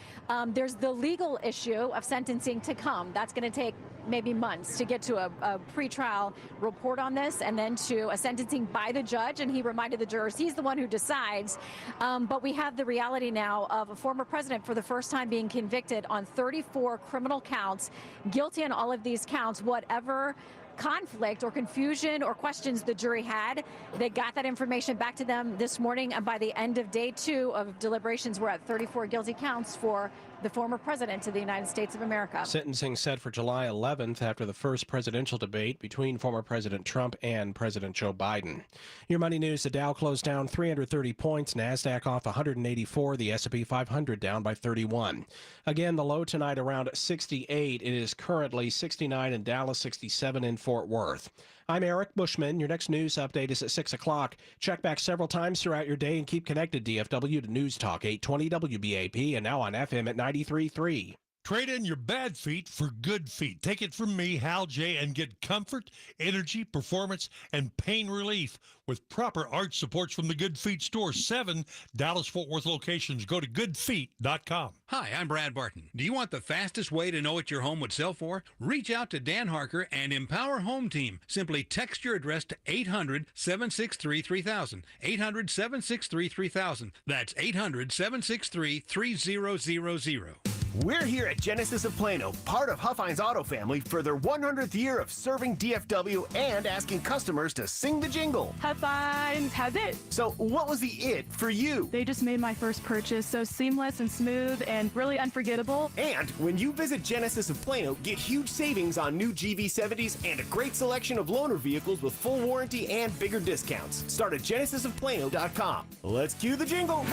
Speaker 9: There's the legal issue of sentencing to come. That's going to take maybe months to get to a pretrial report on this and then to a sentencing by the judge. And he reminded the jurors he's the one who decides. But we have the reality now of a former president for the first time being convicted on 34 criminal counts, guilty on all of these counts, whatever conflict or confusion or questions the jury had. They got that information back to them this morning, and by the end of day 2 of deliberations, we're at 34 guilty counts for the former president of the United States of America.
Speaker 19: Sentencing set for July 11th after the first presidential debate between former President Trump and President Joe Biden. Your money news: the Dow closed down 330 points, NASDAQ off 184, the S&P 500 down by 31. Again, the low tonight around 68. It is currently 69 in Dallas, 67 in Fort Worth. I'm Eric Bushman. Your next news update is at 6 o'clock. Check back several times throughout your day and keep connected, DFW, to News Talk 820 WBAP and now on FM at 93.3.
Speaker 10: Trade in your bad feet for good feet. Take it from me, Hal J., and get comfort, energy, performance, and pain relief with proper arch supports from the Good Feet store. 7 Dallas-Fort Worth locations. Go to goodfeet.com.
Speaker 18: Hi, I'm Brad Barton. Do you want the fastest way to know what your home would sell for? Reach out to Dan Harker and Empower Home Team. Simply text your address to 800-763-3000. 800-763-3000. That's 800-763-3000.
Speaker 12: We're here at Genesis of Plano, part of Huffines Auto Family, for their 100th year of serving DFW and asking customers to sing the jingle.
Speaker 13: Huffines has it.
Speaker 12: So what was the it for you?
Speaker 13: They just made my first purchase so seamless and smooth and really unforgettable.
Speaker 12: And when you visit Genesis of Plano, get huge savings on new GV70s and a great selection of loaner vehicles with full warranty and bigger discounts. Start at genesisofplano.com. Let's cue the jingle.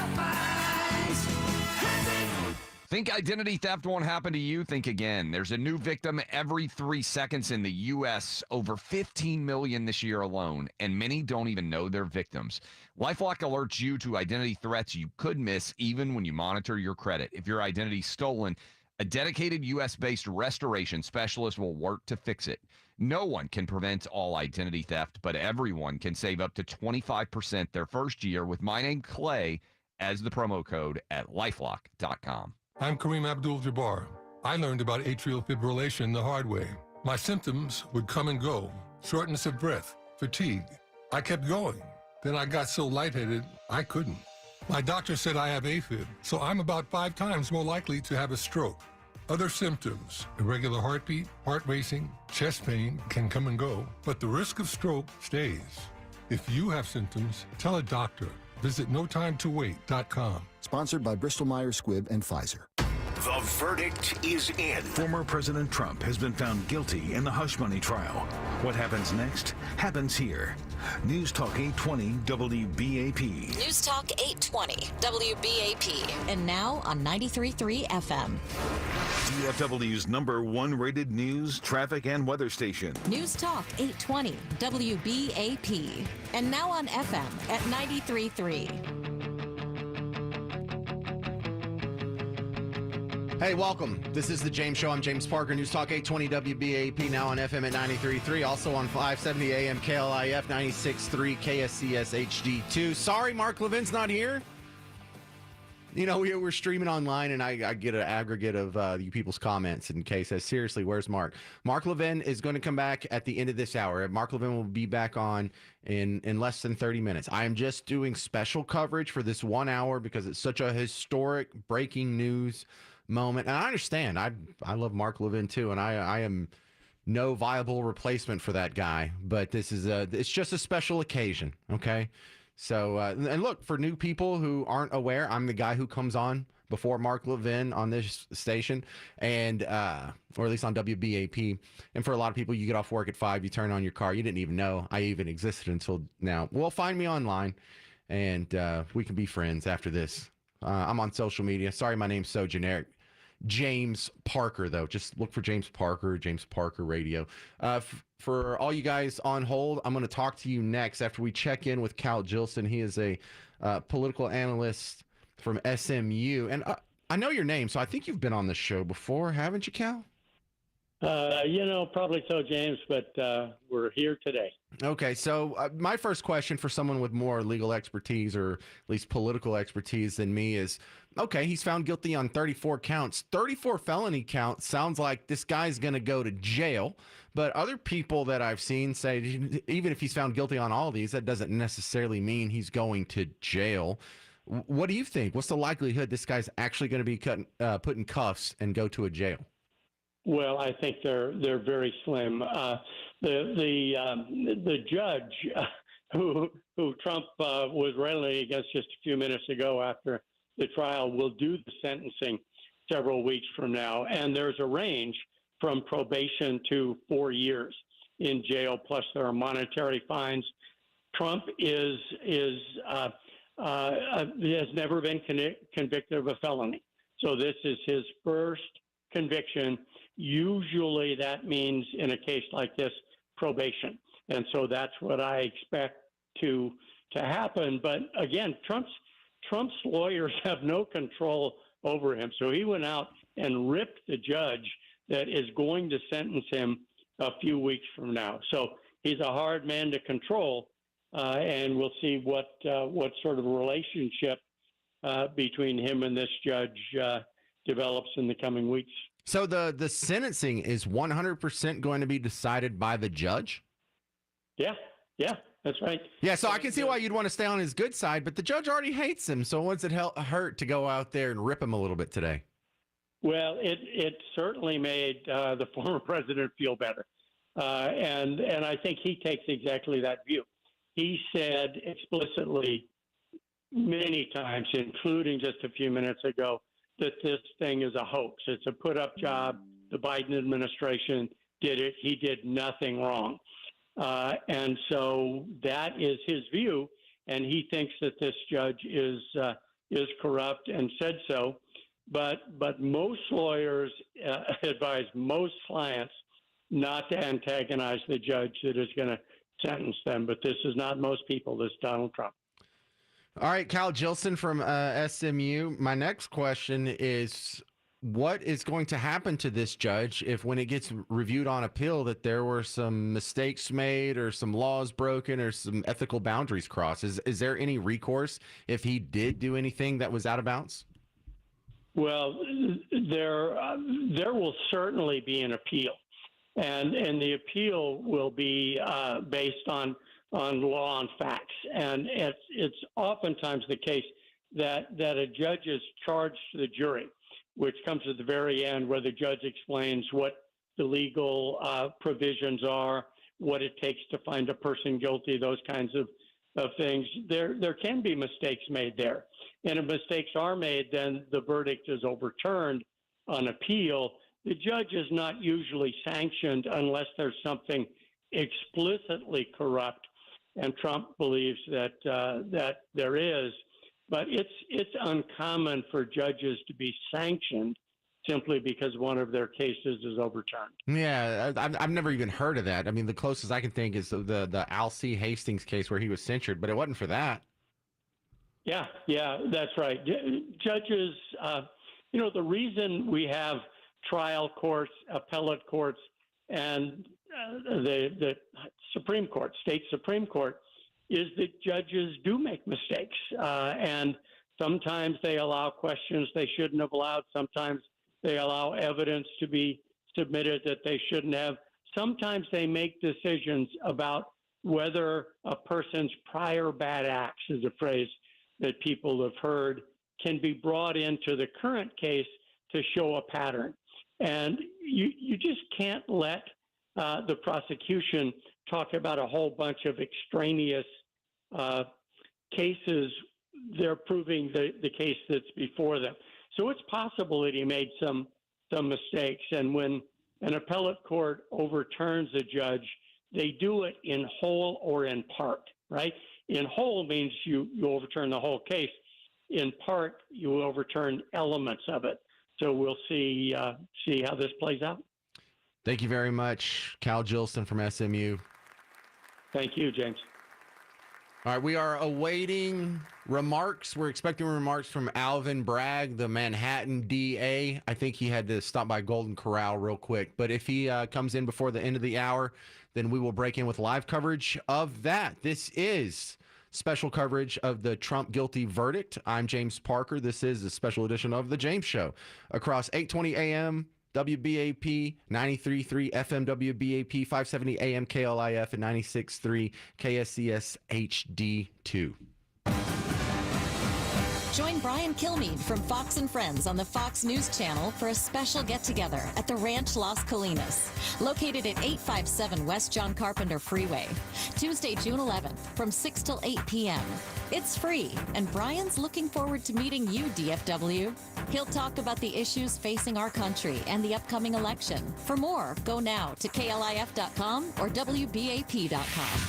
Speaker 14: Think identity theft won't happen to you? Think again. There's a new victim every 3 seconds in the U.S., over 15 million this year alone, and many don't even know they're victims. LifeLock alerts you to identity threats you could miss even when you monitor your credit. If your identity's stolen, a dedicated U.S.-based restoration specialist will work to fix it. No one can prevent all identity theft, but everyone can save up to 25% their first year with my name, Clay, as the promo code at lifelock.com.
Speaker 10: I'm Kareem Abdul-Jabbar. I learned about atrial fibrillation the hard way. My symptoms would come and go: shortness of breath, fatigue. I kept going. Then I got so lightheaded, I couldn't. My doctor said I have AFib, so I'm about 5 times more likely to have a stroke. Other symptoms: irregular heartbeat, heart racing, chest pain can come and go, but the risk of stroke stays. If you have symptoms, tell a doctor. Visit notimetowait.com.
Speaker 16: Sponsored by Bristol-Myers Squibb and Pfizer.
Speaker 17: The verdict is in. Former President Trump has been found guilty in the hush money trial. What happens next happens here. News Talk 820 WBAP.
Speaker 3: News Talk 820 WBAP. And now on 93.3 FM.
Speaker 17: DFW's #1 rated news, traffic, and weather station.
Speaker 3: News Talk 820 WBAP. And now on FM at 93.3.
Speaker 4: Hey, welcome. This is The James Show. I'm James Parker. News Talk 820 WBAP, now on FM at 93.3. Also on 570 AM KLIF, 96.3 KSCS HD2. Sorry, Mark Levin's not here. You know, we're streaming online, and I get an aggregate of you people's comments, and Kay says, seriously, where's Mark? Mark Levin is going to come back at the end of this hour. Mark Levin will be back on in less than 30 minutes. I am just doing special coverage for this 1 hour because it's such a historic breaking news moment. And I understand. I love Mark Levin too, and I am no viable replacement for that guy. But this is it's just a special occasion, okay? So and look, for new people who aren't aware, I'm the guy who comes on before Mark Levin on this station, and or at least on WBAP. And for a lot of people, you get off work at 5, you turn on your car, you didn't even know I even existed until now. Well, find me online, and we can be friends after this. I'm on social media. Sorry, my name's so generic. James Parker, though. Just look for James Parker Radio. For all you guys on hold, I'm going to talk to you next after we check in with Cal Jilson. He is a political analyst from SMU. And I know your name, so I think you've been on the show before, haven't you, Cal?
Speaker 1: Probably so, James, but we're here today.
Speaker 4: Okay, so my first question for someone with more legal expertise or at least political expertise than me is, okay, he's found guilty on 34 counts. 34 felony counts sounds like this guy's going to go to jail. But other people that I've seen say even if he's found guilty on all of these, that doesn't necessarily mean he's going to jail. What do you think? What's the likelihood this guy's actually going to be put in cuffs and go to a jail?
Speaker 1: Well, I think they're very slim. The judge who Trump was railing against just a few minutes ago after the trial will do the sentencing several weeks from now, and there's a range from probation to 4 years in jail. Plus, there are monetary fines. Trump has never been convicted of a felony, so this is his first conviction. Usually that means in a case like this, probation. And so that's what I expect to happen. But again, Trump's lawyers have no control over him. So he went out and ripped the judge that is going to sentence him a few weeks from now. So he's a hard man to control. And we'll see what sort of relationship between him and this judge develops in the coming weeks.
Speaker 4: So the sentencing is 100% going to be decided by the judge?
Speaker 1: Yeah, that's right.
Speaker 4: Yeah, so I can see why you'd want to stay on his good side, but the judge already hates him. So what's it hurt to go out there and rip him a little bit today?
Speaker 1: Well, it certainly made the former president feel better. And I think he takes exactly that view. He said explicitly many times, including just a few minutes ago, that this thing is a hoax. It's a put-up job. The Biden administration did it. He did nothing wrong. And so that is his view, and he thinks that this judge is corrupt and said so. But most lawyers advise most clients not to antagonize the judge that is going to sentence them. But this is not most people. This is Donald Trump.
Speaker 4: All right, Cal Jilson from SMU. My next question is, what is going to happen to this judge if when it gets reviewed on appeal that there were some mistakes made or some laws broken or some ethical boundaries crossed? Is there any recourse if he did do anything that was out of bounds?
Speaker 1: Well, there will certainly be an appeal, and the appeal will be based on law and facts. And it's oftentimes the case that a judge is charged to the jury, which comes at the very end where the judge explains what the legal provisions are, what it takes to find a person guilty, those kinds of things. There can be mistakes made there. And if mistakes are made, then the verdict is overturned on appeal. The judge is not usually sanctioned unless there's something explicitly corrupt. And Trump believes that there is, but it's uncommon for judges to be sanctioned simply because one of their cases is overturned.
Speaker 4: Yeah, I've never even heard of that. I mean, the closest I can think is the Al C. Hastings case where he was censured, but it wasn't for that.
Speaker 1: Yeah, that's right. Judges, the reason we have trial courts, appellate courts, and the Supreme Court, state Supreme Court, is that judges do make mistakes. And sometimes they allow questions they shouldn't have allowed. Sometimes they allow evidence to be submitted that they shouldn't have. Sometimes they make decisions about whether a person's prior bad acts, is a phrase that people have heard, can be brought into the current case to show a pattern. And you just can't let the prosecution talk about a whole bunch of extraneous cases. They're proving the case that's before them. So it's possible that he made some mistakes. And when an appellate court overturns a judge, they do it in whole or in part, right? In whole means you overturn the whole case. In part, you overturn elements of it. we'll see how this plays out.
Speaker 4: Thank you very much, Cal Jilson from SMU.
Speaker 1: Thank you, James.
Speaker 4: All right, we are awaiting remarks. We're expecting remarks from Alvin Bragg, the Manhattan DA. I think he had to stop by Golden Corral real quick. But if he comes in before the end of the hour, then we will break in with live coverage of that. This is special coverage of the Trump guilty verdict. I'm James Parker. This is a special edition of The James Show. Across 820 AM, WBAP, 93.3 FM, WBAP, 570 AM, KLIF, and 96.3 KSCS HD2.
Speaker 3: Join Brian Kilmeade from Fox and Friends on the Fox News Channel for a special get-together at the Ranch Las Colinas, located at 857 West John Carpenter Freeway, Tuesday, June 11th, from 6 till 8 p.m. It's free, and Brian's looking forward to meeting you, DFW. He'll talk about the issues facing our country and the upcoming election. For more, go now to KLIF.com or WBAP.com.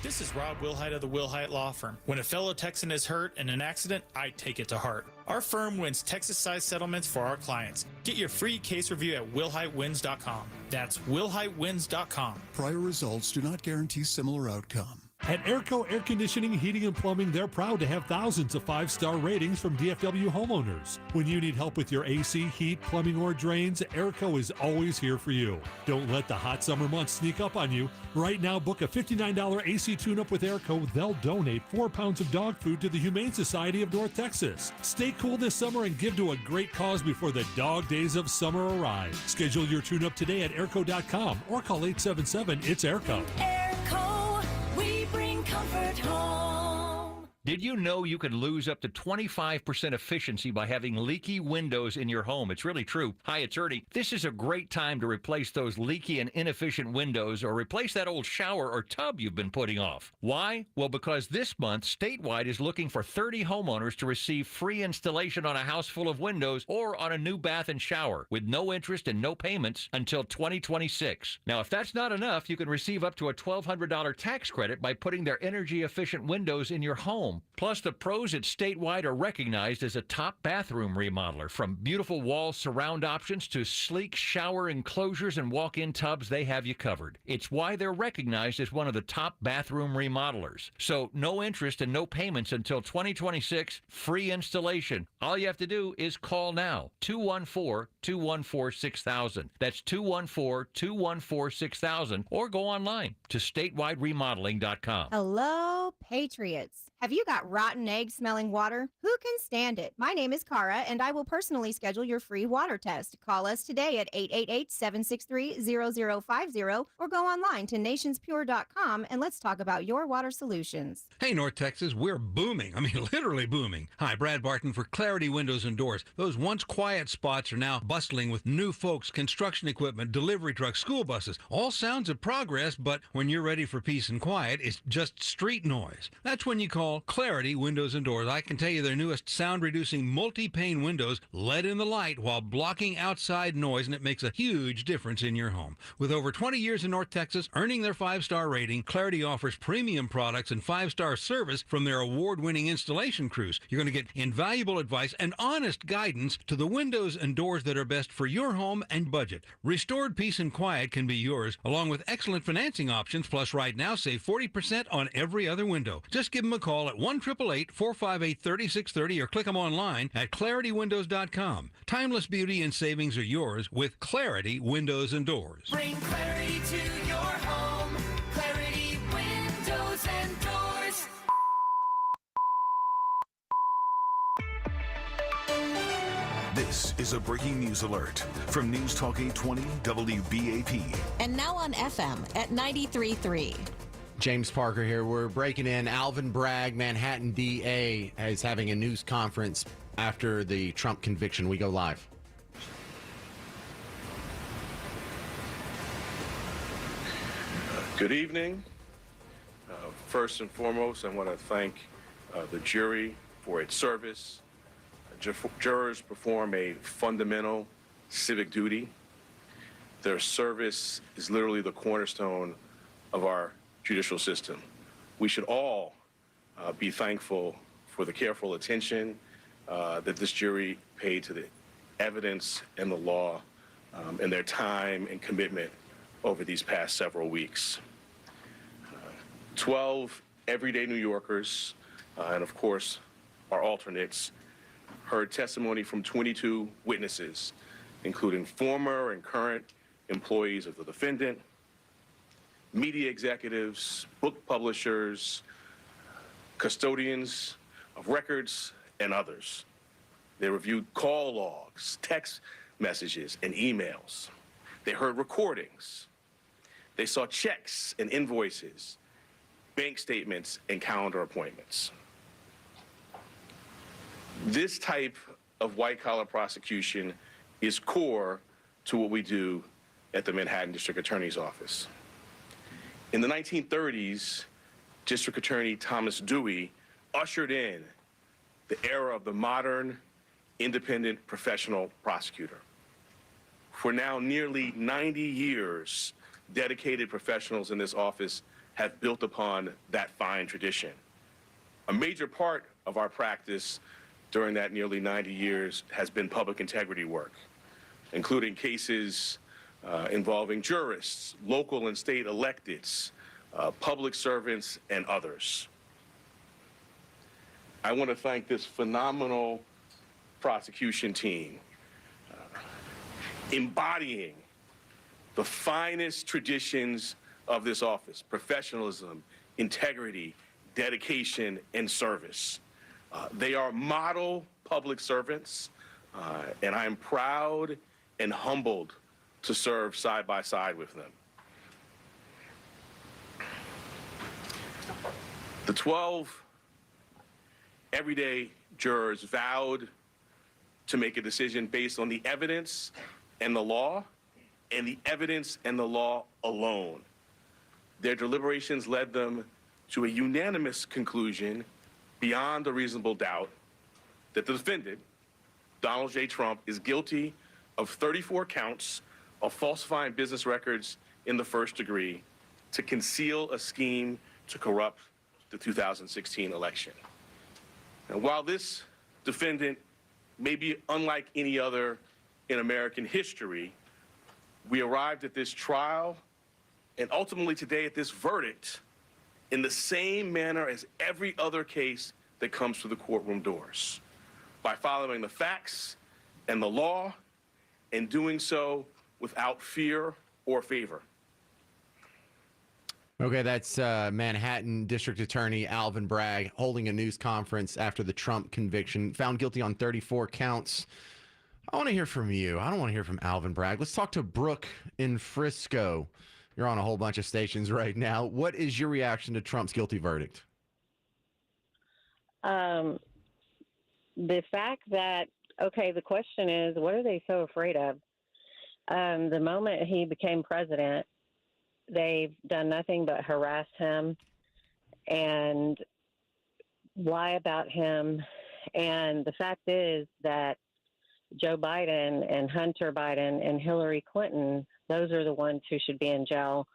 Speaker 8: This is Rob Wilhite of the Wilhite Law Firm. When a fellow Texan is hurt in an accident, I take it to heart. Our firm wins Texas-sized settlements for our clients. Get your free case review at WilhiteWins.com. That's WilhiteWins.com.
Speaker 11: Prior results do not guarantee similar outcome.
Speaker 15: At Airco Air Conditioning, Heating, and Plumbing, they're proud to have thousands of 5-star ratings from DFW homeowners. When you need help with your AC, heat, plumbing, or drains, Airco is always here for you. Don't let the hot summer months sneak up on you. Right now, book a $59 AC tune-up with Airco. They'll donate 4 pounds of dog food to the Humane Society of North Texas. Stay cool this summer and give to a great cause before the dog days of summer arrive. Schedule your tune-up today at airco.com or call 877-ITS-AIRCO.
Speaker 22: Airco, we bring comfort home.
Speaker 18: Did you know you could lose up to 25% efficiency by having leaky windows in your home? It's really true. Hi, it's Ernie. This is a great time to replace those leaky and inefficient windows or replace that old shower or tub you've been putting off. Why? Well, because this month, statewide is looking for 30 homeowners to receive free installation on a house full of windows or on a new bath and shower with no interest and no payments until 2026. Now, if that's not enough, you can receive up to a $1,200 tax credit by putting their energy-efficient windows in your home. Plus, the pros at Statewide are recognized as a top bathroom remodeler. From beautiful wall surround options to sleek shower enclosures and walk-in tubs, they have you covered. It's why they're recognized as one of the top bathroom remodelers. So, no interest and no payments until 2026, free installation. All you have to do is call now, 214-214-6000. That's 214-214-6000, or go online to statewideremodeling.com.
Speaker 21: Hello, Patriots. Have you got rotten egg smelling water? Who can stand it? My name is Cara, and I will personally schedule your free water test. Call us today at 888-763-0050 or go online to nationspure.com and let's talk about your water solutions.
Speaker 18: Hey, North Texas, we're booming. I mean, literally booming. Hi, Brad Barton for Clarity Windows and Doors. Those once quiet spots are now bustling with new folks, construction equipment, delivery trucks, school buses. All sounds of progress, but when you're ready for peace and quiet, it's just street noise. That's when you call Clarity Windows and Doors. I can tell you their newest sound-reducing multi-pane windows let in the light while blocking outside noise, and it makes a huge difference in your home. With over 20 years in North Texas, earning their 5-star rating, Clarity offers premium products and 5-star service from their award-winning installation crews. You're going to get invaluable advice and honest guidance to the windows and doors that are best for your home and budget. Restored peace and quiet can be yours, along with excellent financing options. Plus, right now, save 40% on every other window. Just give them a call at 1-888-458-3630 or click them online at ClarityWindows.com. Timeless beauty and savings are yours with Clarity Windows and Doors.
Speaker 22: Bring clarity to your home. Clarity Windows and Doors.
Speaker 17: This is a breaking news alert from News Talk 820 WBAP.
Speaker 3: And now on FM at 93.3.
Speaker 4: James Parker here. We're breaking in. Alvin Bragg, Manhattan DA, is having a news conference after the Trump conviction. We go live.
Speaker 23: Good evening. First and foremost, I want to thank the jury for its service. Jurors perform a fundamental civic duty. Their service is literally the cornerstone of our judicial system. We should all be thankful for the careful attention that this jury paid to the evidence and the law and their time and commitment over these past several weeks. 12 everyday New Yorkers, and of course, our alternates, heard testimony from 22 witnesses, including former and current employees of the defendant, media executives, book publishers, custodians of records, and others. They reviewed call logs, text messages, and emails. They heard recordings. They saw checks and invoices, bank statements, and calendar appointments. This type of white-collar prosecution is core to what we do at the Manhattan District Attorney's Office. In the 1930s, District Attorney Thomas Dewey ushered in the era of the modern, independent professional prosecutor. For now nearly 90 years, dedicated professionals in this office have built upon that fine tradition. A major part of our practice during that nearly 90 years has been public integrity work, including cases involving jurists, local and state electeds, public servants, and others. I want to thank this phenomenal prosecution team, embodying the finest traditions of this office: professionalism, integrity, dedication, and service. They are model public servants, and I am proud and humbled to serve side by side with them. The 12 everyday jurors vowed to make a decision based on the evidence and the law, and the evidence and the law alone. Their deliberations led them to a unanimous conclusion, beyond a reasonable doubt, that the defendant, Donald J. Trump, is guilty of 34 counts of falsifying business records in the first degree to conceal a scheme to corrupt the 2016 election. And while this defendant may be unlike any other in American history, we arrived at this trial and ultimately today at this verdict in the same manner as every other case that comes through the courtroom doors, by following the facts and the law and doing so without fear or favor.
Speaker 4: Okay, that's Manhattan District Attorney Alvin Bragg holding a news conference after the Trump conviction, found guilty on 34 counts. I want to hear from you. I don't want to hear from Alvin Bragg. Let's talk to Brooke in Frisco. You're on a whole bunch of stations right now. What is your reaction to Trump's guilty verdict?
Speaker 2: The fact that, okay, the question is, what are they so afraid of? The moment he became president, they've done nothing but harass him and lie about him. And the fact is that Joe Biden and Hunter Biden and Hillary Clinton, those are the ones who should be in jail,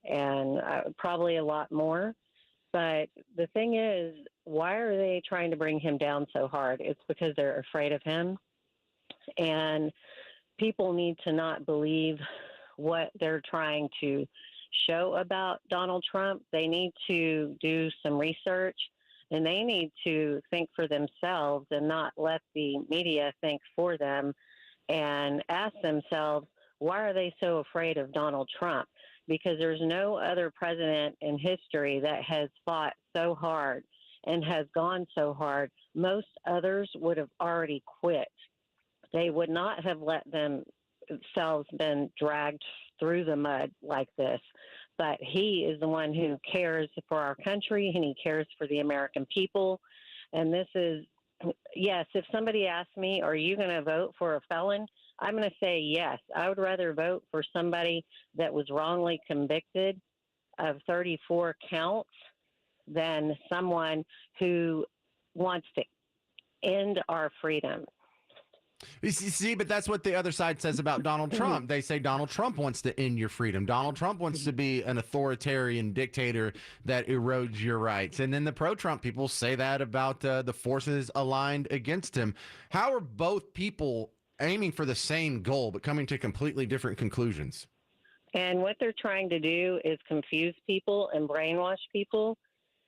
Speaker 2: and probably a lot more. But the thing is, why are they trying to bring him down so hard? It's because they're afraid of him. And people need to not believe what they're trying to show about Donald Trump. They need to do some research, and they need to think for themselves and not let the media think for them, and ask themselves, why are they so afraid of Donald Trump? Because there's no other president in history that has fought so hard and has gone so hard. Most others would have already quit. They would not have let themselves been dragged through the mud like this. But he is the one who cares for our country, and he cares for the American people. And this is, yes, if somebody asks me, are you going to vote for a felon? I'm going to say yes. I would rather vote for somebody that was wrongly convicted of 34 counts than someone who wants to end our freedom.
Speaker 4: You see, but that's what the other side says about Donald Trump. They say Donald Trump wants to end your freedom. Donald Trump wants to be an authoritarian dictator that erodes your rights. And then the pro-Trump people say that about the forces aligned against him. How are both people aiming for the same goal, but coming to completely different conclusions.
Speaker 2: And what they're trying to do is confuse people and brainwash people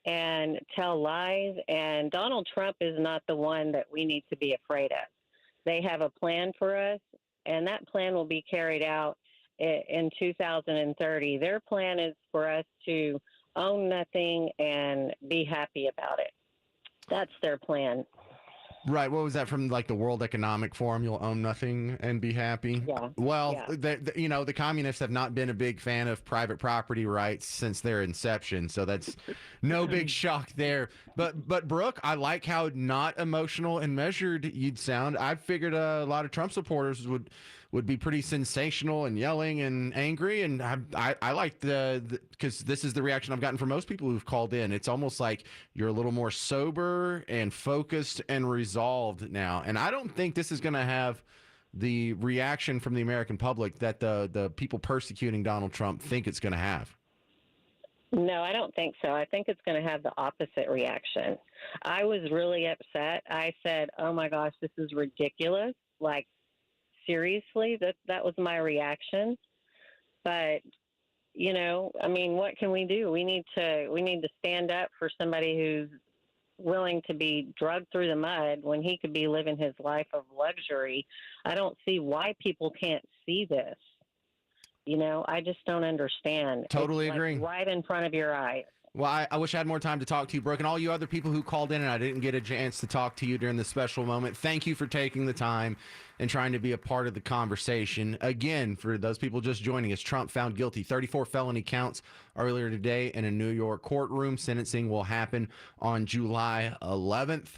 Speaker 2: and tell lies. And Donald Trump is not the one that we need to be afraid of. They have a plan for us, and that plan will be carried out in 2030. Their plan is for us to own nothing and be happy about it. That's their plan.
Speaker 4: Right. What was that from, like, the World Economic Forum? You'll own nothing and be happy.
Speaker 2: Yeah.
Speaker 4: Well,
Speaker 2: yeah.
Speaker 4: The communists have not been a big fan of private property rights since their inception, so that's no big shock there. But Brooke, I like how not emotional and measured you'd sound. I figured a lot of Trump supporters would be pretty sensational and yelling and angry, and I like because this is the reaction I've gotten from most people who've called in. It's almost like you're a little more sober and focused and resolved now, and I don't think this is going to have the reaction from the American public that the people persecuting Donald Trump think it's going to have.
Speaker 2: No, I don't think so. I think it's going to have the opposite reaction. I was really upset. I said, oh my gosh, this is ridiculous. Like, seriously, that was my reaction. But, I mean, what can we do? We need to stand up for somebody who's willing to be drugged through the mud when he could be living his life of luxury. I don't see why people can't see this. I just don't understand.
Speaker 4: Totally
Speaker 2: it's
Speaker 4: agree.
Speaker 2: Like right in front of your eyes.
Speaker 4: Well, I wish I had more time to talk to you, Brooke, and all you other people who called in and I didn't get a chance to talk to you during this special moment. Thank you for taking the time and trying to be a part of the conversation. Again, for those people just joining us, Trump found guilty 34 felony counts earlier today in a New York courtroom. Sentencing will happen on July 11th.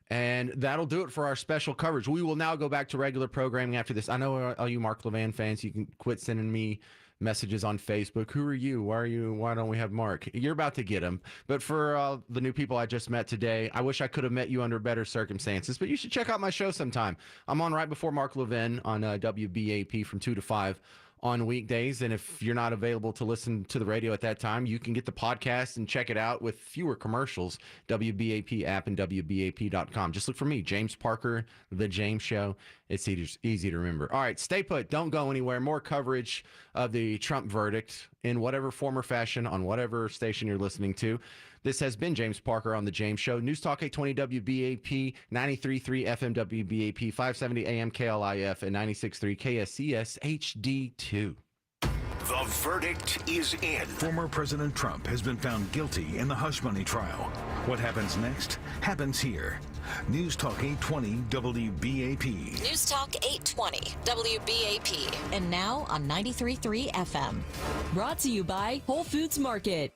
Speaker 4: And that'll do it for our special coverage. We will now go back to regular programming after this. I know all you Mark Levan fans, you can quit sending me messages on Facebook. Who are you? Why are you? Why don't we have Mark? You're about to get them. But for the new people I just met today, I wish I could have met you under better circumstances. But you should check out my show sometime. I'm on right before Mark Levin on WBAP from 2 to 5 on weekdays. And if you're not available to listen to the radio at that time, you can get the podcast and check it out with fewer commercials. WBAP app and WBAP.com. Just look for me, James Parker, The James Show. It's easy to remember. All right, stay put. Don't go anywhere. More coverage of the Trump verdict in whatever form or fashion on whatever station you're listening to. This has been James Parker on The James Show. News Talk 820 WBAP, 93.3 FM WBAP, 570 AM KLIF, and 96.3 KSCS HD2.
Speaker 17: The verdict is in. Former President Trump has been found guilty in the hush money trial. What happens next happens here. News Talk 820 WBAP.
Speaker 3: News Talk 820 WBAP. And now on 93.3 FM.
Speaker 5: Brought to you by Whole Foods Market.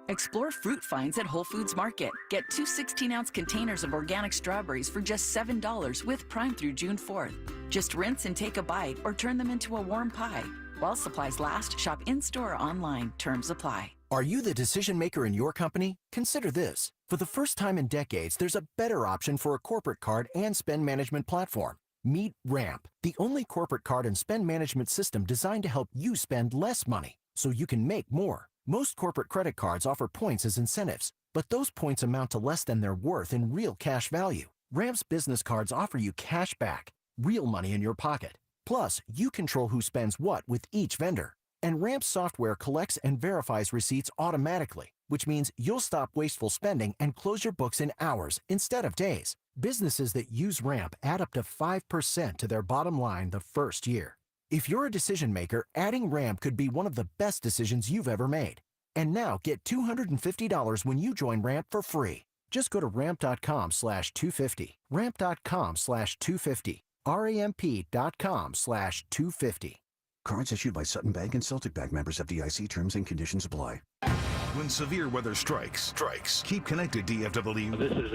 Speaker 5: Explore fruit finds at Whole Foods Market. Get 2 16-ounce containers of organic strawberries for just $7 with Prime through June 4th. Just rinse and take a bite or turn them into a warm pie. While supplies last, shop in-store or online. Terms apply.
Speaker 6: Are you the decision maker in your company? Consider this. For the first time in decades, there's a better option for a corporate card and spend management platform. Meet Ramp, the only corporate card and spend management system designed to help you spend less money so you can make more. Most corporate credit cards offer points as incentives, but those points amount to less than their worth in real cash value. Ramp's business cards offer you cash back, real money in your pocket. Plus, you control who spends what with each vendor. And Ramp's software collects and verifies receipts automatically, which means you'll stop wasteful spending and close your books in hours instead of days. Businesses that use Ramp add up to 5% to their bottom line the first year. If you're a decision maker, adding Ramp could be one of the best decisions you've ever made. And now get $250 when you join Ramp for free. Just go to ramp.com/250. Ramp.com/250. ramp.com/250.
Speaker 11: Cards issued by Sutton Bank and Celtic Bank, members of FDIC. Terms and conditions apply.
Speaker 17: When severe weather strikes, keep connected, DFW.
Speaker 7: This is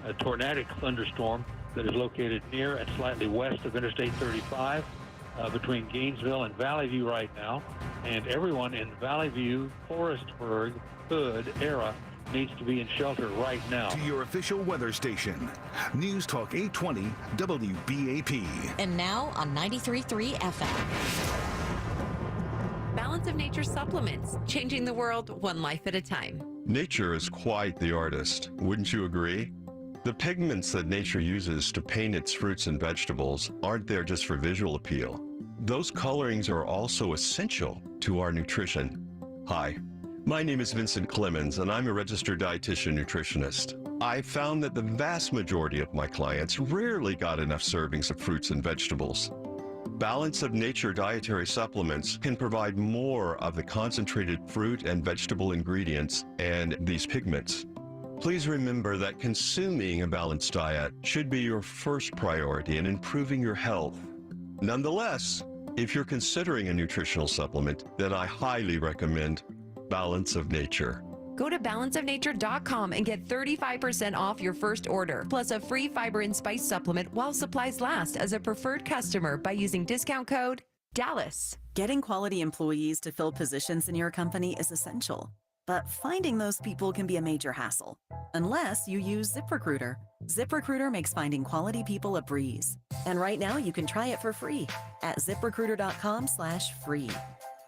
Speaker 7: a tornadic thunderstorm that is located near and slightly west of Interstate 35. Between Gainesville and Valley View right now, and everyone in Valley View, Forestburg, Hood area needs to be in shelter right now.
Speaker 17: To your official weather station, News Talk 820 WBAP.
Speaker 3: And now on 93.3 FM.
Speaker 20: Balance of Nature supplements, changing the world one life at a time.
Speaker 25: Nature is quite the artist, wouldn't you agree?
Speaker 9: The pigments that nature uses to paint its fruits and vegetables aren't there just for visual appeal. Those colorings are also essential to our nutrition. Hi, my name is Vincent Clemens, and I'm a registered dietitian nutritionist. I found that the vast majority of my clients rarely got enough servings of fruits and vegetables. Balance of Nature dietary supplements can provide more of the concentrated fruit and vegetable ingredients and these pigments. Please remember that consuming a balanced diet should be your first priority in improving your health. Nonetheless, if you're considering a nutritional supplement, then I highly recommend Balance of Nature.
Speaker 20: Go to balanceofnature.com and get 35% off your first order, plus a free fiber and spice supplement while supplies last as a preferred customer by using discount code DALLAS.
Speaker 13: Getting quality employees to fill positions in your company is essential, but finding those people can be a major hassle, unless you use ZipRecruiter. ZipRecruiter makes finding quality people a breeze. And right now you can try it for free at ZipRecruiter.com/free.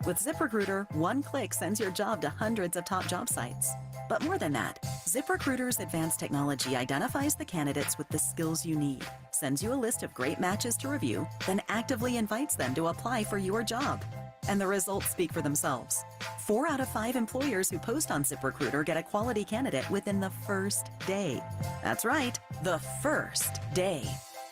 Speaker 13: With ZipRecruiter, one click sends your job to hundreds of top job sites. But more than that, ZipRecruiter's advanced technology identifies the candidates with the skills you need, sends you a list of great matches to review, then actively invites them to apply for your job. And the results speak for themselves. 4 out of 5 employers who post on ZipRecruiter get a quality candidate within the first day. That's right, the first day.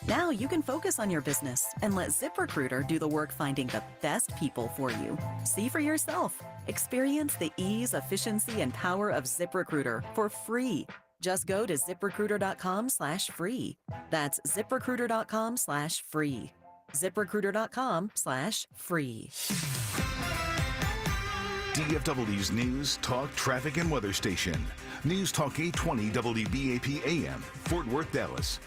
Speaker 13: Now you can focus on your business and let ZipRecruiter do the work finding the best people for you. See for yourself. Experience the ease, efficiency, and power of ZipRecruiter for free. Just go to ZipRecruiter.com/free. That's ZipRecruiter.com/free. ZipRecruiter.com/free.
Speaker 17: DFW's News, Talk, Traffic, and Weather Station. News Talk 820 WBAP AM, Fort Worth, Dallas.